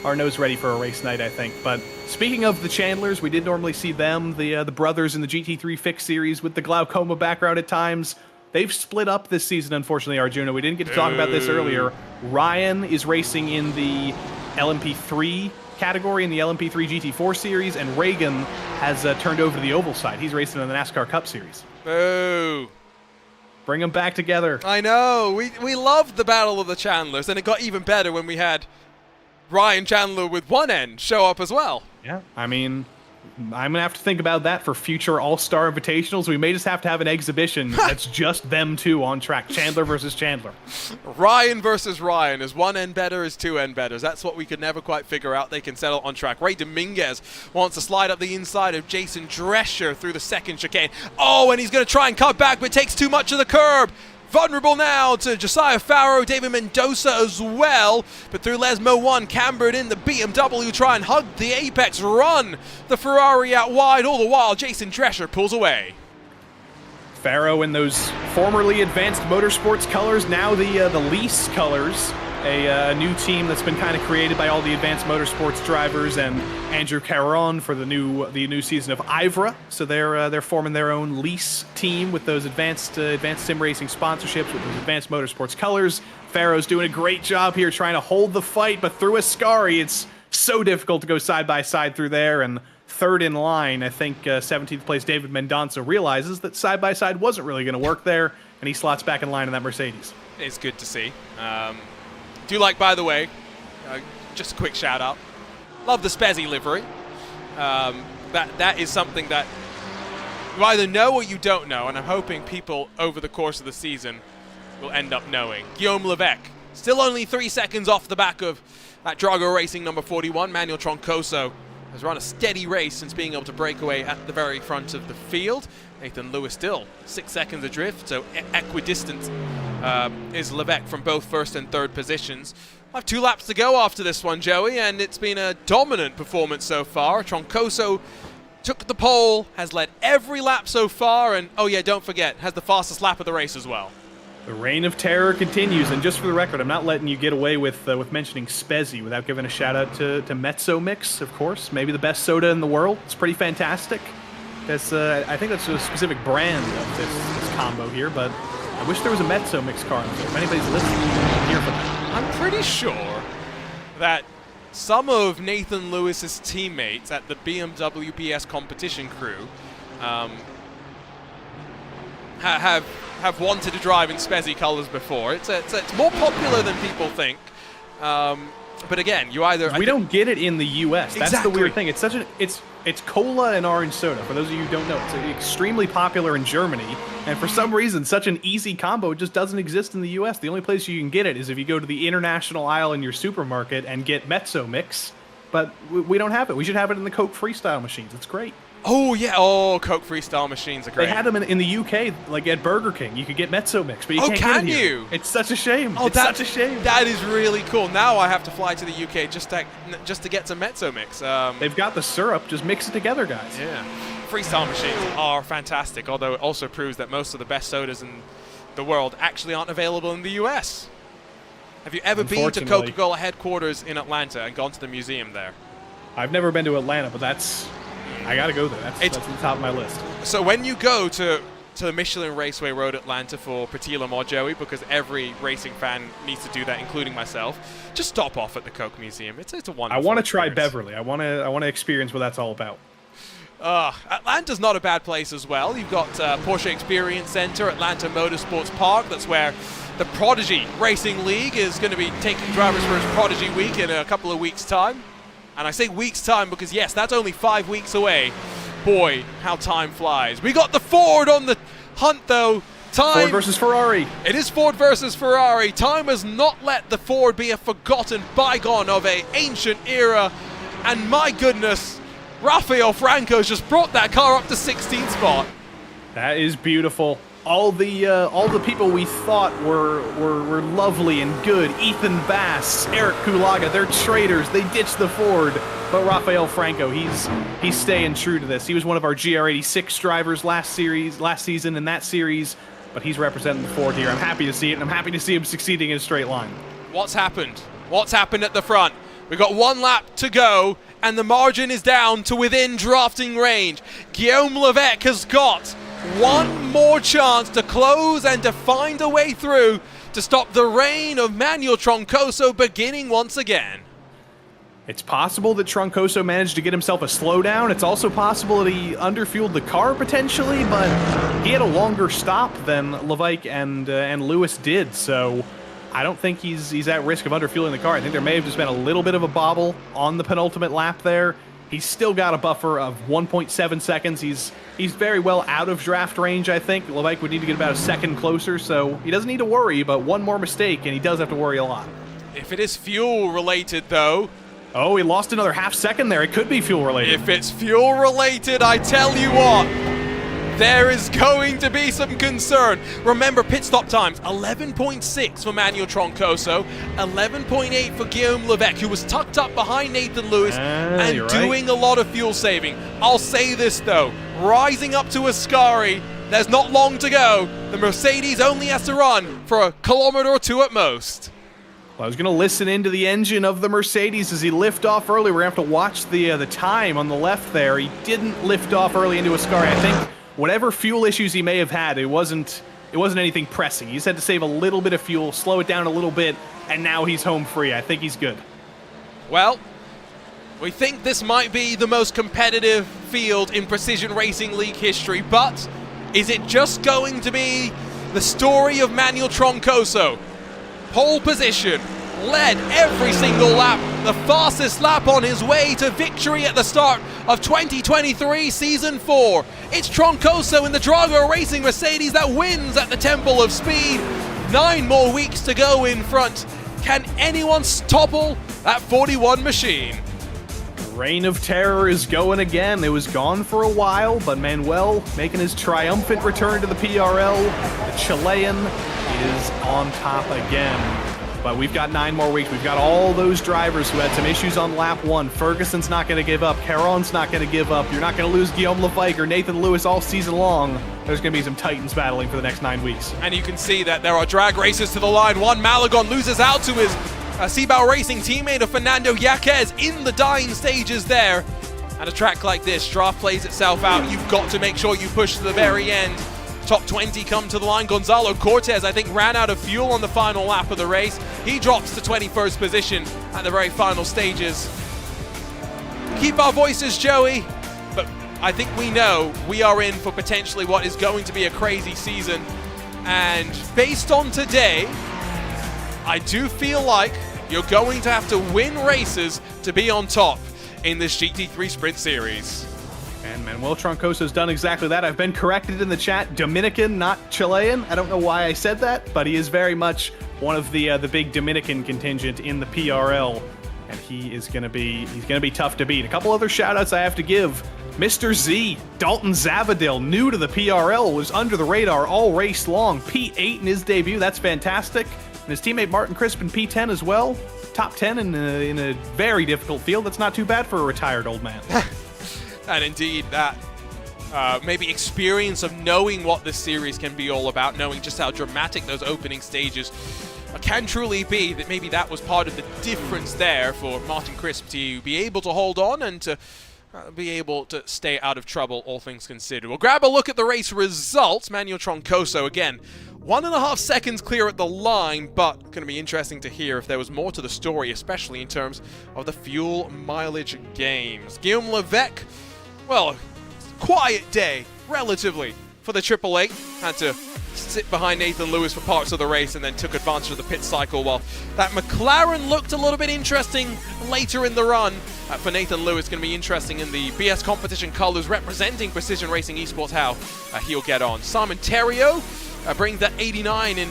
Arnaud's ready for a race night, I think. But speaking of the Chandlers, we did normally see them, the brothers in the GT3 Fix Series with the glaucoma background at times. They've split up this season, unfortunately, Arjuna. We didn't get to talk about this earlier. Ryan is racing in the LMP3 category in the LMP3 GT4 series, and Reagan has turned over to the oval side. He's racing in the NASCAR Cup Series. Boo. Bring them back together. I know. We loved the Battle of the Chandlers, and it got even better when we had Ryan Chandler with one end show up as well. Yeah, I mean, I'm going to have to think about that for future All-Star Invitationals. We may just have to have an exhibition that's just them two on track. Chandler versus Chandler. Ryan versus Ryan. Is one end better? Is two end better? That's what we could never quite figure out. They can settle on track. Ray Dominguez wants to slide up the inside of Jason Drescher through the second chicane. Oh, and he's going to try and cut back, but takes too much of the curb. Vulnerable now to Josiah Farrow, David Mendoza as well. But through Lesmo 1, cambered in the BMW, try and hug the apex, run the Ferrari out wide. All the while, Jason Drescher pulls away. Farrow in those formerly Advanced Motorsports colors, now the Lease colors. A new team that's been kind of created by all the Advanced Motorsports drivers, and Andrew Caron for the new season of IVRA. So they're forming their own Lease team with those advanced sim racing sponsorships with those Advanced Motorsports colors. Farrow's doing a great job here trying to hold the fight, but through Ascari, it's so difficult to go side by side through there. And third in line, I think 17th place David Mendoza realizes that side by side wasn't really going to work there, and he slots back in line in that Mercedes. It's good to see. Do like, by the way, just a quick shout out. Love the Spezzy livery. That is something that you either know or you don't know, and I'm hoping people over the course of the season will end up knowing. Guillaume Levesque, still only 3 seconds off the back of that Drago Racing number 41. Manuel Troncoso has run a steady race since being able to break away at the very front of the field. Nathan Lewis still 6 seconds adrift, so equidistant is Levesque from both first and third positions. I have 2 laps to go after this one, Joey, and it's been a dominant performance so far. Troncoso took the pole, has led every lap so far, and oh yeah, don't forget, has the fastest lap of the race as well. The reign of terror continues, and just for the record, I'm not letting you get away with mentioning Spezzy without giving a shout out to Mezzo Mix, of course. Maybe the best soda in the world. It's pretty fantastic. That's I think that's a specific brand of this combo here, but I wish there was a Mezzo Mix car. If anybody's listening, I'm here for that. I'm pretty sure that some of Nathan Lewis's teammates at the BMW PS competition crew have wanted to drive in Spezzy colors before. It's more popular than people think. But again, you either... We don't get it in the U.S. That's Exactly. the weird thing. It's cola and orange soda. For those of you who don't know, it's extremely popular in Germany. And for some reason, such an easy combo just doesn't exist in the U.S. The only place you can get it is if you go to the international aisle in your supermarket and get Mezzo Mix. But we don't have it. We should have it in the Coke Freestyle machines. It's great. Oh, yeah. Oh, Coke Freestyle machines are great. They had them in the UK, like at Burger King. You could get Mezzo Mix, but you can't get it here. You? It's such a shame. Oh, it's such a shame. That is really cool. Now I have to fly to the UK just to get some Mezzo Mix. They've got the syrup. Just mix it together, guys. Yeah. Freestyle machines are fantastic, although it also proves that most of the best sodas in the world actually aren't available in the US. Have you ever been to Coca-Cola headquarters in Atlanta and gone to the museum there? I've never been to Atlanta, but I gotta go there. That's at the top of my list. So when you go to the Michelin Raceway Road Atlanta for Petit Le Mans, Joey, because every racing fan needs to do that, including myself, just stop off at the Coke Museum. It's a wonderful I want to try experience. Beverly. I want to experience what that's all about. Atlanta's not a bad place as well. You've got Porsche Experience Center, Atlanta Motorsports Park. That's where the Prodigy Racing League is going to be taking drivers for its Prodigy Week in a couple of weeks' time. And I say weeks' time because, yes, that's only 5 weeks away. Boy, how time flies. We got the Ford on the hunt, though. Ford versus Ferrari. It is Ford versus Ferrari. Time has not let the Ford be a forgotten bygone of an ancient era. And my goodness, Rafael Franco's just brought that car up to 16th spot. That is beautiful. All the people we thought were lovely and good. Ethan Bass, Eric Kulaga, they're traitors. They ditched the Ford. But Rafael Franco, he's staying true to this. He was one of our GR86 drivers last season in that series, but he's representing the Ford here. I'm happy to see it, and I'm happy to see him succeeding in a straight line. What's happened? What's happened at the front? We've got 1 lap to go, and the margin is down to within drafting range. Guillaume Levesque has got one more chance to close and to find a way through to stop the reign of Manuel Troncoso beginning once again. It's possible that Troncoso managed to get himself a slowdown. It's also possible that he underfueled the car potentially, but he had a longer stop than Levaik and Lewis did, so I don't think he's at risk of underfueling the car. I think there may have just been a little bit of a bobble on the penultimate lap there. He's still got a buffer of 1.7 seconds. He's very well out of draft range, I think. Levaik would need to get about a second closer, so he doesn't need to worry, but one more mistake, and he does have to worry a lot. If it is fuel-related, though... Oh, he lost another half second there. It could be fuel-related. If it's fuel-related, I tell you what, there is going to be some concern. Remember, pit stop times, 11.6 for Manuel Troncoso, 11.8 for Guillaume Levaik, who was tucked up behind Nathan Lewis and doing a lot of fuel saving. I'll say this, though, rising up to Ascari, there's not long to go. The Mercedes only has to run for a kilometer or two at most. Well, I was going to listen into the engine of the Mercedes as he lift off early. We're going to have to watch the time on the left there. He didn't lift off early into Ascari. I think whatever fuel issues he may have had, it wasn't anything pressing. He just had to save a little bit of fuel, slow it down a little bit, and now he's home free. I think he's good. Well, we think this might be the most competitive field in Precision Racing League history, but is it just going to be the story of Manuel Troncoso? Pole position, led every single lap, the fastest lap on his way to victory at the start of 2023 Season 4. It's Troncoso in the Drago Racing Mercedes that wins at the Temple of Speed. 9 more weeks to go in front. Can anyone topple that 41 machine? Reign of Terror is going again. It was gone for a while, but Manuel making his triumphant return to the PRL. The Chilean is on top again. But we've got 9 more weeks. We've got all those drivers who had some issues on lap 1. Ferguson's not going to give up. Caron's not going to give up. You're not going to lose Guillaume Levaik or Nathan Lewis all season long. There's going to be some titans battling for the next 9 weeks. And you can see that there are drag races to the line. Juan Malagon loses out to his Cibao Racing teammate of Fernando Yaquez in the dying stages there. At a track like this, draft plays itself out. You've got to make sure you push to the very end. Top 20 come to the line. Gonzalo Cortez, I think, ran out of fuel on the final lap of the race. He drops to 21st position at the very final stages. Keep our voices, Joey, but I think we know we are in for potentially what is going to be a crazy season. And based on today, I do feel like you're going to have to win races to be on top in this GT3 Sprint Series. And Manuel Troncoso's done exactly that. I've been corrected in the chat. Dominican, not Chilean. I don't know why I said that, but he is very much one of the big Dominican contingent in the PRL, and he's gonna be tough to beat. A couple other shout-outs I have to give. Mr. Z, Dalton Zavadil, new to the PRL, was under the radar all race long. P8 in his debut. That's fantastic. And his teammate Martin Crisp in P10 as well. Top 10 in a very difficult field. That's not too bad for a retired old man. And indeed, that maybe experience of knowing what this series can be all about, knowing just how dramatic those opening stages can truly be, that maybe that was part of the difference there for Martin Crisp to be able to hold on and to be able to stay out of trouble, all things considered. We'll grab a look at the race results. Manuel Troncoso, again, 1.5 seconds clear at the line, but going to be interesting to hear if there was more to the story, especially in terms of the fuel mileage gains. Guillaume Levaik, well, quiet day, relatively, for the AAA. Had to sit behind Nathan Lewis for parts of the race and then took advantage of the pit cycle, while that McLaren looked a little bit interesting later in the run. For Nathan Lewis, going to be interesting in the BS competition colors representing Precision Racing Esports, how he'll get on. Simon Terrio brings that 89 in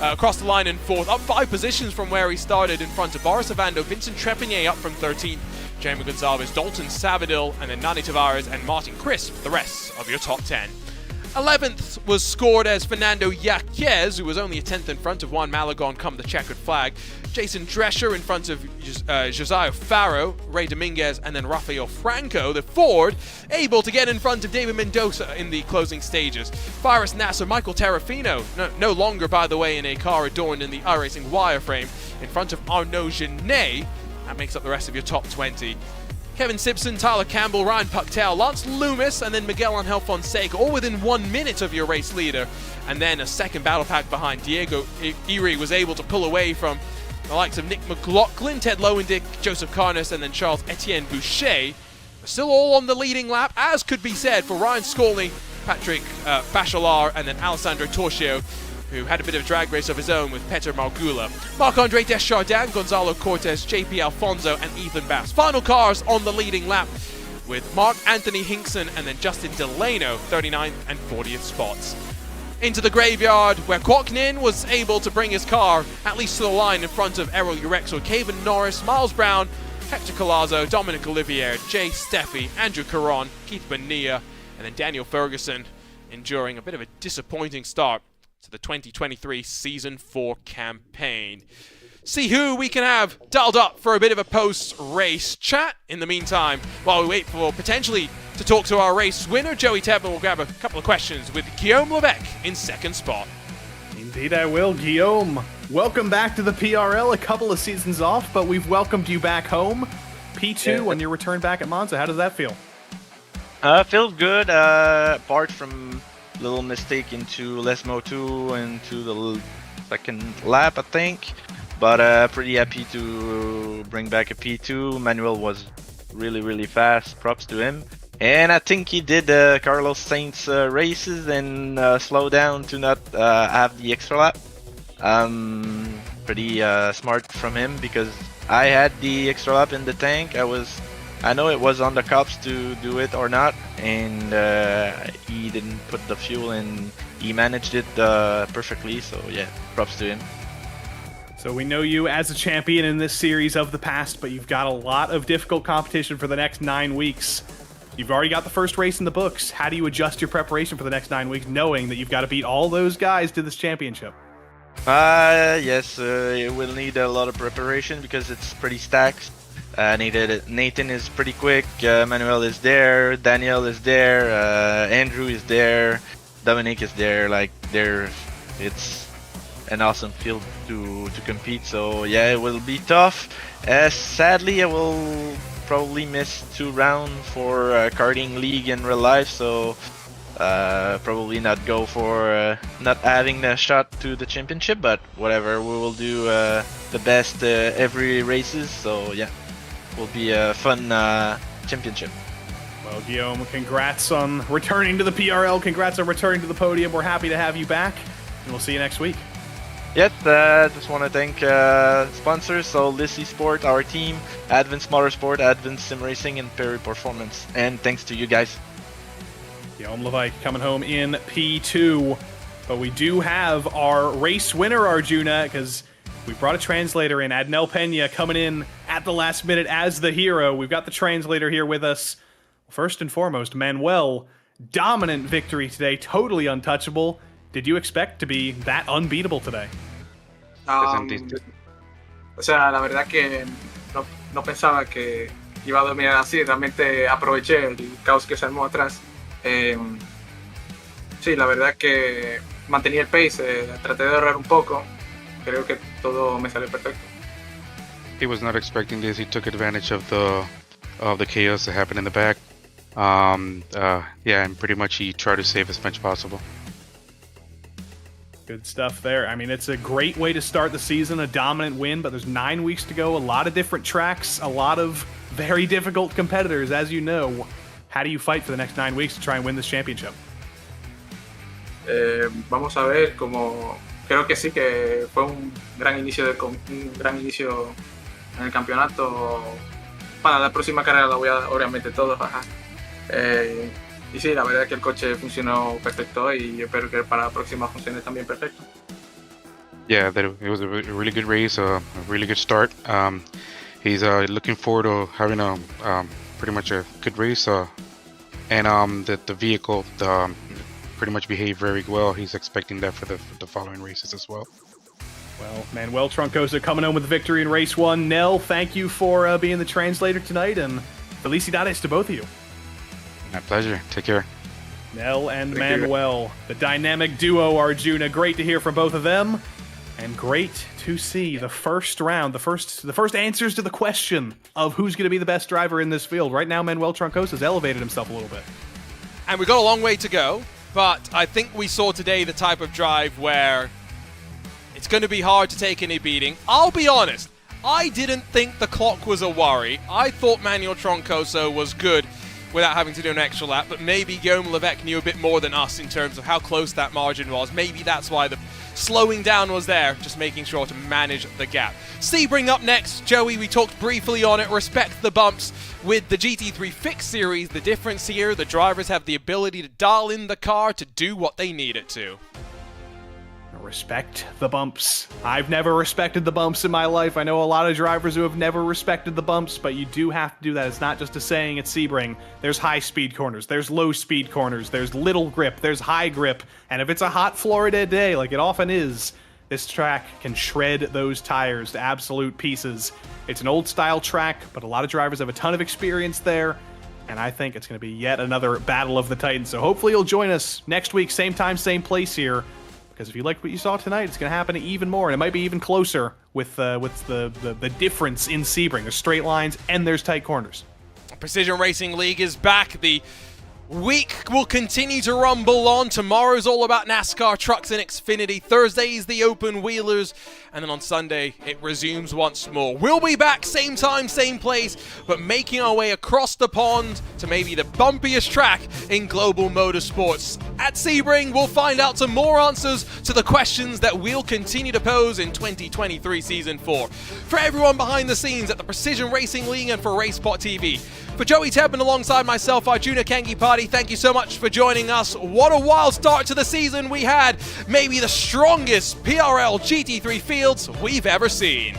across the line in 4th, up 5 positions from where he started in front of Boris Avando, Vincent Trepanier up from 13th, Jamie Gonzalez, Dalton Savadil, and then Nani Tavares and Martin Crisp, the rest of your top 10. 11th was scored as Fernando Yaquez, who was only a 10th in front of Juan Malagon come the checkered flag. Jason Drescher in front of Josiah Farrow, Ray Dominguez, and then Rafael Franco, the Ford, able to get in front of David Mendoza in the closing stages. Faris Nasser, Michael Terrafino, no longer, by the way, in a car adorned in the iRacing wireframe, in front of Arnaud Genet. That makes up the rest of your top 20. Kevin Simpson, Tyler Campbell, Ryan Pucktail, Lance Loomis, and then Miguel Angel Fonseca, all within 1 minute of your race leader. And then a second battle pack behind Diego Iri was able to pull away from The likes of Nick McLaughlin, Ted Lowendick, Joseph Carnes, and then Charles-Etienne Boucher are still all on the leading lap, as could be said for Ryan Scorley, Patrick Bachelard, and then Alessandro Torchio, who had a bit of a drag race of his own with Peter Margula. Marc-Andre Deschardin, Gonzalo Cortez, JP Alfonso, and Ethan Bass. Final cars on the leading lap with Mark Anthony Hinkson and then Justin Delano, 39th and 40th spots. Into the graveyard, where Kwok Nin was able to bring his car at least to the line in front of Errol Urexo, Caven Norris, Miles Brown, Hector Colazzo, Dominic Olivier, Jay Steffi, Andrew Caron, Keith Bonilla, and then Daniel Ferguson, enduring a bit of a disappointing start to the 2023 Season 4 campaign. See who we can have dialed up for a bit of a post-race chat. In the meantime, while we wait for potentially to talk to our race winner, Joey Tebman will grab a couple of questions with Guillaume Levesque in second spot. Indeed I will, Guillaume. Welcome back to the PRL, a couple of seasons off, but we've welcomed you back home. P2 on your return back at Monza. How does that feel? Feels good, apart from little mistake into Lesmo 2 into the second lap, I think. But pretty happy to bring back a P2. Manuel was really fast, props to him. And I think he did Carlos Sainz races and slow down to not have the extra lap. Pretty smart from him, because I had the extra lap in the tank. I know it was on the cops to do it or not, and he didn't put the fuel in. He managed it perfectly, so yeah, props to him. So we know you as a champion in this series of the past, but you've got a lot of difficult competition for the next 9 weeks. You've already got the first race in the books. How do you adjust your preparation for the next 9 weeks, knowing that you've got to beat all those guys to this championship? Yes, it will need a lot of preparation because it's pretty stacked. Nathan is pretty quick, Manuel is there, Daniel is there, Andrew is there, Dominic is there. It's an awesome field to compete, so yeah, it will be tough. Sadly, I will probably miss 2 rounds for karting league in real life, so probably not go for not having the shot to the championship, but whatever, we will do the best every races, so yeah, will be a fun championship. Well, Guillaume, congrats on returning to the PRL, congrats on returning to the podium. We're happy to have you back, and we'll see you next week. Yes, just want to thank sponsors, so Lissy Sport, our team, Advance Motorsport, Advance Sim Racing, and Perry Performance. And thanks to you guys. Guillaume Levesque coming home in P2. But we do have our race winner, Arjuna, because we brought a translator in. Adnel Pena coming in at the last minute as the hero. We've got the translator here with us. First and foremost, Manuel, dominant victory today, totally untouchable. Did you expect to be that unbeatable today? O sea, la verdad que no pensaba que iba a dominar así. Realmente aproveché el caos que se armó atrás. Sí, la verdad que mantenía el pace, traté de ahorrar un poco. Creo que todo me salió perfecto. He was not expecting this. He took advantage of the chaos that happened in the back. Yeah, and pretty much he tried to save as much possible. Good stuff there. I mean, it's a great way to start the season, a dominant win, but there's 9 weeks to go, a lot of different tracks, a lot of very difficult competitors, as you know. How do you fight for the next 9 weeks to try and win this championship? Vamos a ver, creo que sí, que fue un gran inicio en el campeonato. Para la próxima carrera la voy a dar obviamente todo. Y sí, la verdad que el coche funcionó perfecto y yo espero que para la próxima funcione también perfecto. Yeah, it was a really good race, a really good start. He's looking forward to having a pretty much a good race, and the vehicle pretty much behaved very well. He's expecting that for the following races as well. Well, Manuel Troncoso coming home with the victory in race 1. Nell, thank you for being the translator tonight, and felicidades to both of you. My pleasure. Take care. Nell and Manuel, the dynamic duo Arjuna. Great to hear from both of them, and great to see the first round, the first answers to the question of who's going to be the best driver in this field. Right now, Manuel Troncoso has elevated himself a little bit. And we've got a long way to go, but I think we saw today the type of drive where It's going to be hard to take any beating. I'll be honest, I didn't think the clock was a worry. I thought Manuel Troncoso was good without having to do an extra lap, but maybe Guillaume Levesque knew a bit more than us in terms of how close that margin was. Maybe that's why the slowing down was there, just making sure to manage the gap. Sebring up next. Joey, we talked briefly on it. Respect the bumps. With the GT3 Fix Series, the difference here, the drivers have the ability to dial in the car to do what they need it to. Respect the bumps. I've never respected the bumps in my life. I know a lot of drivers who have never respected the bumps, but you do have to do that. It's not just a saying at Sebring. There's high-speed corners, there's low-speed corners, there's little grip, there's high grip, and if it's a hot Florida day, like it often is, this track can shred those tires to absolute pieces. It's an old-style track, but a lot of drivers have a ton of experience there, and I think it's going to be yet another Battle of the Titans. So hopefully you'll join us next week, same time, same place here. Because if you liked what you saw tonight, it's going to happen even more, and it might be even closer with the difference in Sebring. There's straight lines and there's tight corners. Precision Racing League is back. The week will continue to rumble on. Tomorrow's all about NASCAR trucks and Xfinity. Thursday is the open wheelers. And then on Sunday, it resumes once more. We'll be back same time, same place, but making our way across the pond to maybe the bumpiest track in global motorsports. At Sebring, we'll find out some more answers to the questions that we'll continue to pose in 2023 Season 4. For everyone behind the scenes at the Precision Racing League and for RaceSpotTV, for Joey Tebman alongside myself, Arjuna Kangipati, thank you so much for joining us. What a wild start to the season we had. Maybe the strongest PRL GT3 fields we've ever seen.